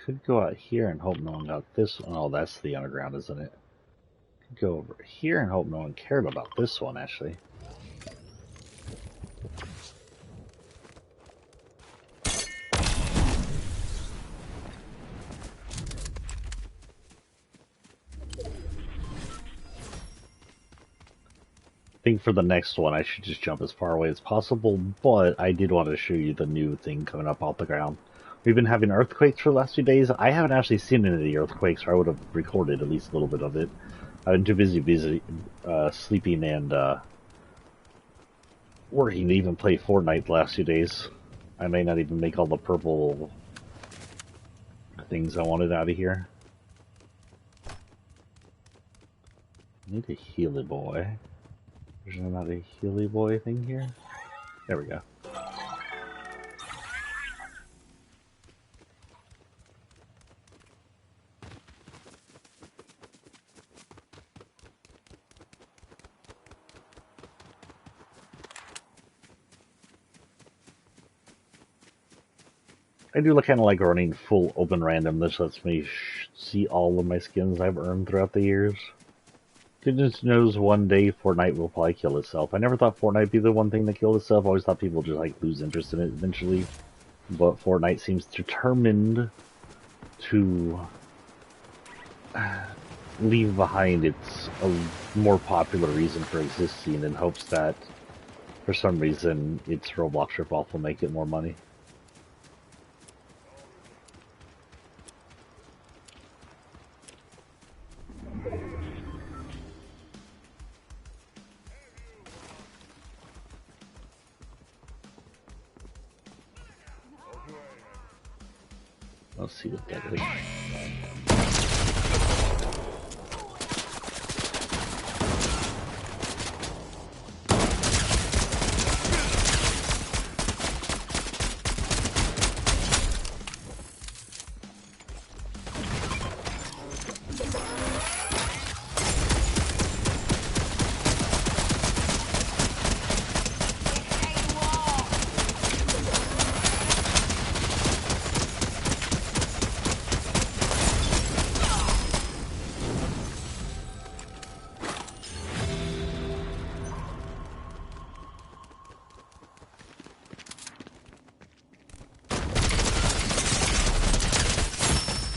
S1: Could go out here and hope no one got this one. Oh, that's the underground, isn't it? Could go over here and hope no one cared about this one, actually. I think for the next one, I should just jump as far away as possible, but I did want to show you the new thing coming up off the ground. We've been having earthquakes for the last few days. I haven't actually seen any of the earthquakes, or I would have recorded at least a little bit of it. I've been too busy sleeping and working to even play Fortnite the last few days. I may not even make all the purple things I wanted out of here. I need a Healy Boy. There's not a Healy Boy thing here? There we go. I do kind of like running full open random. This lets me see all of my skins I've earned throughout the years. Goodness knows one day Fortnite will probably kill itself. I never thought Fortnite would be the one thing that killed itself. I always thought people just like lose interest in it eventually. But Fortnite seems determined to leave behind its more popular reason for existing in hopes that for some reason its Roblox ripoff will make it more money. Let's see what that is.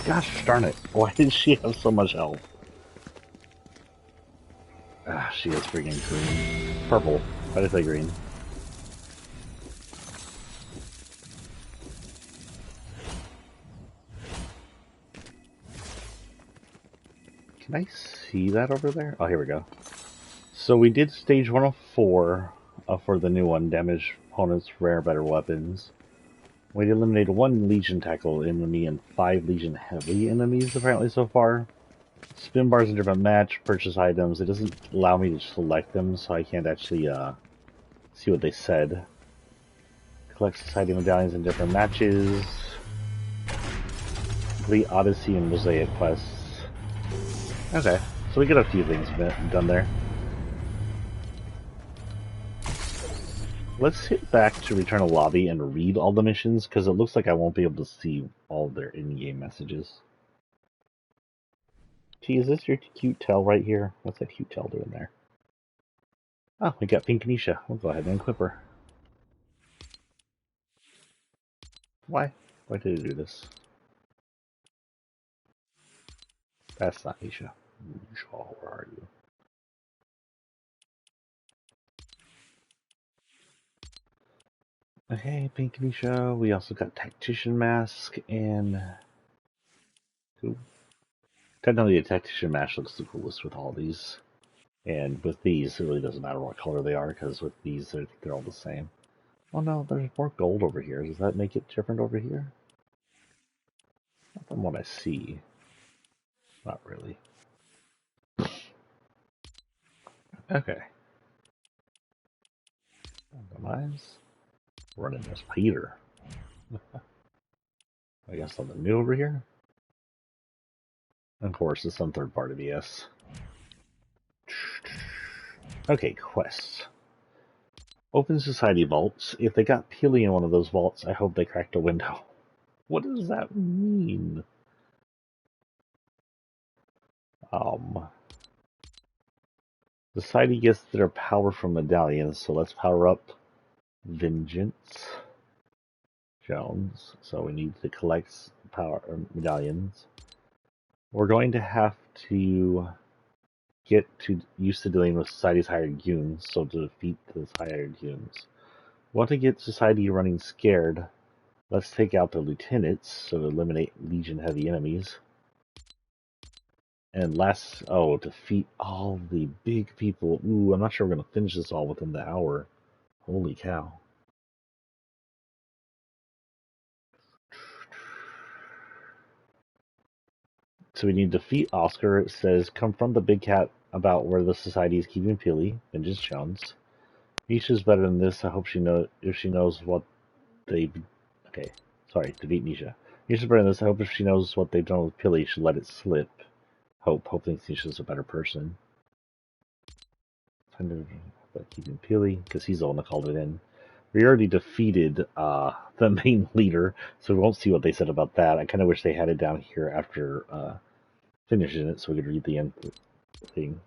S1: Gosh darn it. Why did she have so much health? Ah, she is freaking green. Purple. Why did I say green? Can I see that over there? Oh, here we go. So we did stage 1 of 4 for the new one. Damage opponents, rare, better weapons. We eliminated 1 Legion tackle enemy and 5 Legion heavy enemies apparently so far. Spin bars in different match, purchase items. It doesn't allow me to select them, so I can't actually see what they said. Collect society medallions in different matches. Complete Odyssey and Mosaic quests. Okay, so we get a few things done there. Let's hit back to return a lobby and read all the missions, because it looks like I won't be able to see all their in-game messages. Gee, is this your cute tail right here? What's that cute tail doing there? Oh, we got Pink Nisha. We'll go ahead and equip her. Why? Why did it do this? That's not Nisha. Where are you? Okay, Pink Nisha. We also got Tactician Mask and... Ooh. Technically, the Tactician Mask looks the coolest with all these. And with these, it really doesn't matter what color they are, because with these, I think they're all the same. Oh no, there's more gold over here. Does that make it different over here? Not from what I see. Not really. Okay. Randomize. Running this Peter. I guess something new over here? Of course, it's some third party BS. Okay, quests. Open society vaults. If they got Peely in one of those vaults, I hope they cracked a window. What does that mean? Society gets their power from medallions, so let's power up Vengeance Jones. So we need to collect power medallions. We're going to have to get used to dealing with society's hired goons, so to defeat those hired goons. Want to get society running scared? Let's take out the lieutenants, so to eliminate Legion heavy enemies. And defeat all the big people. Ooh, I'm not sure we're going to finish this all within the hour. Holy cow. So we need to defeat Oscar. It says, confront the big cat about where the society is keeping Peely. Vengeance Jones. Nisha's better than this. I hope if she knows what they... Okay, sorry, defeat Nisha. Nisha's better than this. I hope if she knows what they've done with Peely, she'll let it slip. Hope thinks Nisha's a better person. Keeping Peely, because he's the one that called it in. We already defeated the main leader, so we won't see what they said about that. I kind of wish they had it down here after finishing it so we could read the end thing.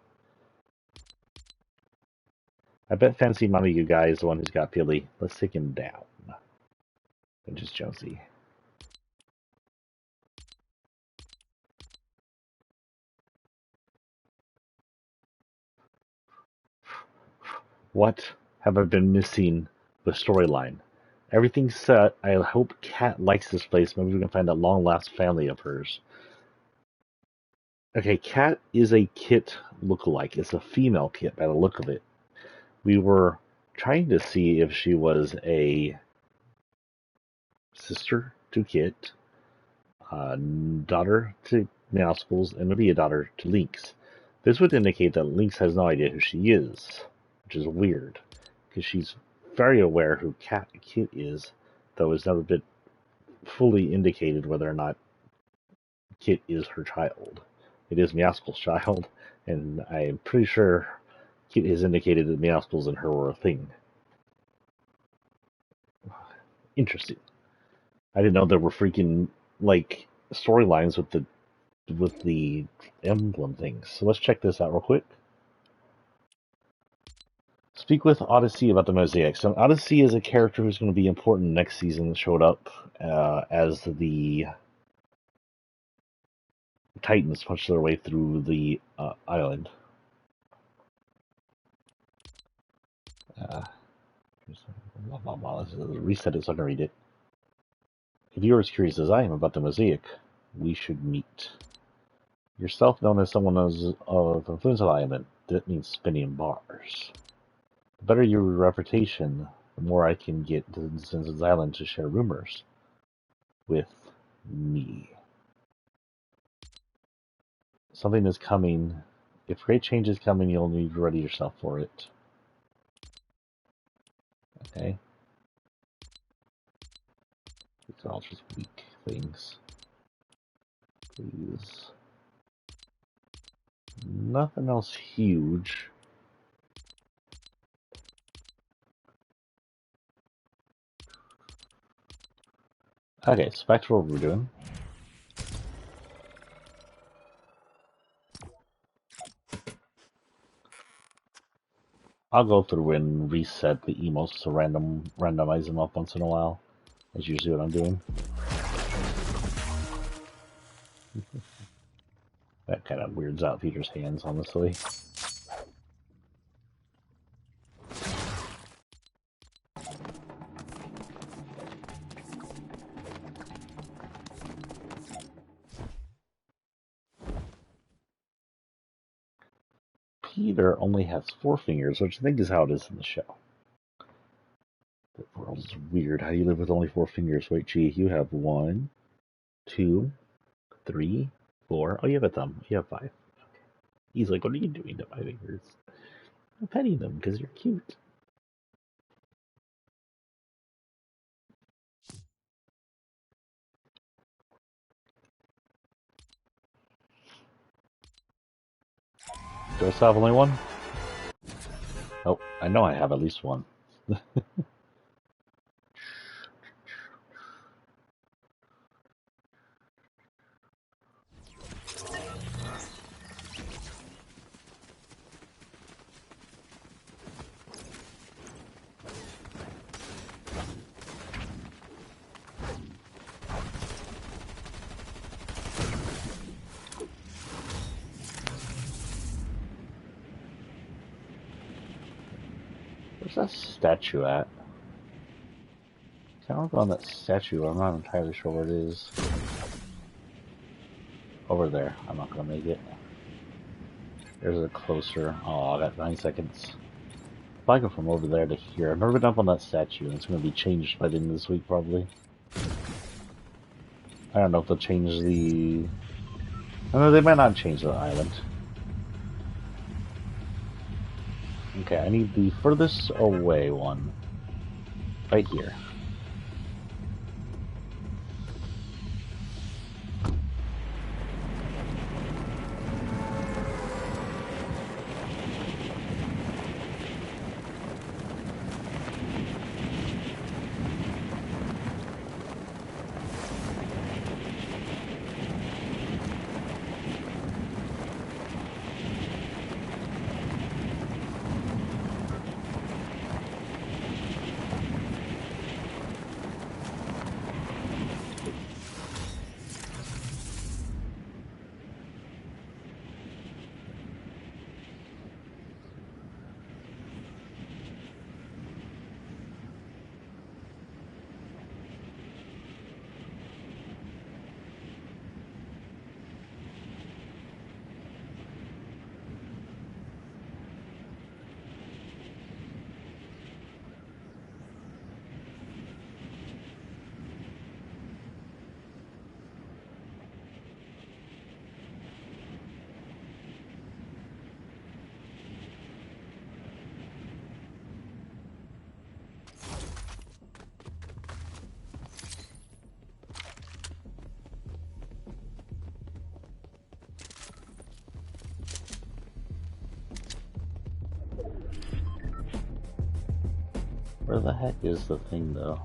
S1: I bet Fancy Montague guy is the one who's got Peely. Let's take him down. And just Jonesy. What have I been missing the storyline? Everything's set. I hope Kat likes this place. Maybe we can find that long-lost family of hers. Okay, Kat is a Kit lookalike. It's a female Kit by the look of it. We were trying to see if she was a sister to Kit, daughter to Meowscles, and maybe a daughter to Lynx. This would indicate that Lynx has no idea who she is, which is weird, because she's very aware who Kit is, though it's never been fully indicated whether or not Kit is her child. It is Meowscles' child, and I'm pretty sure Kit has indicated that Meowscles and her were a thing. Interesting. I didn't know there were freaking like storylines with the emblem things. So let's check this out real quick. Speak with Odyssey about the mosaic. So Odyssey is a character who's going to be important next season. That showed up as the Titans punch their way through the island. Reset it so I can read it. If you are as curious as I am about the mosaic, we should meet. Yourself known as someone of influence alignment, that means spinning bars. The better your reputation, the more I can get to Zinz's Island to share rumors with me. Something is coming. If great change is coming, you'll need to ready yourself for it. Okay. These are all just weak things. Please. Nothing else huge. Okay, so back to what we're doing. I'll go through and reset the emotes to randomize them up once in a while. That's usually what I'm doing. That kind of weirds out Peter's hands, honestly. Peter only has 4 fingers, which I think is how it is in the show. The world is weird. How do you live with only 4 fingers? Wait, gee, you have 1, 2, 3, 4. Oh, you have a thumb. You have 5. He's like, what are you doing to my fingers? I'm petting them because you're cute. Do I still have only one? Oh, I know I have at least one. Where's that statue at? I don't know on that statue. I'm not entirely sure where it is. Over there. I'm not gonna make it. There's a closer. Oh, I got 9 seconds. If I go from over there to here, I've never been up on that statue, and it's gonna be changed by the end of this week, probably. I don't know if they'll change the. I know they might not change the island. Okay, I need the furthest away one. Right here. Where the heck is the thing, though?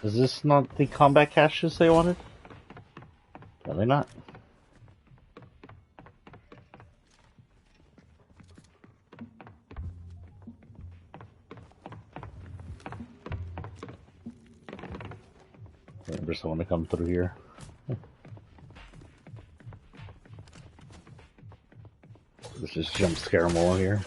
S1: Is this not the combat caches they wanted? Really not. Waiting for someone to come through here. Let's just jump scare them all here.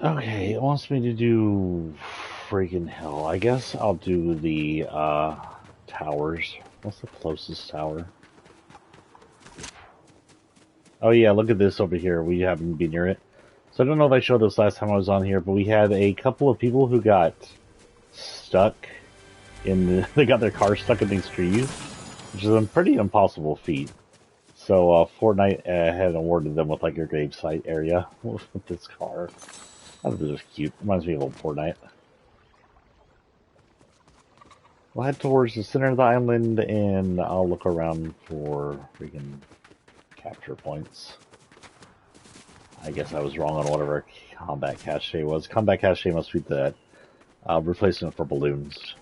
S1: Okay, it wants me to do freaking hell. I guess I'll do the towers. What's the closest tower? Oh yeah, look at this over here. We happen to be near it. So I don't know if I showed this last time I was on here, but we had a couple of people who got stuck they got their car stuck in these trees, which is a pretty impossible feat. So Fortnite had awarded them with like a gravesite area with this car. I thought this was cute. Reminds me of old Fortnite. We'll head towards the center of the island and I'll look around for freaking capture points. I guess I was wrong on whatever combat cache was. Combat cache must be the replacement for balloons.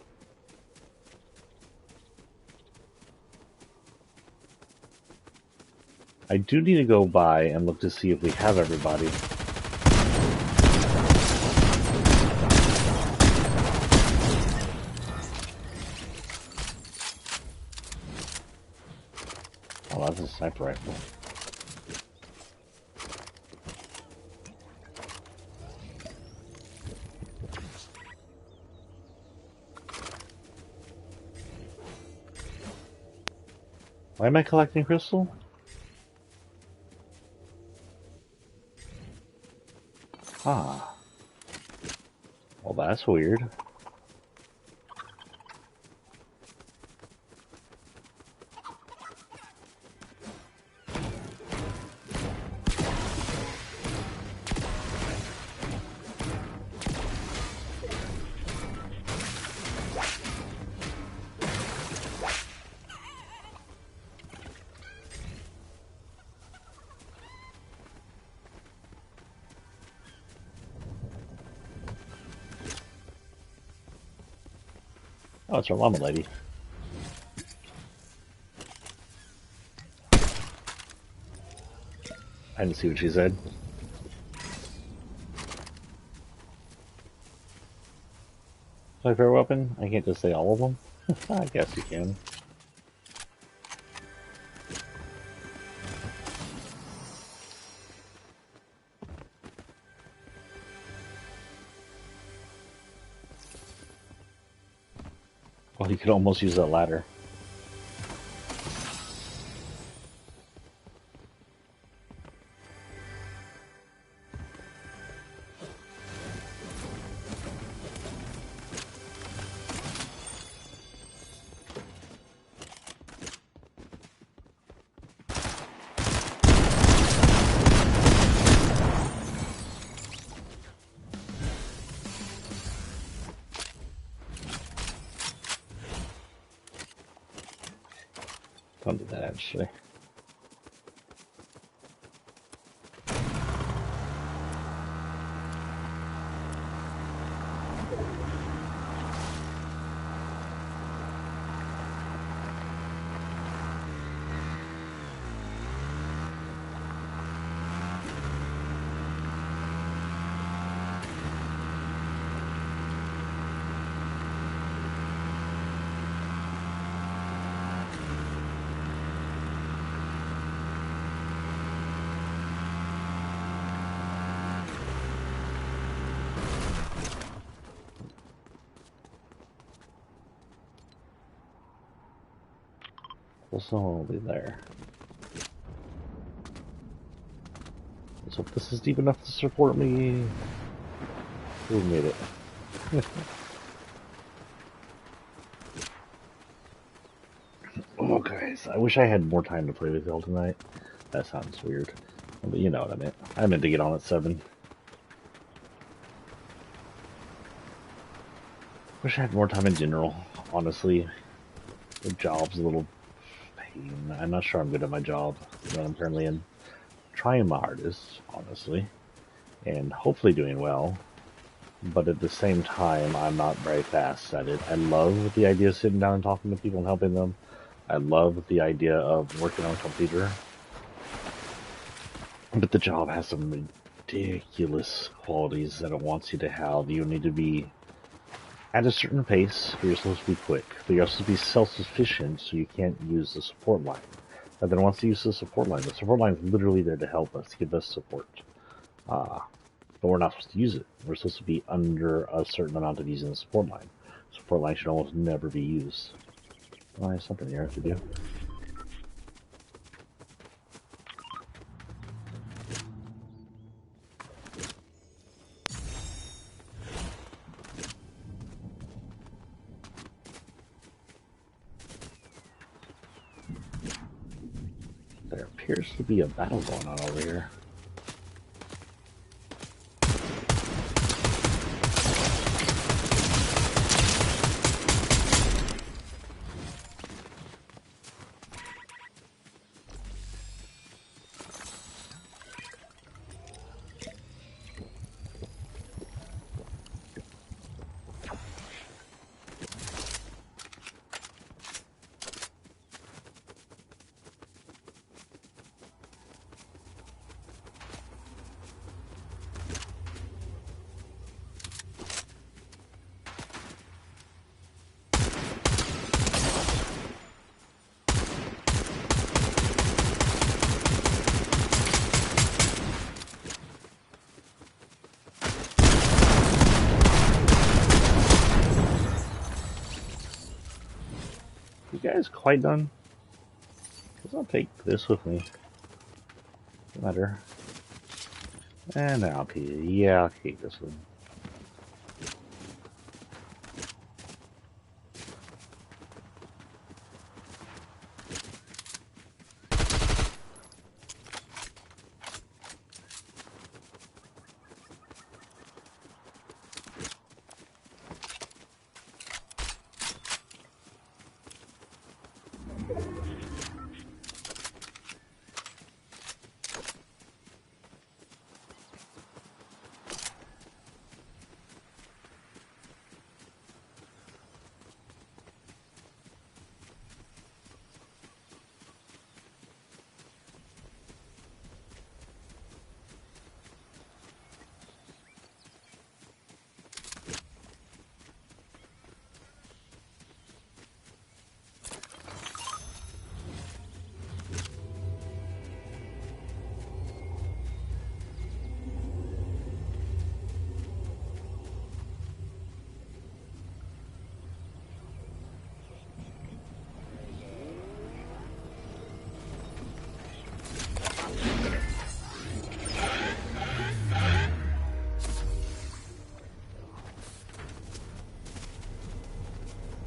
S1: I do need to go by and look to see if we have everybody. Oh, that's a sniper rifle. Why am I collecting crystal? Ah. Well, that's weird. Oh, it's our llama lady. I didn't see what she said. My favorite weapon? I can't just say all of them. I guess you can. Well, you could almost use that ladder. Don't do that, actually. Well, someone will be there. Let's hope this is deep enough to support me. We made it. Okay, so I wish I had more time to play with y'all tonight. That sounds weird. But you know what I meant. I meant to get on at 7. Wish I had more time in general, honestly. The job's a little pain. I'm not sure I'm good at my job that I'm currently in. Trying my hardest, honestly. And hopefully doing well. But at the same time, I'm not very fast at it. I love the idea of sitting down and talking to people and helping them. I love the idea of working on a computer. But the job has some ridiculous qualities that it wants you to have. You need to be at a certain pace, but you're supposed to be quick. But you're supposed to be self-sufficient, so you can't use the support line. But then once you use the support line is literally there to help us, give us support. but we're not supposed to use it. We're supposed to be under a certain amount of using the support line. Support line should almost never be used. Oh, I have something here to do. There appears to be a battle going on over here. You guys quite done? Because I'll take this with me. No matter. And I'll keep it. Yeah, I'll keep this one.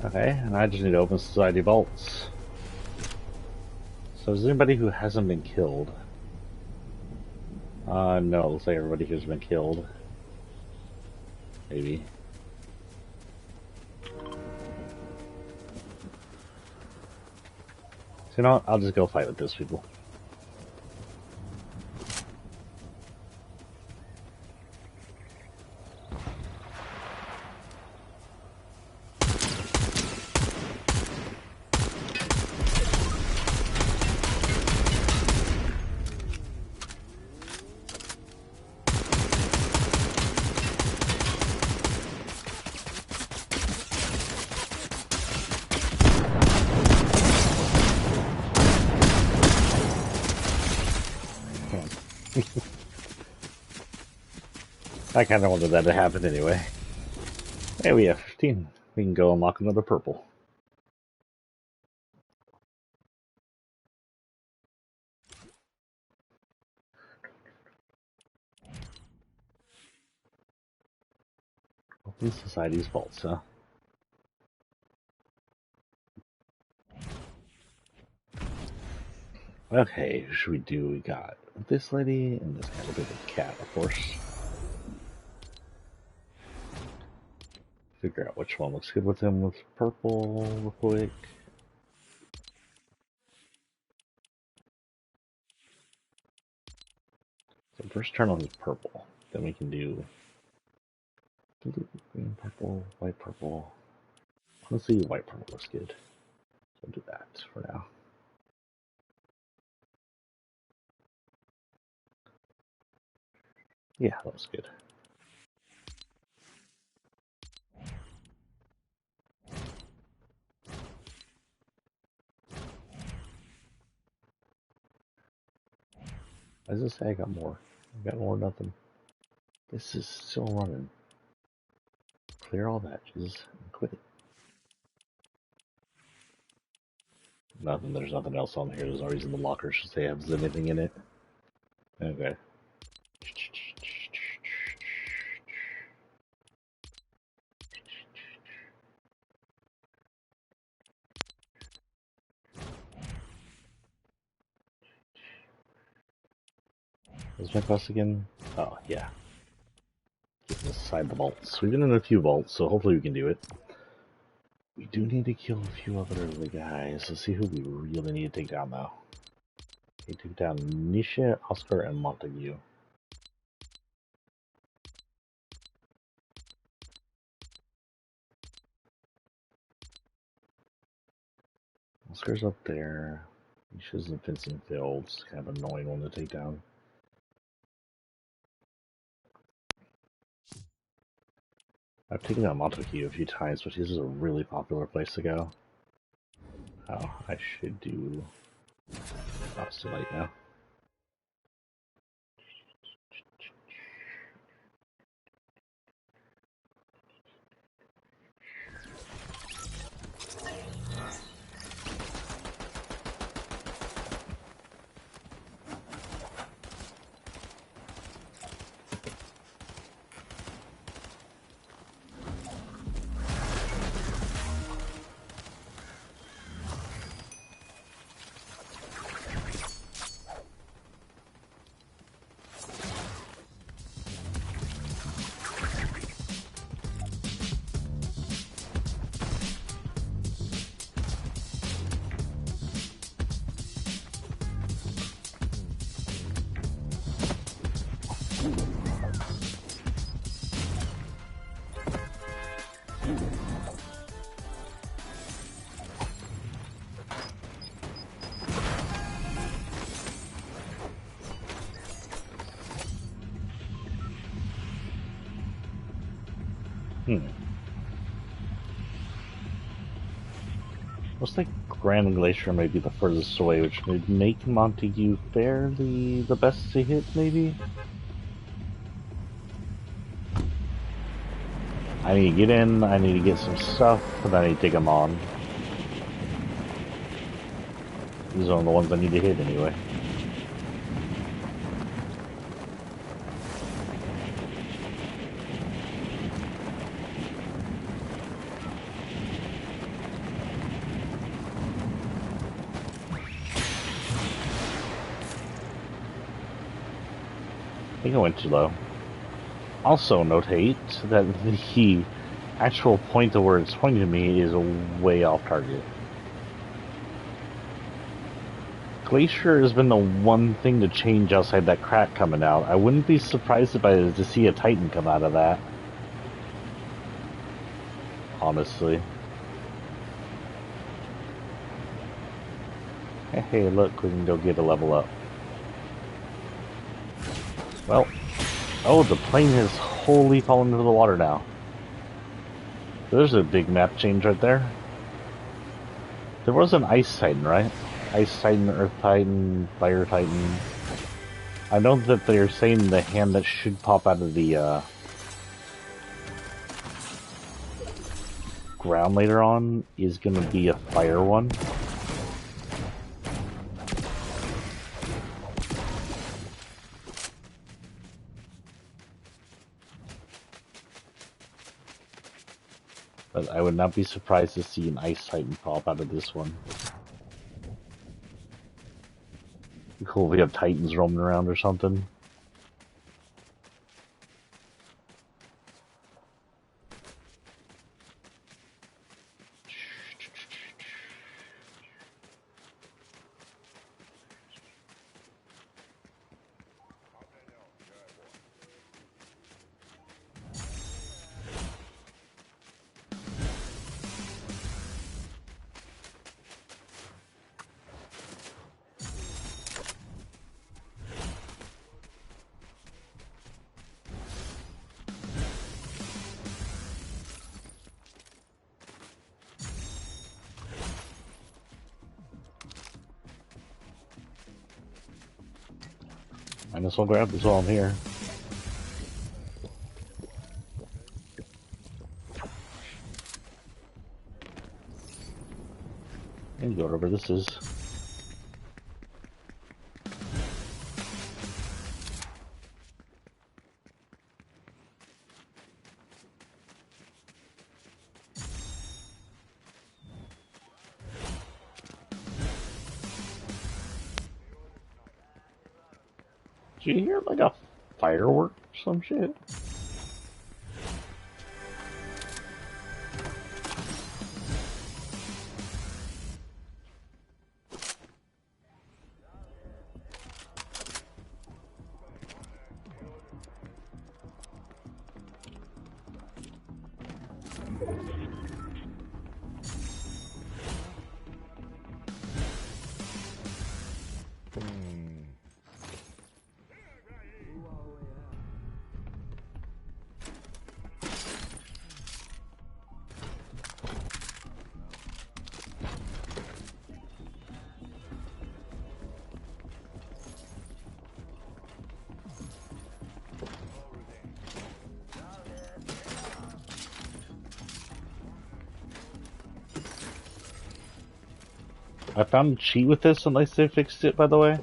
S1: Okay, and I just need to open society vaults. So is there anybody who hasn't been killed? No, it looks like everybody here's been killed. Maybe. So you know what? I'll just go fight with those people. I kind of wanted that to happen anyway. Hey, we have 15. We can go unlock another purple. Open society's vaults, huh? Okay, should we do? We got this lady and this kind of big cat, of course. Figure out which one looks good with him with purple real quick. So first turn on his purple. Then we can do blue, green, purple, white, purple. Let's see, white, purple looks good. So I'll do that for now. Yeah, that was good. Why does it say I got more? I got more nothing. This is still running. Clear all badges and quit it. Nothing. There's nothing else on here. There's no reason the locker should say has anything in it. Okay. What's my quest again? Oh, yeah. Get inside the vaults. We've been in a few vaults, so hopefully we can do it. We do need to kill a few other of the guys. Let's see who we really need to take down, though. We took down Nisha, Oscar, and Montague. Oscar's up there. Nisha's in fencing fields. Kind of annoying one to take down. I've taken down Montague a few times, but this is a really popular place to go. Oh, I should do... Oh, it's too late now. Looks like Grand Glacier may be the furthest away, which would make Montague fairly the best to hit, maybe? I need to get in, I need to get some stuff, and then I need to take them on. These are the ones I need to hit anyway. I think I went too low. Also notate that the actual point of where it's pointing to me is way off target. Glacier has been the one thing to change outside that crack coming out. I wouldn't be surprised if I was to see a Titan come out of that. Honestly. Hey, look, we can go get a level up. Well, oh, the plane has wholly fallen into the water now. There's a big map change right there. There was an Ice Titan, right? Ice Titan, Earth Titan, Fire Titan. I know that they're saying the hand that should pop out of the ground later on is going to be a fire one. But I would not be surprised to see an Ice Titan pop out of this one. Be cool if we have Titans roaming around or something. Might as well grab this while I'm here. And go wherever this is. Did you hear like a firework or some shit? I found a cheat with this unless they fixed it, by the way.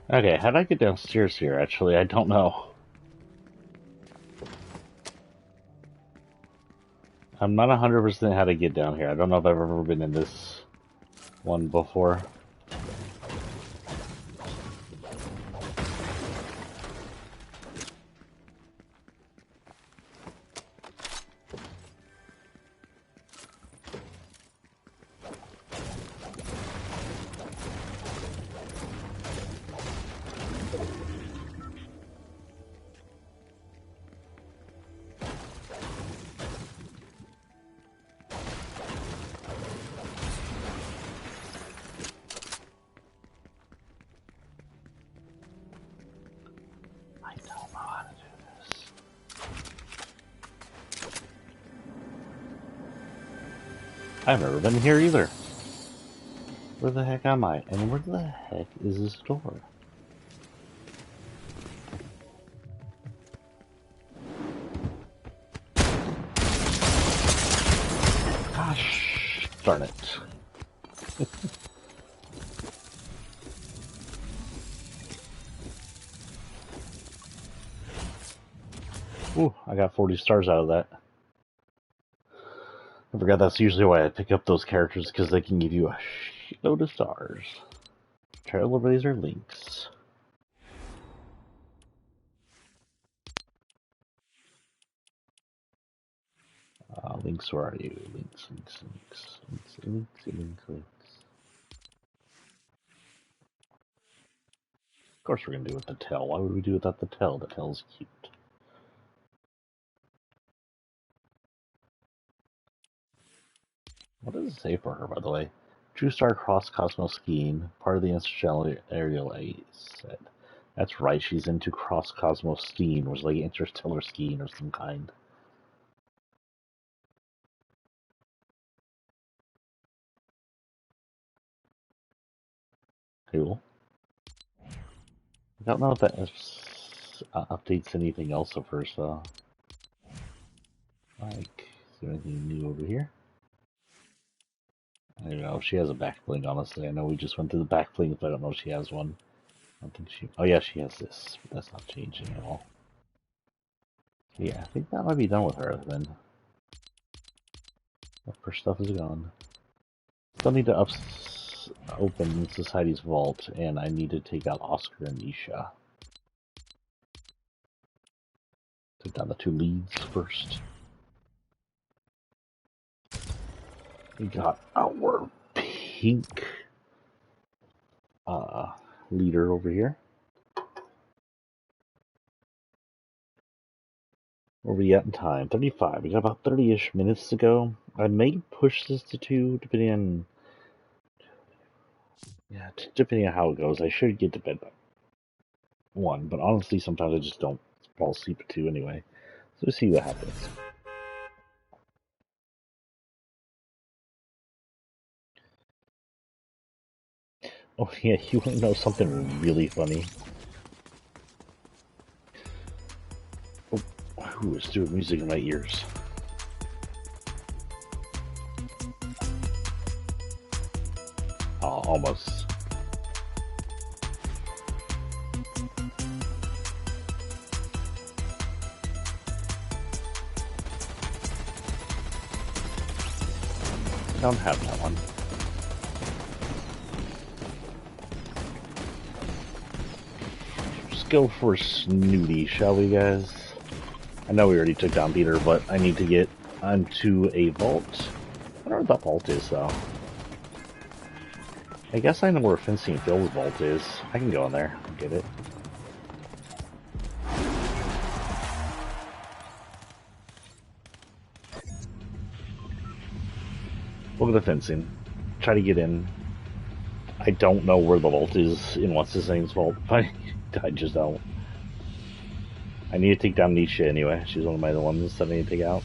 S1: Okay, how did I get downstairs here, actually? I don't know. I'm not 100% how to get down here. I don't know if I've ever been in this one before. I've never been here either. Where the heck am I? And where the heck is this door? Gosh darn it. Ooh, I got 40 stars out of that. I forgot that's usually why I pick up those characters, because they can give you a shitload of stars. Trailblazer Lynx. Lynx, where are you? Lynx. Of course we're gonna do it with the tail. Why would we do it without the tail? The tail's cute. What does it say for her, by the way? True Star Cross Cosmos Skiing, part of the Interstellar Aerial A set. That's right, she's into Cross Cosmos Skiing, which is like interstellar skiing or some kind. Cool. I don't know if that updates anything else of hers, though. Like, is there anything new over here? I don't know if she has a back bling, honestly. I know we just went through the back bling, but I don't know if she has one. I don't think she... Oh yeah, she has this, but that's not changing at all. Yeah, I think that might be done with her, then. Her stuff is gone. Still need to open Society's vault, and I need to take out Oscar and Nisha. Take down the two leads first. We got our pink leader over here. Where are we at in time? 35. We got about 30-ish minutes to go. I may push this to 2, depending on... Yeah, depending on how it goes. I should get to bed by 1, but honestly, sometimes I just don't fall asleep at 2 anyway. So we'll see what happens. Oh yeah, you want to know something really funny? Oh, who is doing music in my ears? Oh, almost. I don't have that one. Let's go for Snooty, shall we, guys? I know we already took down Peter, but I need to get onto a vault. I don't know where that vault is, though. I guess I know where Fencing Phil's vault is. I can go in there and get it. Look at the fencing. Try to get in. I don't know where the vault is in what's his name's vault. I just don't. I need to take down Nisha anyway. She's one of the ones that I need to take out.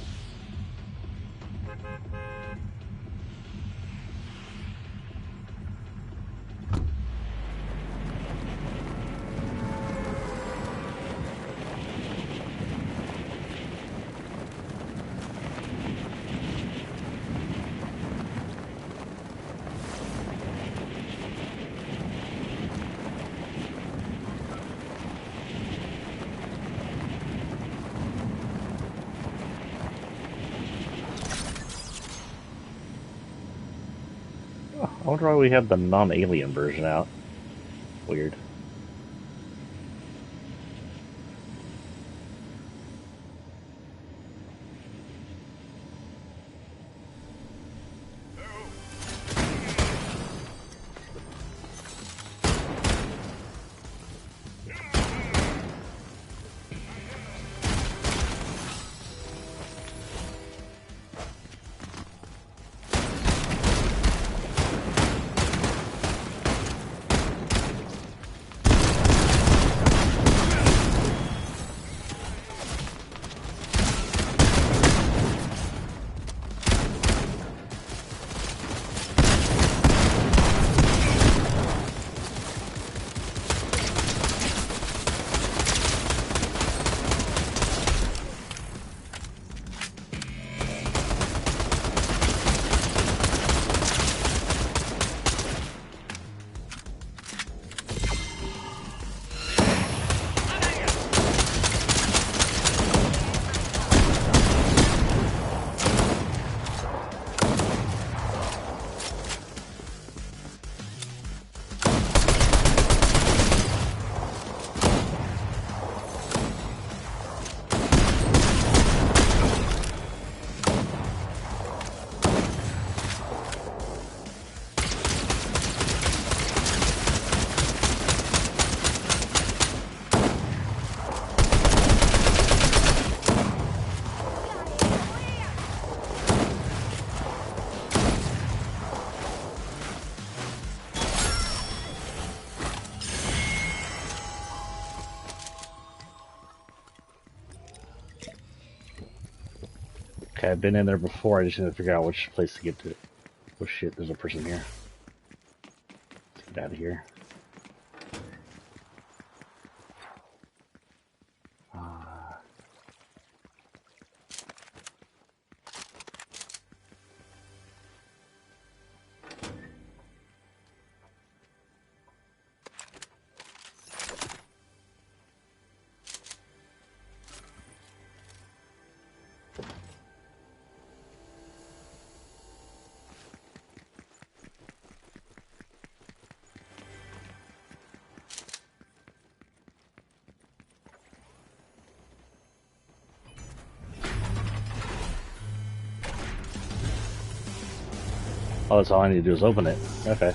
S1: I wonder why we have the non-alien version out. Weird. Okay, I've been in there before. I just need to figure out which place to get to. Oh shit, there's a person here. Let's get out of here. Oh, that's all I need to do is open it. Okay.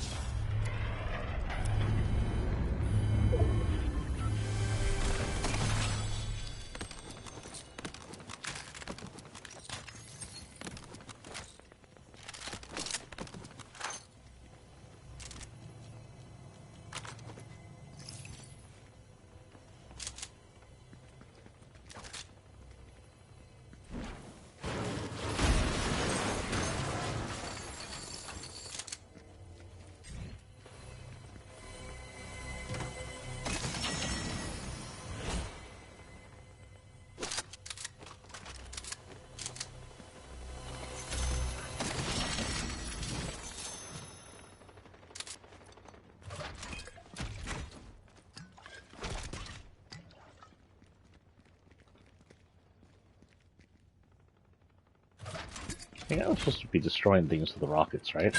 S1: I think I was supposed to be destroying things with the rockets, right?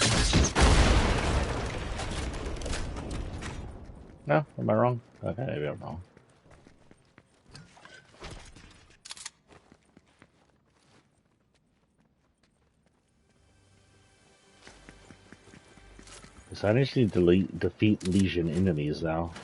S1: No? Am I wrong? Okay, maybe I'm wrong. So I just need to defeat Legion enemies now.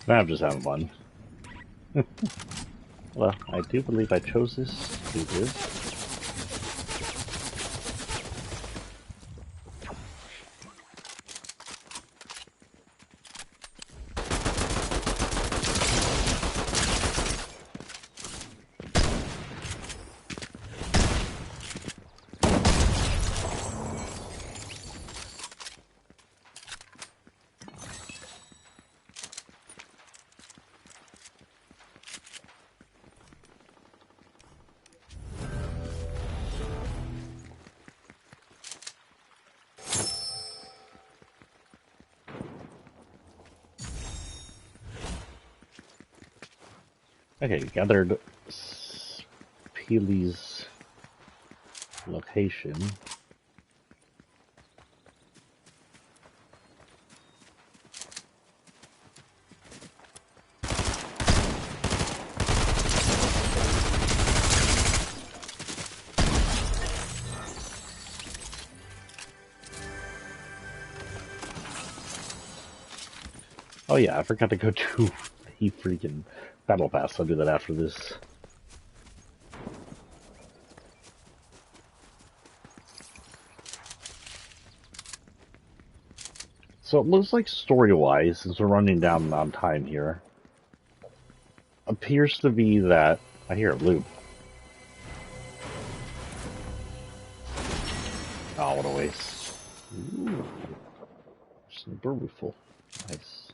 S1: Now I'm just having fun. Well, I do believe I chose this to do this. Okay, gathered Peely's location. Oh yeah, I forgot to go to the freaking battle pass. I'll do that after this. So it looks like story-wise, since we're running down on time here, appears to be that I hear a loop. Oh, what a waste! Ooh, sniper rifle, nice.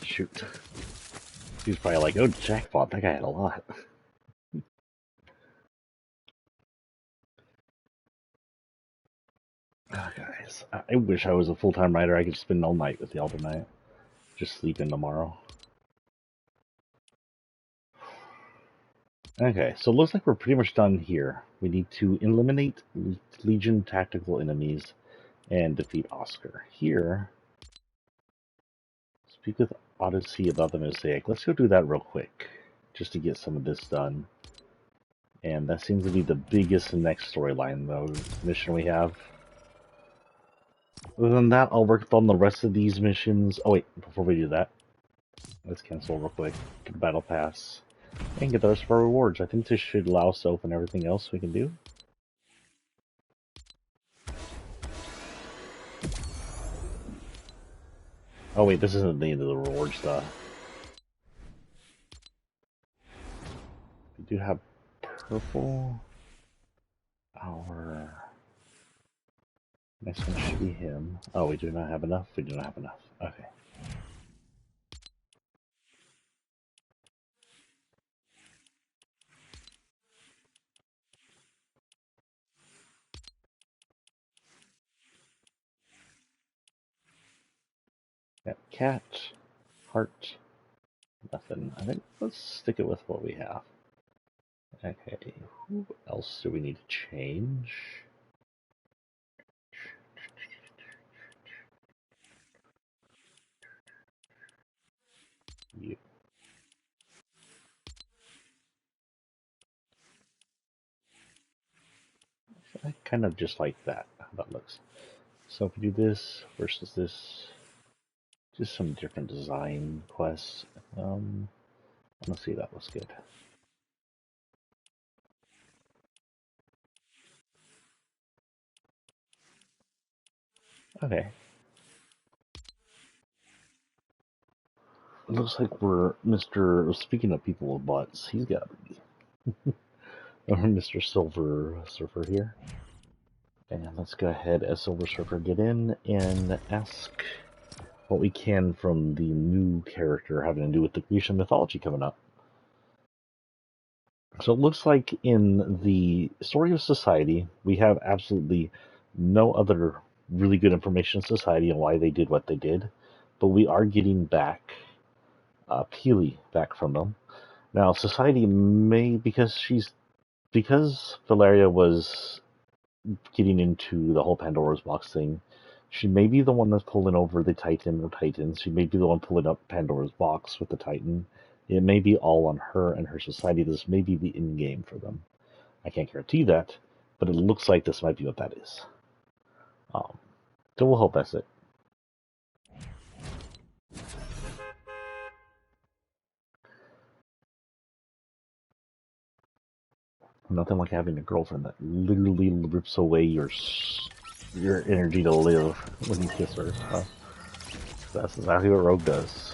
S1: Shoot. He's probably like, oh, jackpot, that guy had a lot. Oh, guys, I wish I was a full-time writer. I could spend all night with y'all tonight. Just sleep in tomorrow. Okay, so it looks like we're pretty much done here. We need to eliminate Legion tactical enemies and defeat Oscar. Here, speak with Odyssey about the Mosaic. Let's go do that real quick, just to get some of this done. And that seems to be the biggest next storyline, though, mission we have. Other than that, I'll work on the rest of these missions. Oh wait, before we do that, let's cancel real quick. Get the battle pass. And get the rest of our rewards. I think this should allow us to open everything else we can do. Oh wait, this isn't the end of the reward stuff. We do have purple. Our next one should be him. Oh, we do not have enough? We do not have enough. Okay. Got cat, heart, nothing. I think let's stick it with what we have. Okay, who else do we need to change? You. I kind of just like that, how that looks. So if we do this versus this, just some different design quests. Let's see, that looks good. Okay. It looks like we're Mr. Speaking of people with butts, he's got to be. Mr. Silver Surfer here. And let's go ahead as Silver Surfer get in and ask what we can from the new character having to do with the Grecian mythology coming up. So it looks like in the story of society, we have absolutely no other really good information in society on why they did what they did, but we are getting back Peely back from them. Now, society may, because Valeria was getting into the whole Pandora's box thing, she may be the one that's pulling over the Titan or Titans. She may be the one pulling up Pandora's box with the Titan. It may be all on her and her society. This may be the end game for them. I can't guarantee that, but it looks like this might be what that is. So we'll hope that's it. Nothing like having a girlfriend that literally rips away your energy to live when you kiss her. That's exactly what Rogue does.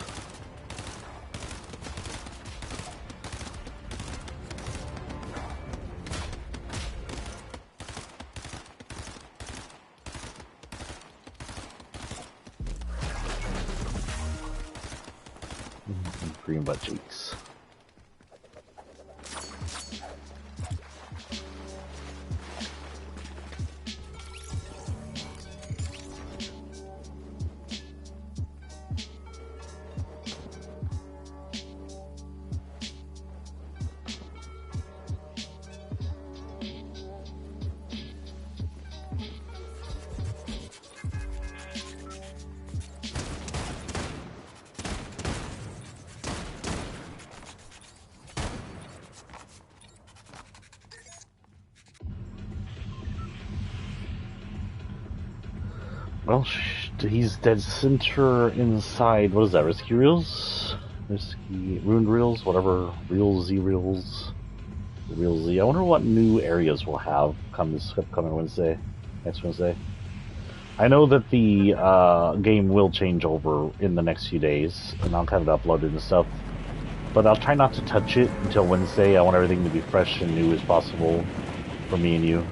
S1: Green butt cheeks. Well, he's dead center inside. What is that? Risky Reels? Risky Ruined Reels? Whatever. Reels, Z Reels. Reels Z. I wonder what new areas we'll have come this upcoming Wednesday. Next Wednesday. I know that the game will change over in the next few days, and I'll kind of upload it and stuff. But I'll try not to touch it until Wednesday. I want everything to be fresh and new as possible for me and you.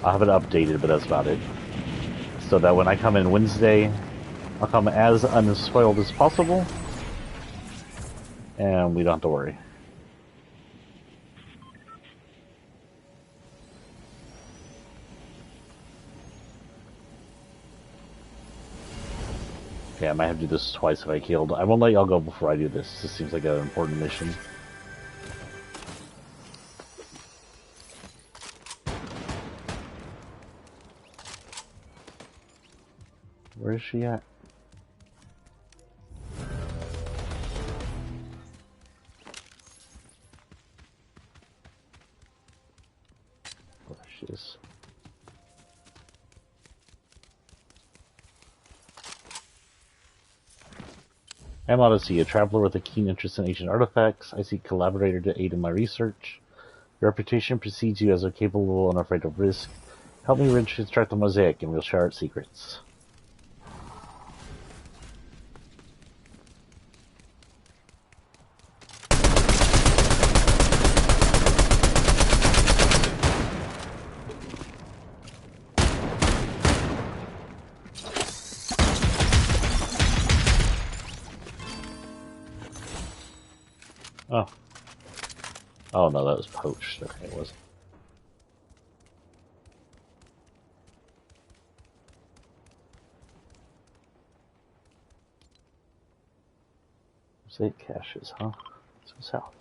S1: I'll have it updated, but that's about it. So that when I come in Wednesday, I'll come as unspoiled as possible, and we don't have to worry. Okay, I might have to do this twice if I killed. I won't let y'all go before I do this. This seems like an important mission. Where is she at? There she is. I'm Odyssey, a traveler with a keen interest in ancient artifacts. I seek a collaborator to aid in my research. Your reputation precedes you as a capable and unafraid of risk. Help me reconstruct the mosaic and we'll share its secrets. Oh. Oh no, that was poached. Okay, it wasn't. Mosaic caches, huh? Let's go south.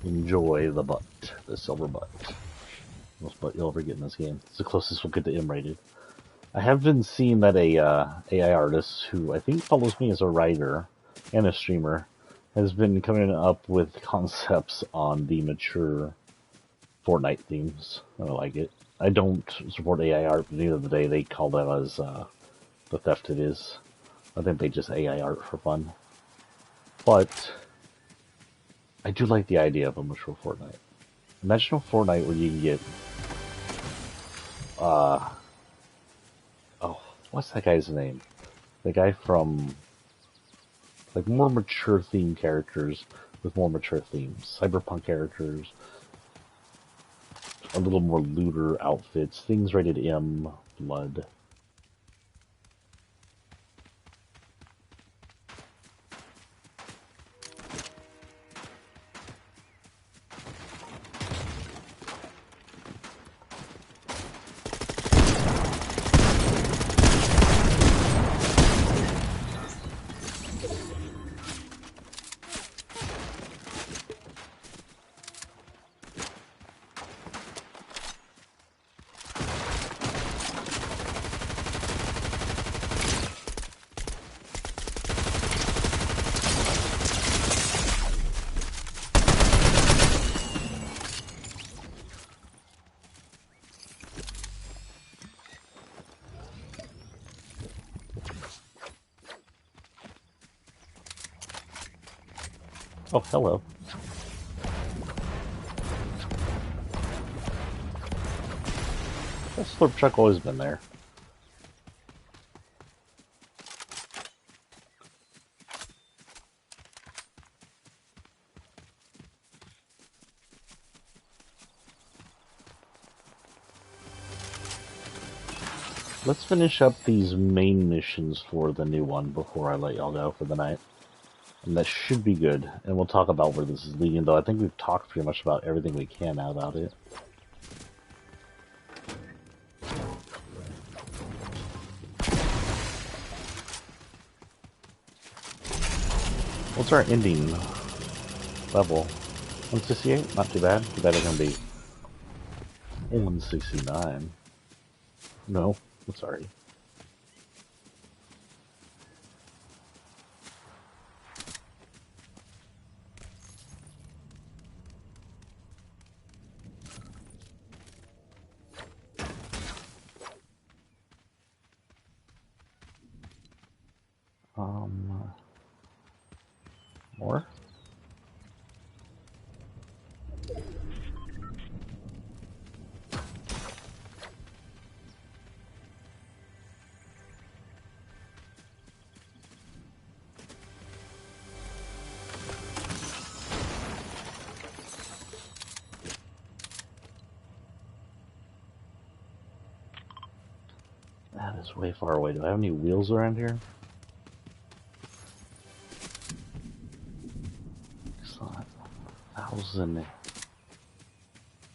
S1: Enjoy the butt. The silver butt. Most butt you'll ever get in this game. It's the closest we'll get to M-rated. I have been seeing that a AI artist who I think follows me as a writer and a streamer has been coming up with concepts on the mature Fortnite themes. I like it. I don't support AI art, but at the end of the day, they call that as the theft it is. I think they just AI art for fun. But I do like the idea of a mature Fortnite. Imagine a Fortnite where you can get oh, what's that guy's name? The guy from like more mature theme characters with more mature themes. Cyberpunk characters, a little more looter outfits, things rated M, blood. Oh, hello. That slurp truck always been there. Let's finish up these main missions for the new one before I let y'all go for the night. And that should be good. And we'll talk about where this is leading, though I think we've talked pretty much about everything we can now about it. What's our ending level? 168? Not too bad. Too bad it's gonna be 169. No, I'm sorry. More? That is way far away. Do I have any wheels around here? It's not 1,000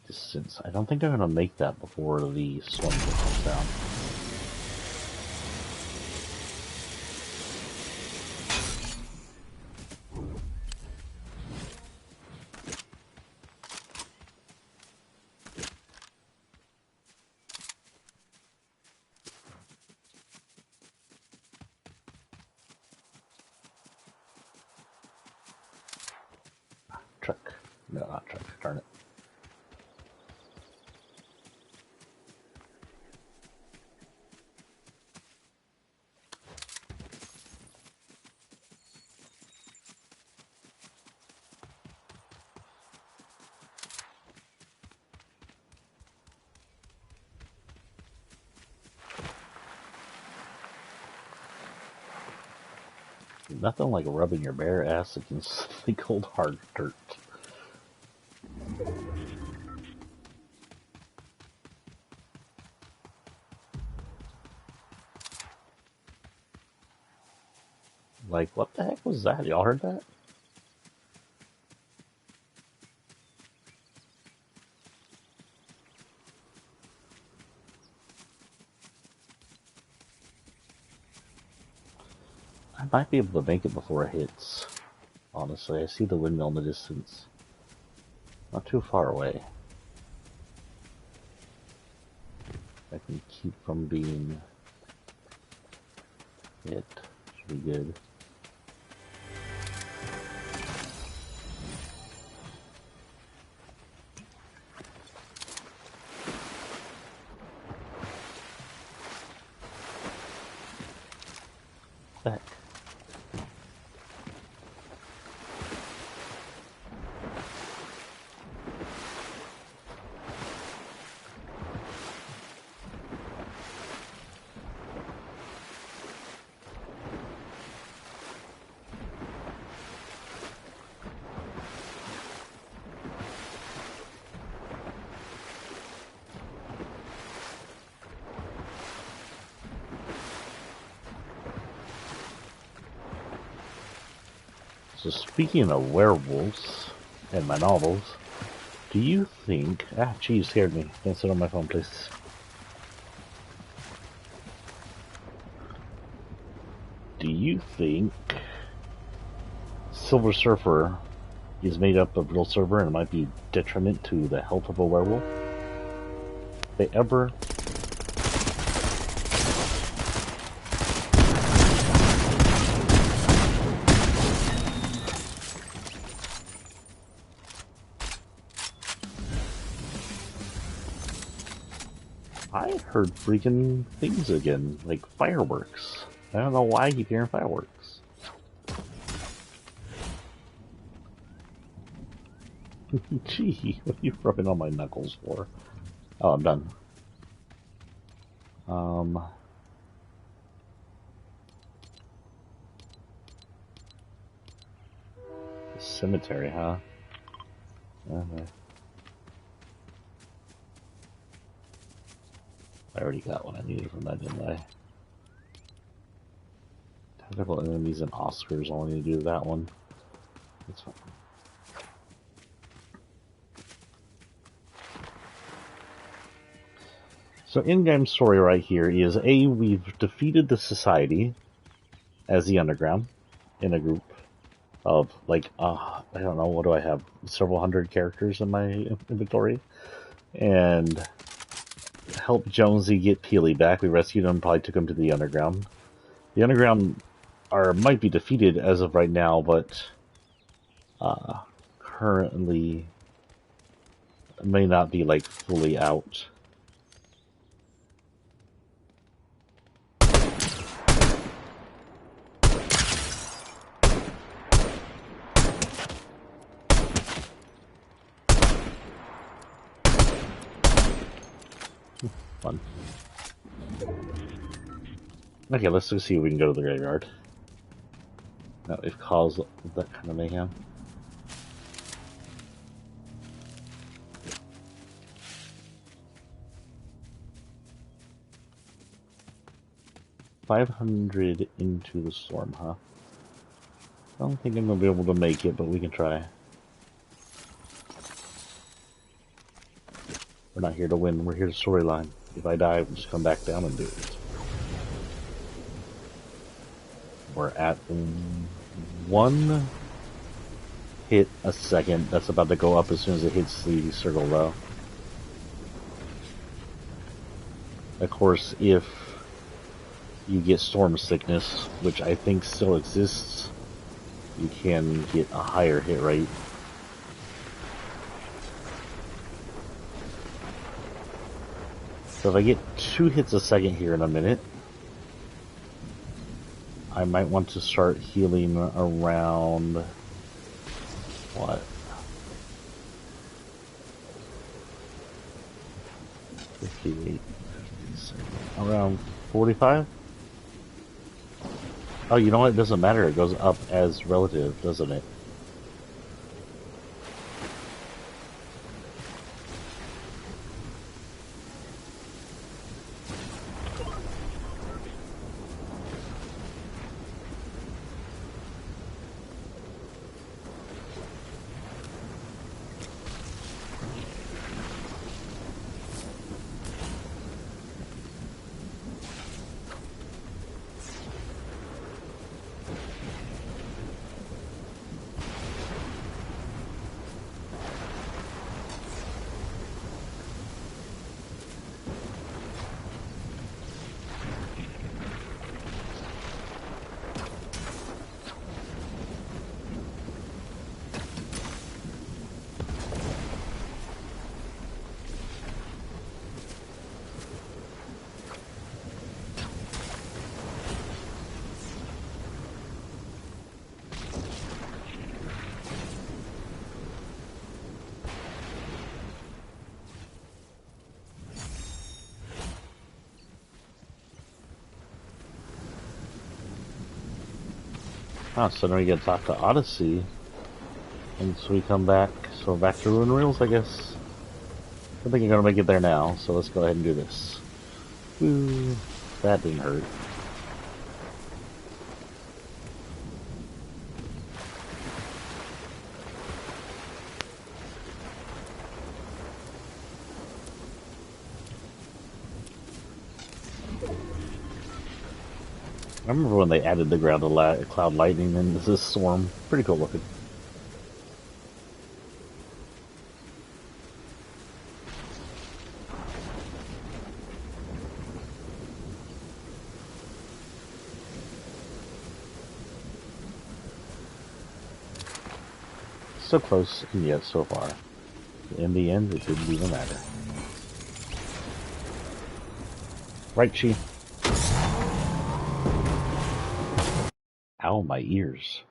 S1: distance. I don't think they're gonna make that before the storm comes down. Truck. No, not truck. Darn it. Nothing like rubbing your bare ass against the cold hard dirt. Like, what the heck was that? Y'all heard that? I might be able to make it before it hits. Honestly, I see the windmill in the distance. Not too far away. I can keep from being hit. Should be good. Heck. So speaking of werewolves and my novels, do you think... Ah, geez, scared me. Don't sit on my phone, please. Do you think Silver Surfer is made up of real silver and it might be detriment to the health of a werewolf? They ever... I heard freaking things again, like fireworks. I don't know why I keep hearing fireworks. Gee, what are you rubbing on my knuckles for? Oh, I'm done. Cemetery, huh? Okay. I already got what I needed from that, didn't I? Technical enemies and Oscars, all I need to do that one. That's fine. So in-game story right here is we've defeated the society as the underground in a group of like I don't know, what do I have? Several hundred characters in my inventory, and helped Jonesy get Peely back. We rescued him, probably took him to the underground. The underground might be defeated as of right now, but currently may not be like fully out. Fun. Okay, let's go see if we can go to the graveyard. Now we've caused that kind of mayhem. 500 into the storm, huh? I don't think I'm going to be able to make it, but we can try. We're not here to win, we're here to storyline. If I die, we'll just come back down and do it. We're at 1 hit a second. That's about to go up as soon as it hits the circle, though. Of course, if you get storm sickness, which I think still exists, you can get a higher hit rate. So if I get 2 hits a second here in a minute, I might want to start healing around, what? 58, 57, around 45? Oh, you know what? It doesn't matter. It goes up as relative, doesn't it? Ah, so now we get to talk to Odyssey. And so we come back, so back to Ruin Reels, I guess. I think I'm gonna make it there now, so let's go ahead and do this. Woo, that didn't hurt. I remember when they added the cloud lightning into this storm. Pretty cool looking. So close, and yet so far. In the end, it didn't even matter. Right, Chi? Ow, my ears.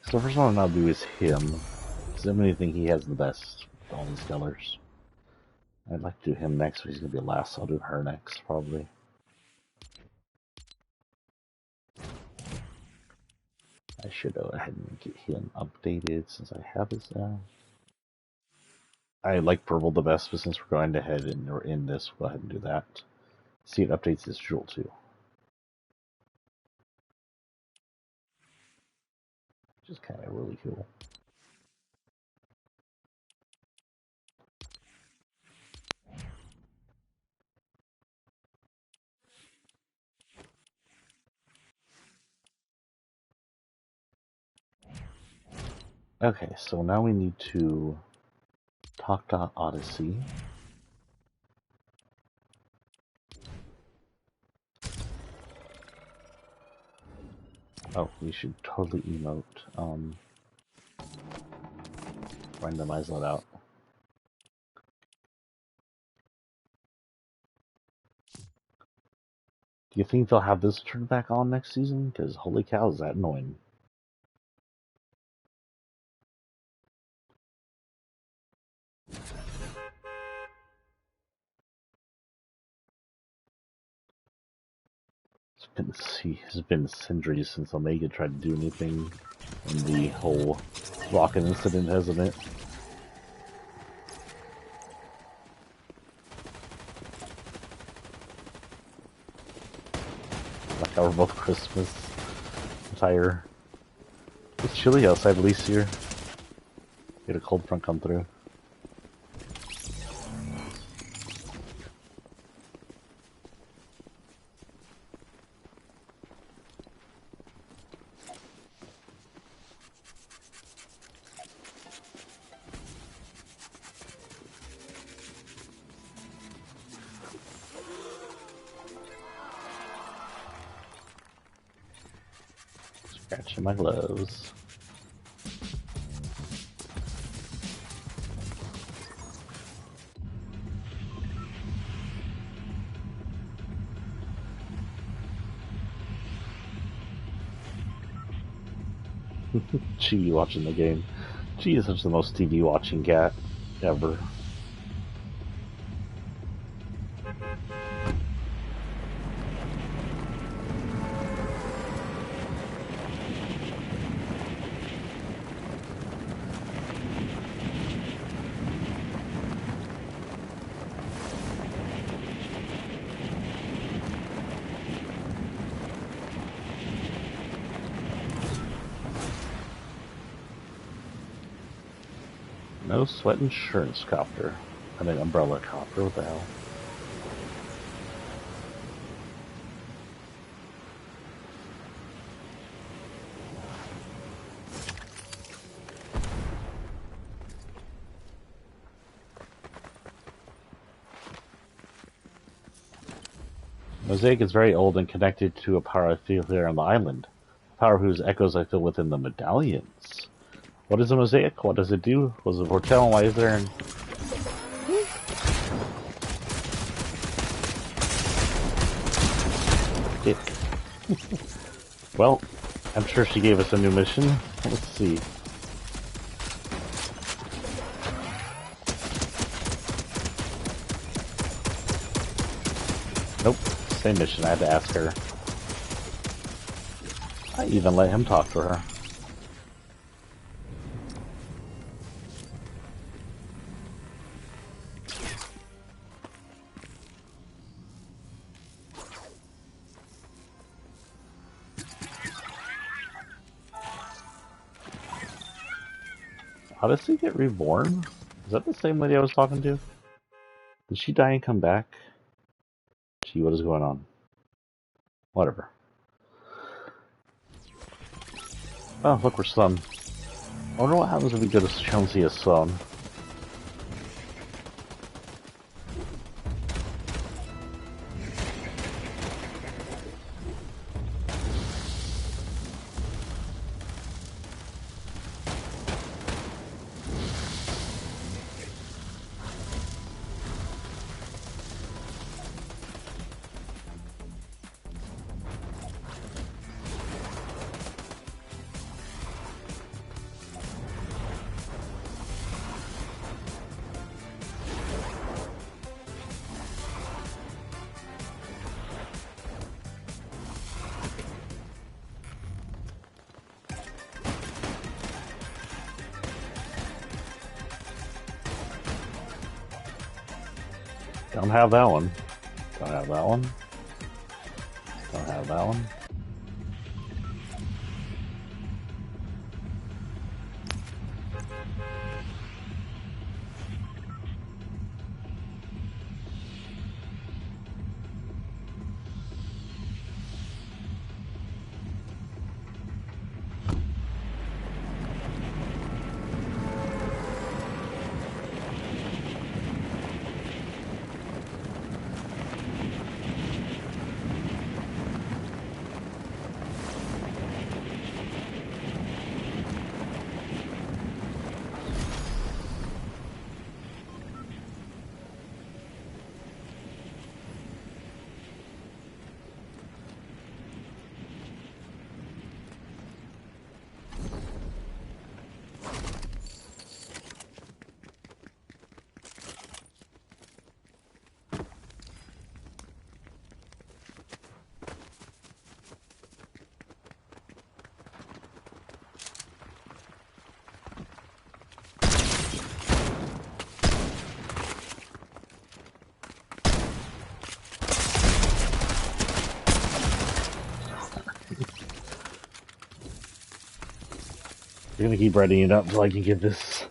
S1: So the first one I'll do is him. Because I really think he has the best with all these colors. I'd like to do him next, but he's going to be last, so I'll do her next, probably. I should go ahead and get him updated since I have his now. I like purple the best, but since we're going ahead and we're in this, we'll go ahead and do that. See, it updates his jewel too. Which is kind of really cool. Okay, so now we need to talk to Odyssey. Oh, we should totally emote. Randomize that out. Do you think they'll have this turned back on next season? Because holy cow, is that annoying. It's been centuries since Omega tried to do anything in the whole rocket incident, hasn't it? Like our both Christmas attire. It's chilly outside at least here. Get a cold front come through. Scratching my gloves. Chi watching the game. Chi is such the most TV watching cat ever. No sweat insurance copter. I mean umbrella copter, what the hell? Mosaic is very old and connected to a power I feel here on the island. A power whose echoes I feel within the medallions. What is a mosaic? What does it do? Was it foretell? Why is there an... Well, I'm sure she gave us a new mission. Let's see. Nope, same mission. I had to ask her. I even let him talk to her. How does he get reborn? Is that the same lady I was talking to? Did she die and come back? Gee, what is going on? Whatever. Oh, look, we're sun. I wonder what happens if we go to Chelsea sun. Don't have that one. Don't have that one. Don't have that one. I'm gonna keep writing it up until I can get this.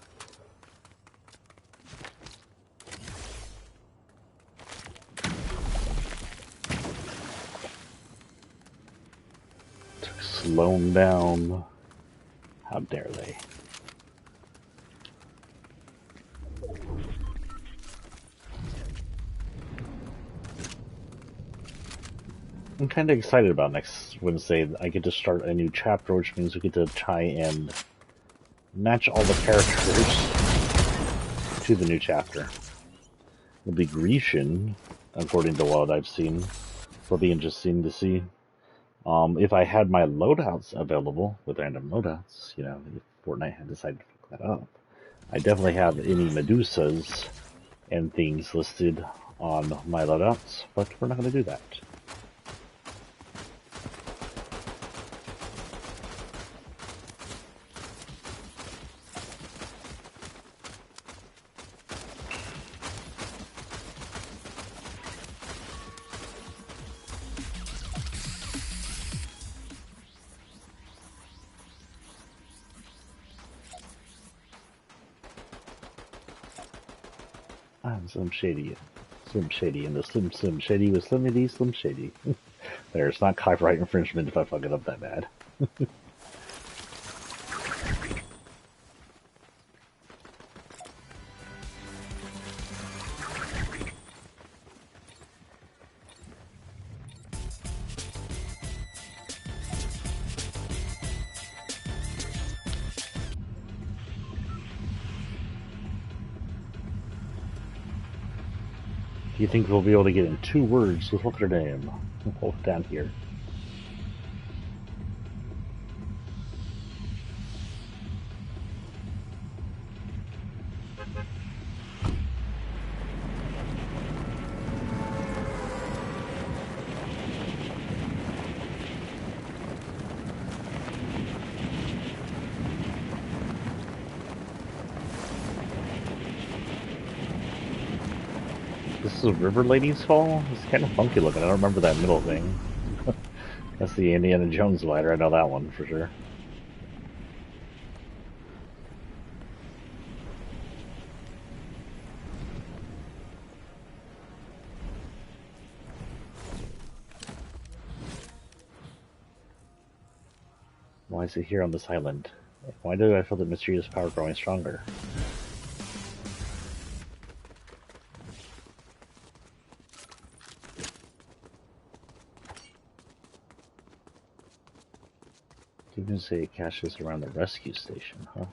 S1: Slow them down. How dare they? I'm kind of excited about next Wednesday. I get to start a new chapter, which means we get to try and match all the characters to the new chapter. It'll be Grecian, according to what I've seen. It'll be interesting to see. If I had my loadouts available with random loadouts, you know, if Fortnite had decided to fuck that up, I definitely have any Medusas and things listed on my loadouts, but we're not going to do that. I'm Slim Shady. Slim Shady, and the Slim Shady with Slimity Slim Shady. There's not copyright infringement if I fuck it up that bad. Do you think we'll be able to get in 2 words with what's her name? Hold down here. This is River Lady's Fall? It's kind of funky looking. I don't remember that middle thing. That's the Indiana Jones ladder. I know that one for sure. Why is it here on this island? Why do I feel the mysterious power growing stronger? You can say it caches around the rescue station, huh?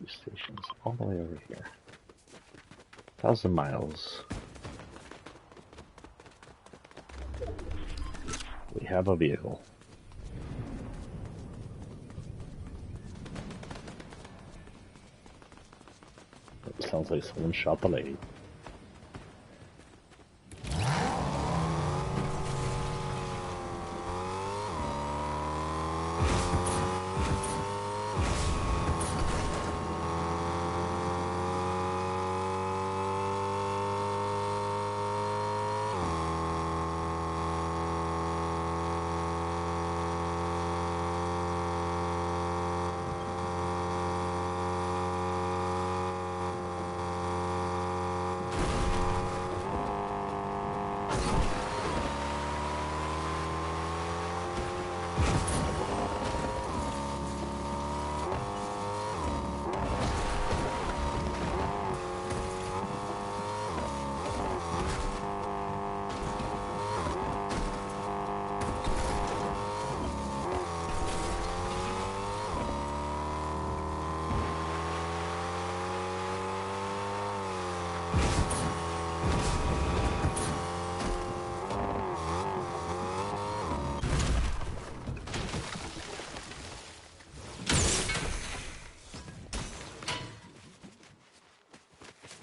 S1: Stations all the way over here. 1,000 miles. We have a vehicle. It sounds like someone shot the lady.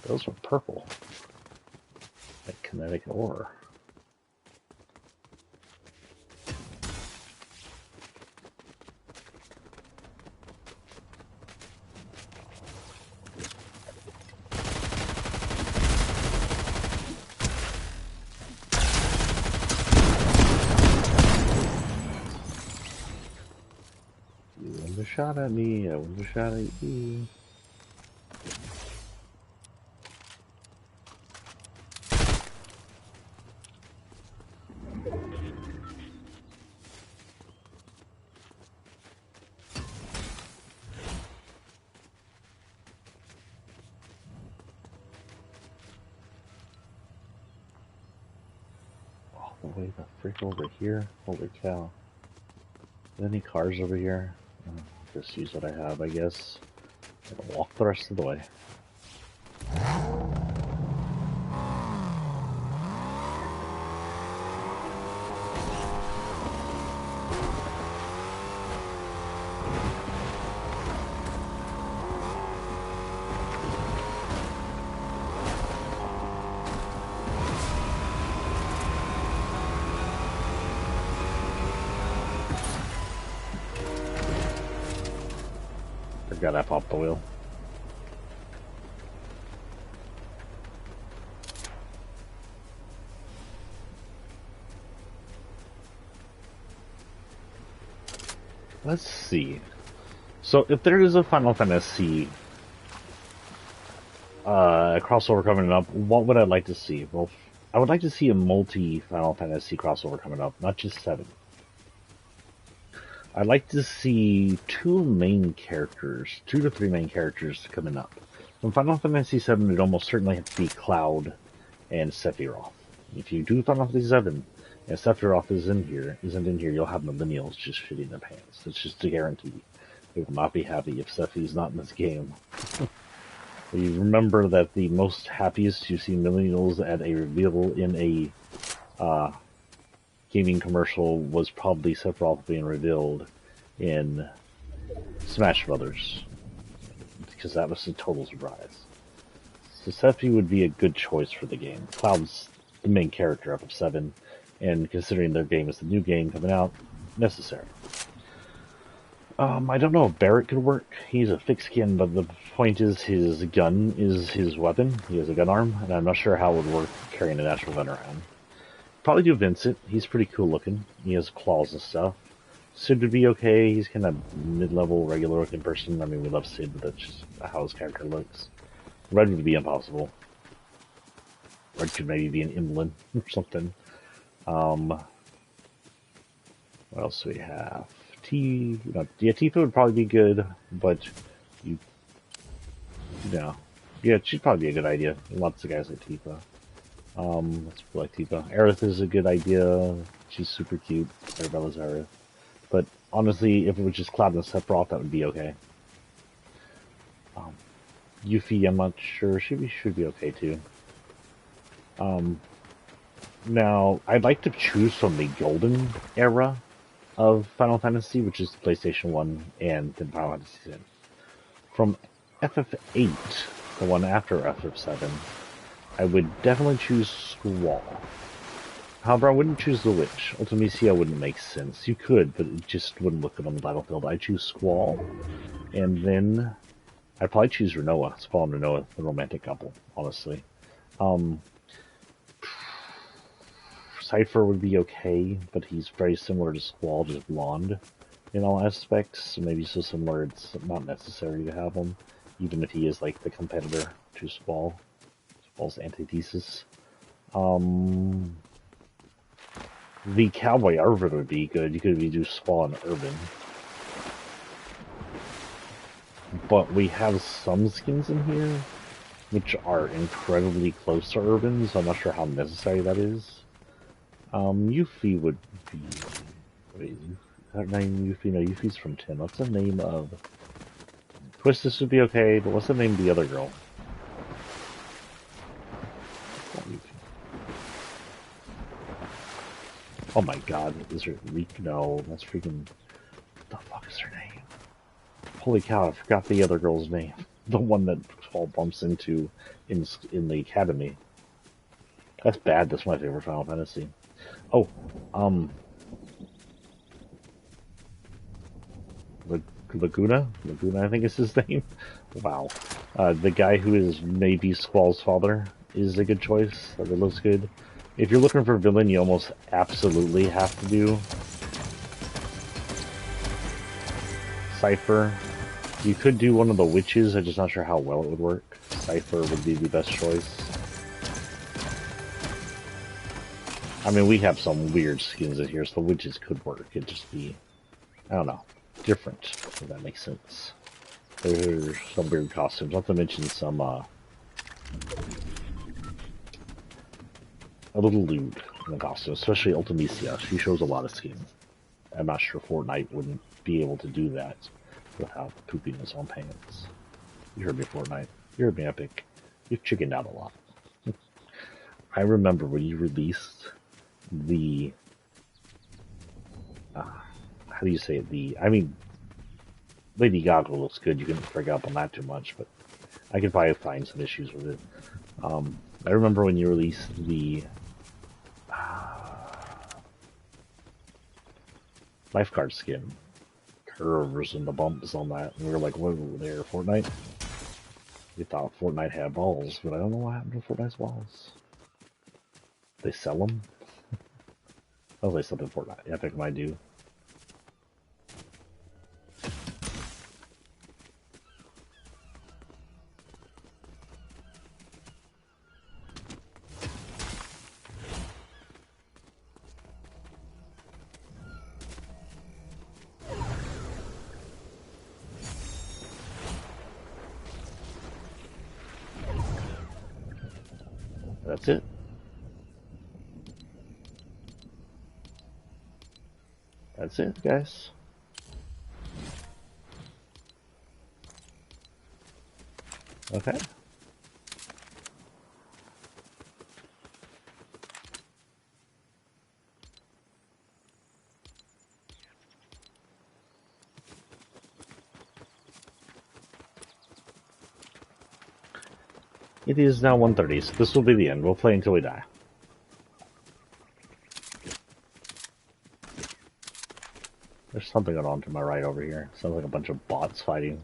S1: Those were purple. Like kinetic ore. shot at me, I wouldn't have shot at you. All the way the frick over here? Holy cow. Are there any cars over here? Just use what I have, I guess. And walk the rest of the way. Forgot I popped the wheel. Let's see. So if there is a Final Fantasy crossover coming up, what would I like to see? Well, I would like to see a multi-Final Fantasy crossover coming up, not just 7. I'd like to see 2 to 3 main characters coming up. From Final Fantasy VII, it'd almost certainly have to be Cloud and Sephiroth. If you do Final Fantasy VII, and Sephiroth isn't in here, you'll have millennials just shitting their pants. It's just a guarantee. They will not be happy if Sephi's not in this game. You remember that the most happiest you see millennials at a reveal in a gaming commercial was probably Sephiroth being revealed in Smash Brothers, because that was a total surprise. So Sephi would be a good choice for the game. Cloud's the main character of 7, and considering their game is the new game coming out, necessary. I don't know if Barrett could work. He's a thick skin, but the point is his gun is his weapon. He has a gun arm, and I'm not sure how it would work carrying an actual gun around. Probably do Vincent. He's pretty cool looking. He has claws and stuff. Sid would be okay. He's kind of mid-level, regular looking person. I mean, we love Sid, but that's just how his character looks. Red would be impossible. Red could maybe be an Imlin or something. What else do we have? Tifa would probably be good, but yeah, she'd probably be a good idea. Lots of guys like Tifa. Let's like Tifa. Aerith is a good idea. She's super cute. Arabella's Aerith. But honestly, if it was just Cloud and Sephiroth, that would be okay. Yuffie, I'm not sure. She should be okay too. Now, I'd like to choose from the golden era of Final Fantasy, which is PlayStation 1 and then Final Fantasy X. From FF8, the one after FF7, I would definitely choose Squall. However, I wouldn't choose the Witch. Ultimacia wouldn't make sense. You could, but it just wouldn't look good on the battlefield. I'd choose Squall, and then I'd probably choose Rinoa. Squall and Rinoa, the romantic couple, honestly. Cypher would be okay, but he's very similar to Squall, just blonde in all aspects. So maybe so similar it's not necessary to have him, even if he is like the competitor to Squall. Squall's antithesis. The Cowboy Irvin would be good. You could do Squall and Irvin. But we have some skins in here which are incredibly close to Irvin, so I'm not sure how necessary that is. Yuffie would be... Wait, is that name Yuffie? No, Yuffie's from 10. What's the name of... Twistis would be okay, but what's the name of the other girl? Oh my god, is her... No, that's freaking... What the fuck is her name? Holy cow, I forgot the other girl's name. The one that Paul bumps into in the academy. That's bad, that's my favorite Final Fantasy. Oh, Laguna, I think is his name. Wow. The guy who is maybe Squall's father is a good choice. That looks good. If you're looking for a villain, you almost absolutely have to do Cypher. You could do one of the witches, I'm just not sure how well it would work. Cypher would be the best choice. I mean, we have some weird skins in here, so the witches could work. It'd just be, I don't know, different, if that makes sense. There's some weird costumes, not to mention some, a little lewd in the costume, especially Ultimisia. She shows a lot of skin. I'm not sure Fortnite wouldn't be able to do that without pooping his own pants. You heard me, Fortnite. You heard me, Epic. You've chickened out a lot. I remember when you released the... how do you say it? I mean, Lady Gaga looks good. You can break up on that too much, but I can probably find some issues with it. I remember when you released the lifeguard skin. Curves and the bumps on that. And we were like, whoa, there, Fortnite? We thought Fortnite had balls, but I don't know what happened to Fortnite's balls. They sell them? Sounds like something Fortnite Epic might do. That's it. That's it, guys. Okay. It is now 1:30, so this will be the end. We'll play until we die. There's something going on to my right over here. Sounds like a bunch of bots fighting.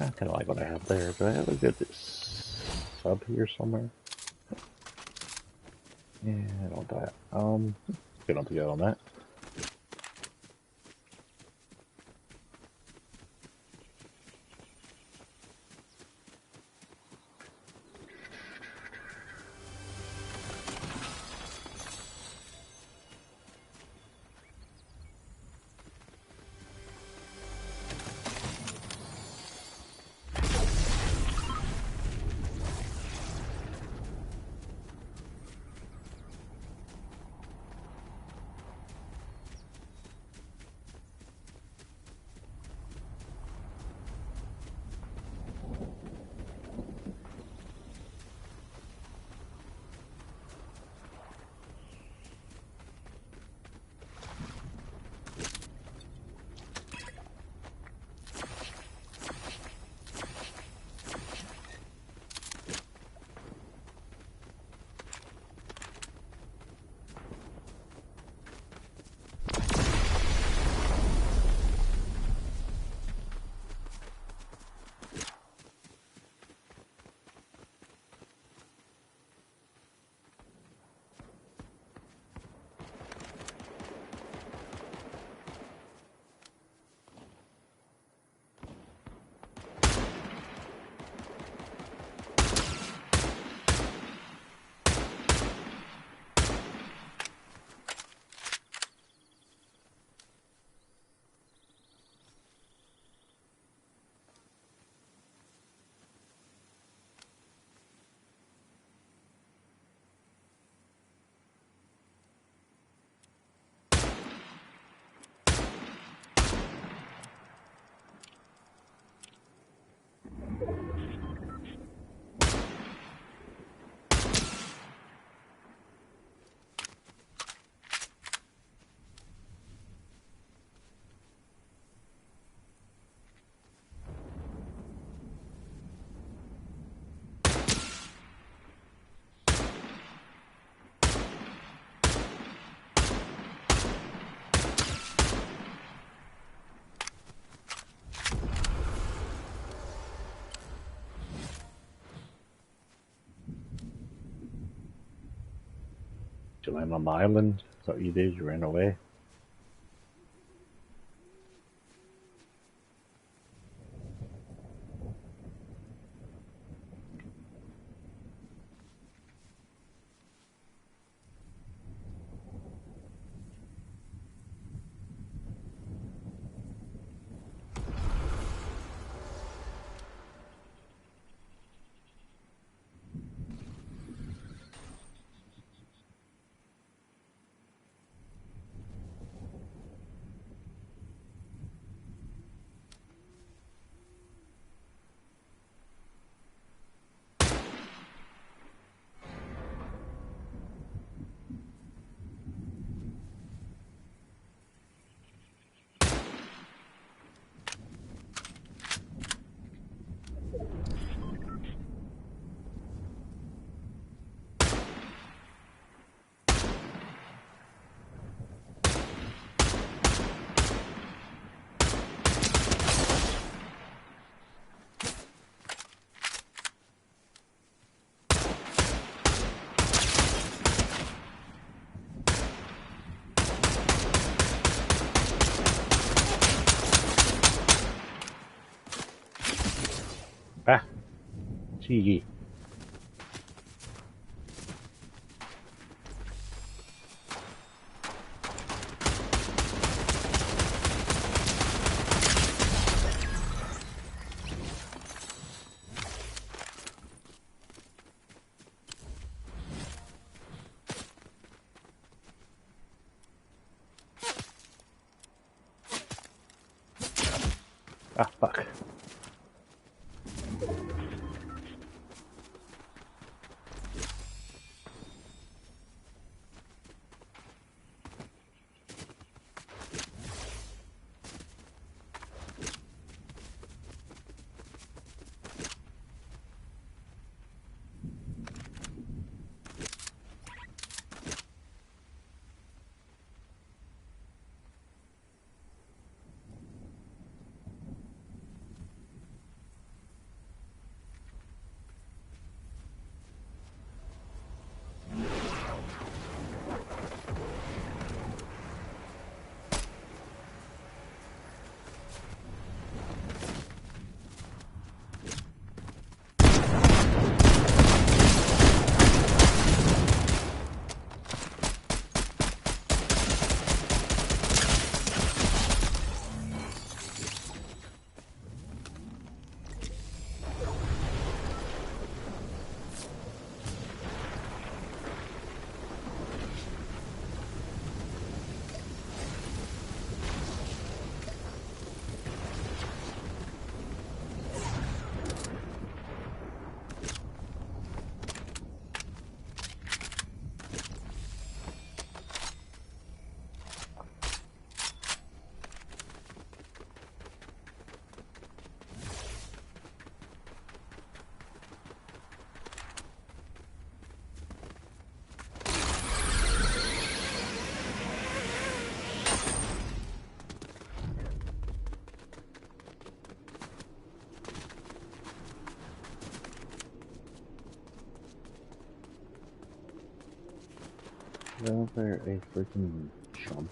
S1: I kind of like what I have there, but I have a good sub here somewhere. Yeah, I don't die. Good on to go on that. to land on the island. Is that what you did? You ran away? Ah, gee. Ah, fuck. Was there a freaking jump?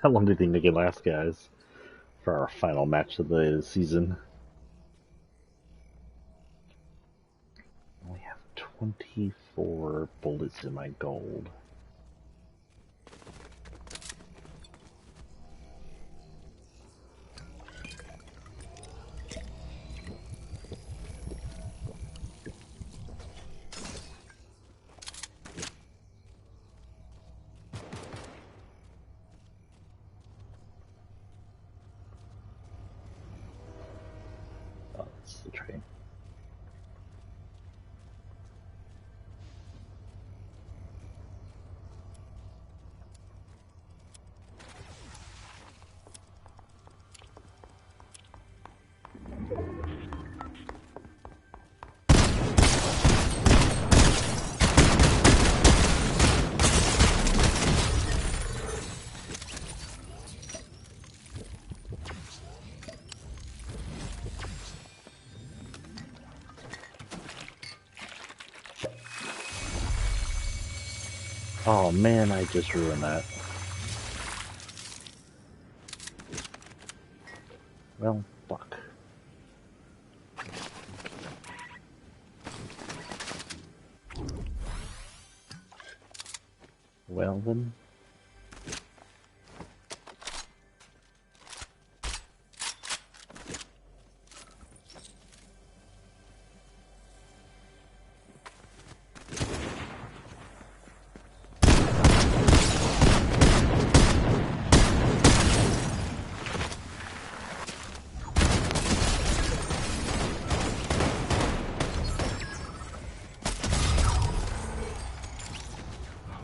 S1: How long do you think they can last, guys? For our final match of the season. I only have 24 bullets in my gold. Oh, that's the train. Oh man, I just ruined that. Well, fuck. Well then.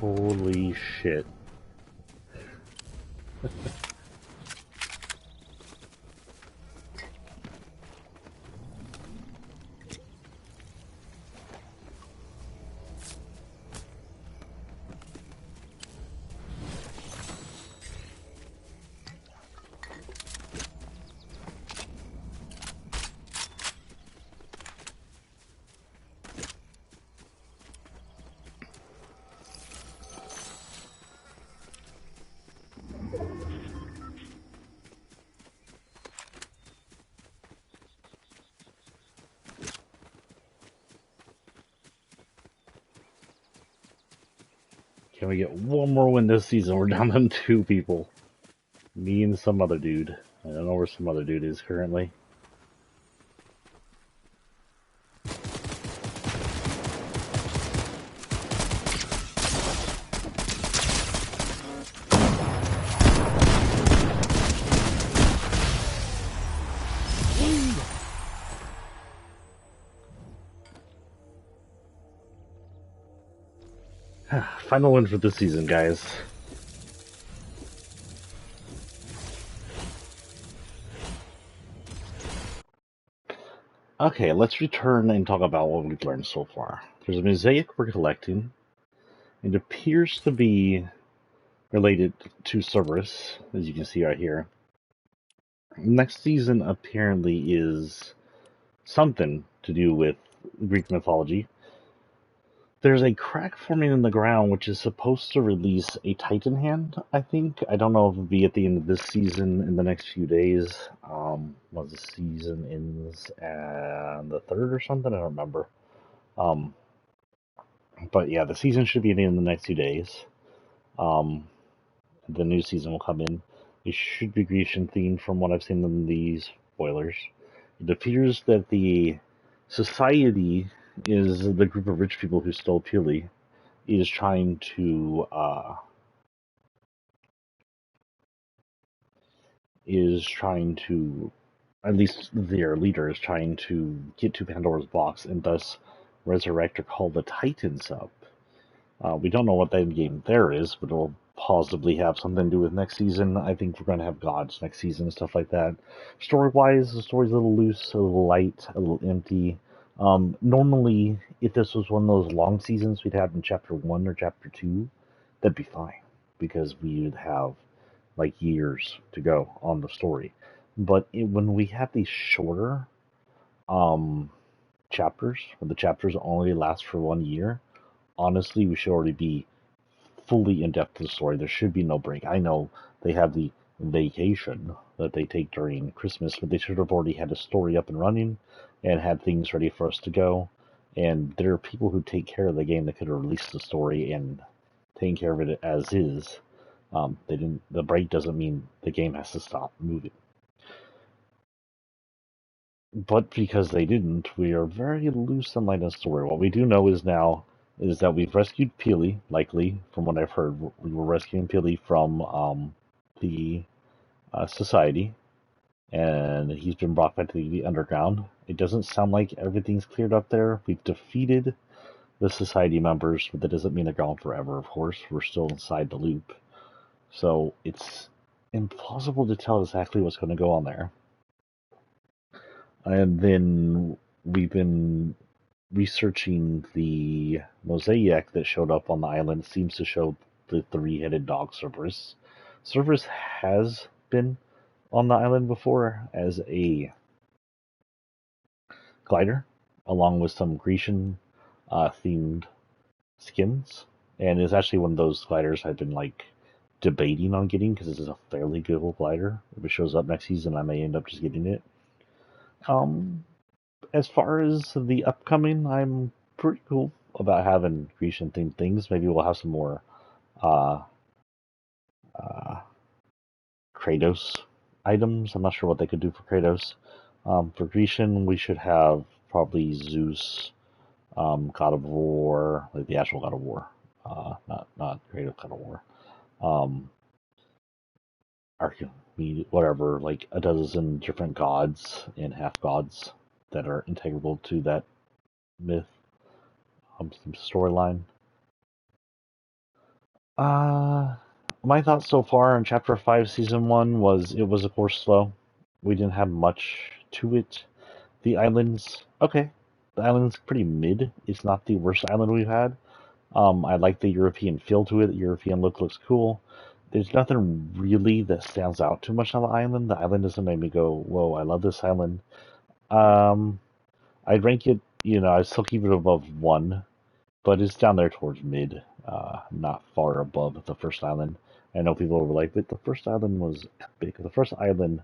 S1: Holy shit. Can we get one more win this season? We're down to 2 people. Me and some other dude. I don't know where some other dude is currently. Final win for the season, guys. Okay, let's return and talk about what we've learned so far. There's a mosaic we're collecting. It appears to be related to Cerberus, as you can see right here. Next season apparently is something to do with Greek mythology. There's a crack forming in the ground which is supposed to release a Titan hand, I think. I don't know if it'll be at the end of this season in the next few days. Once the season ends on the 3rd or something, I don't remember. But yeah, the season should be at the end of the next 2 days. The new season will come in. It should be Grecian themed from what I've seen in these spoilers. It appears that the society is the group of rich people who stole Pili is trying to at least their leader is trying to get to Pandora's box and thus resurrect or call the Titans up. We don't know what the end game there is, but it'll possibly have something to do with next season. I think we're going to have gods next season and stuff like that. Story-wise, the story's a little loose, a little light, a little empty. Normally, if this was one of those long seasons we'd have in Chapter 1 or Chapter 2, that'd be fine, because we would have like years to go on the story. But when we have these shorter chapters, where the chapters only last for 1 year, honestly, we should already be fully in depth to the story. There should be no break. I know they have the vacation that they take during Christmas, but they should have already had a story up and running and had things ready for us to go. And there are people who take care of the game that could have released the story and taken care of it as is. They didn't. The break doesn't mean the game has to stop moving. But because they didn't, we are very loose on light and story. What we do know is that we've rescued Peely, likely, from what I've heard. We were rescuing Peely from the society, and he's been brought back to the underground. It doesn't sound like everything's cleared up there. We've defeated the society members, but that doesn't mean they're gone forever, of course. We're still inside the loop. So it's impossible to tell exactly what's going to go on there. And then we've been researching the mosaic that showed up on the island. It seems to show the three-headed dog Cerberus. Cerberus has been on the island before as a glider, along with some Grecian themed skins, and is actually one of those gliders I've been like debating on getting because this is a fairly good glider. If it shows up next season, I may end up just getting it. As far as the upcoming, I'm pretty cool about having Grecian themed things. Maybe we'll have some more uh, uh, Kratos items. I'm not sure what they could do for Kratos. For Grecian, we should have probably Zeus, God of War, like the actual God of War, not Kratos God of War. Um, Archimedes, whatever, like a dozen different gods and half gods that are integral to that myth storyline. Uh, my thoughts so far on Chapter 5, Season 1 was it was, of course, slow. We didn't have much to it. The islands, okay. The island's pretty mid. It's not the worst island we've had. I like the European feel to it. The European look looks cool. There's nothing really that stands out too much on the island. The island doesn't make me go, whoa, I love this island. Um, I'd rank it, I'd still keep it above 1, but it's down there towards mid, not far above the first island. I know people were like, but the first island was epic. The first island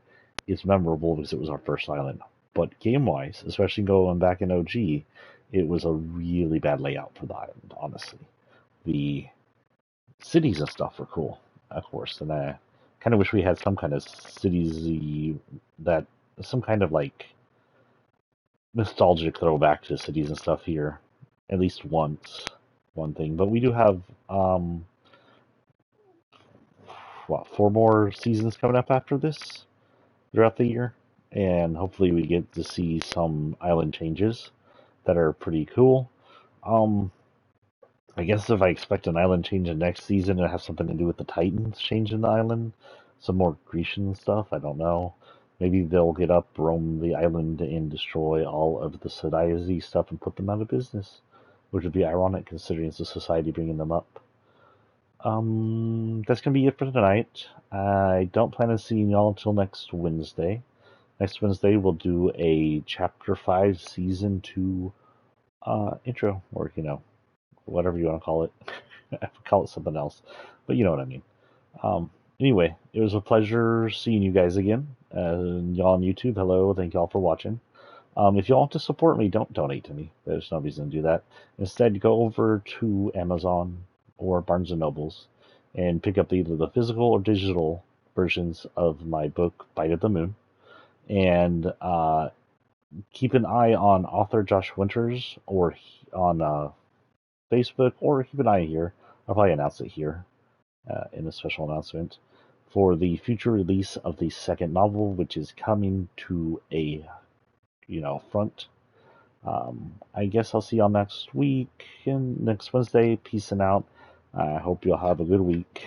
S1: is memorable because it was our first island. But game-wise, especially going back in OG, it was a really bad layout for the island, honestly. The cities and stuff were cool, of course, and I kind of wish we had some kind of cities that, some kind of like nostalgic throwback to cities and stuff here, at least once. One thing, but we do have what, 4 more seasons coming up after this throughout the year, and hopefully we get to see some island changes that are pretty cool. Um, I guess if I expect an island change in next season, it has something to do with the Titans changing the island, some more Grecian stuff. I don't know. Maybe they'll get up, roam the island, and destroy all of the society stuff and put them out of business, which would be ironic considering it's a society bringing them up. That's gonna be it for tonight. I don't plan on seeing y'all until next Wednesday. Next Wednesday we'll do a Chapter 5 Season 2 intro, or whatever you want to call it. I call it something else, but you know what I mean. Um, anyway, it was a pleasure seeing you guys again. Y'all on YouTube, hello, thank y'all for watching. If y'all want to support me, don't donate to me. There's no reason to do that. Instead, go over to Amazon or Barnes & Nobles and pick up either the physical or digital versions of my book, Bite of the Moon. And keep an eye on author Josh Winters or on Facebook, or keep an eye here. I'll probably announce it here in a special announcement for the future release of the second novel, which is coming to a front. I guess I'll see y'all next week and next Wednesday. Peace and out. I hope you'll have a good week.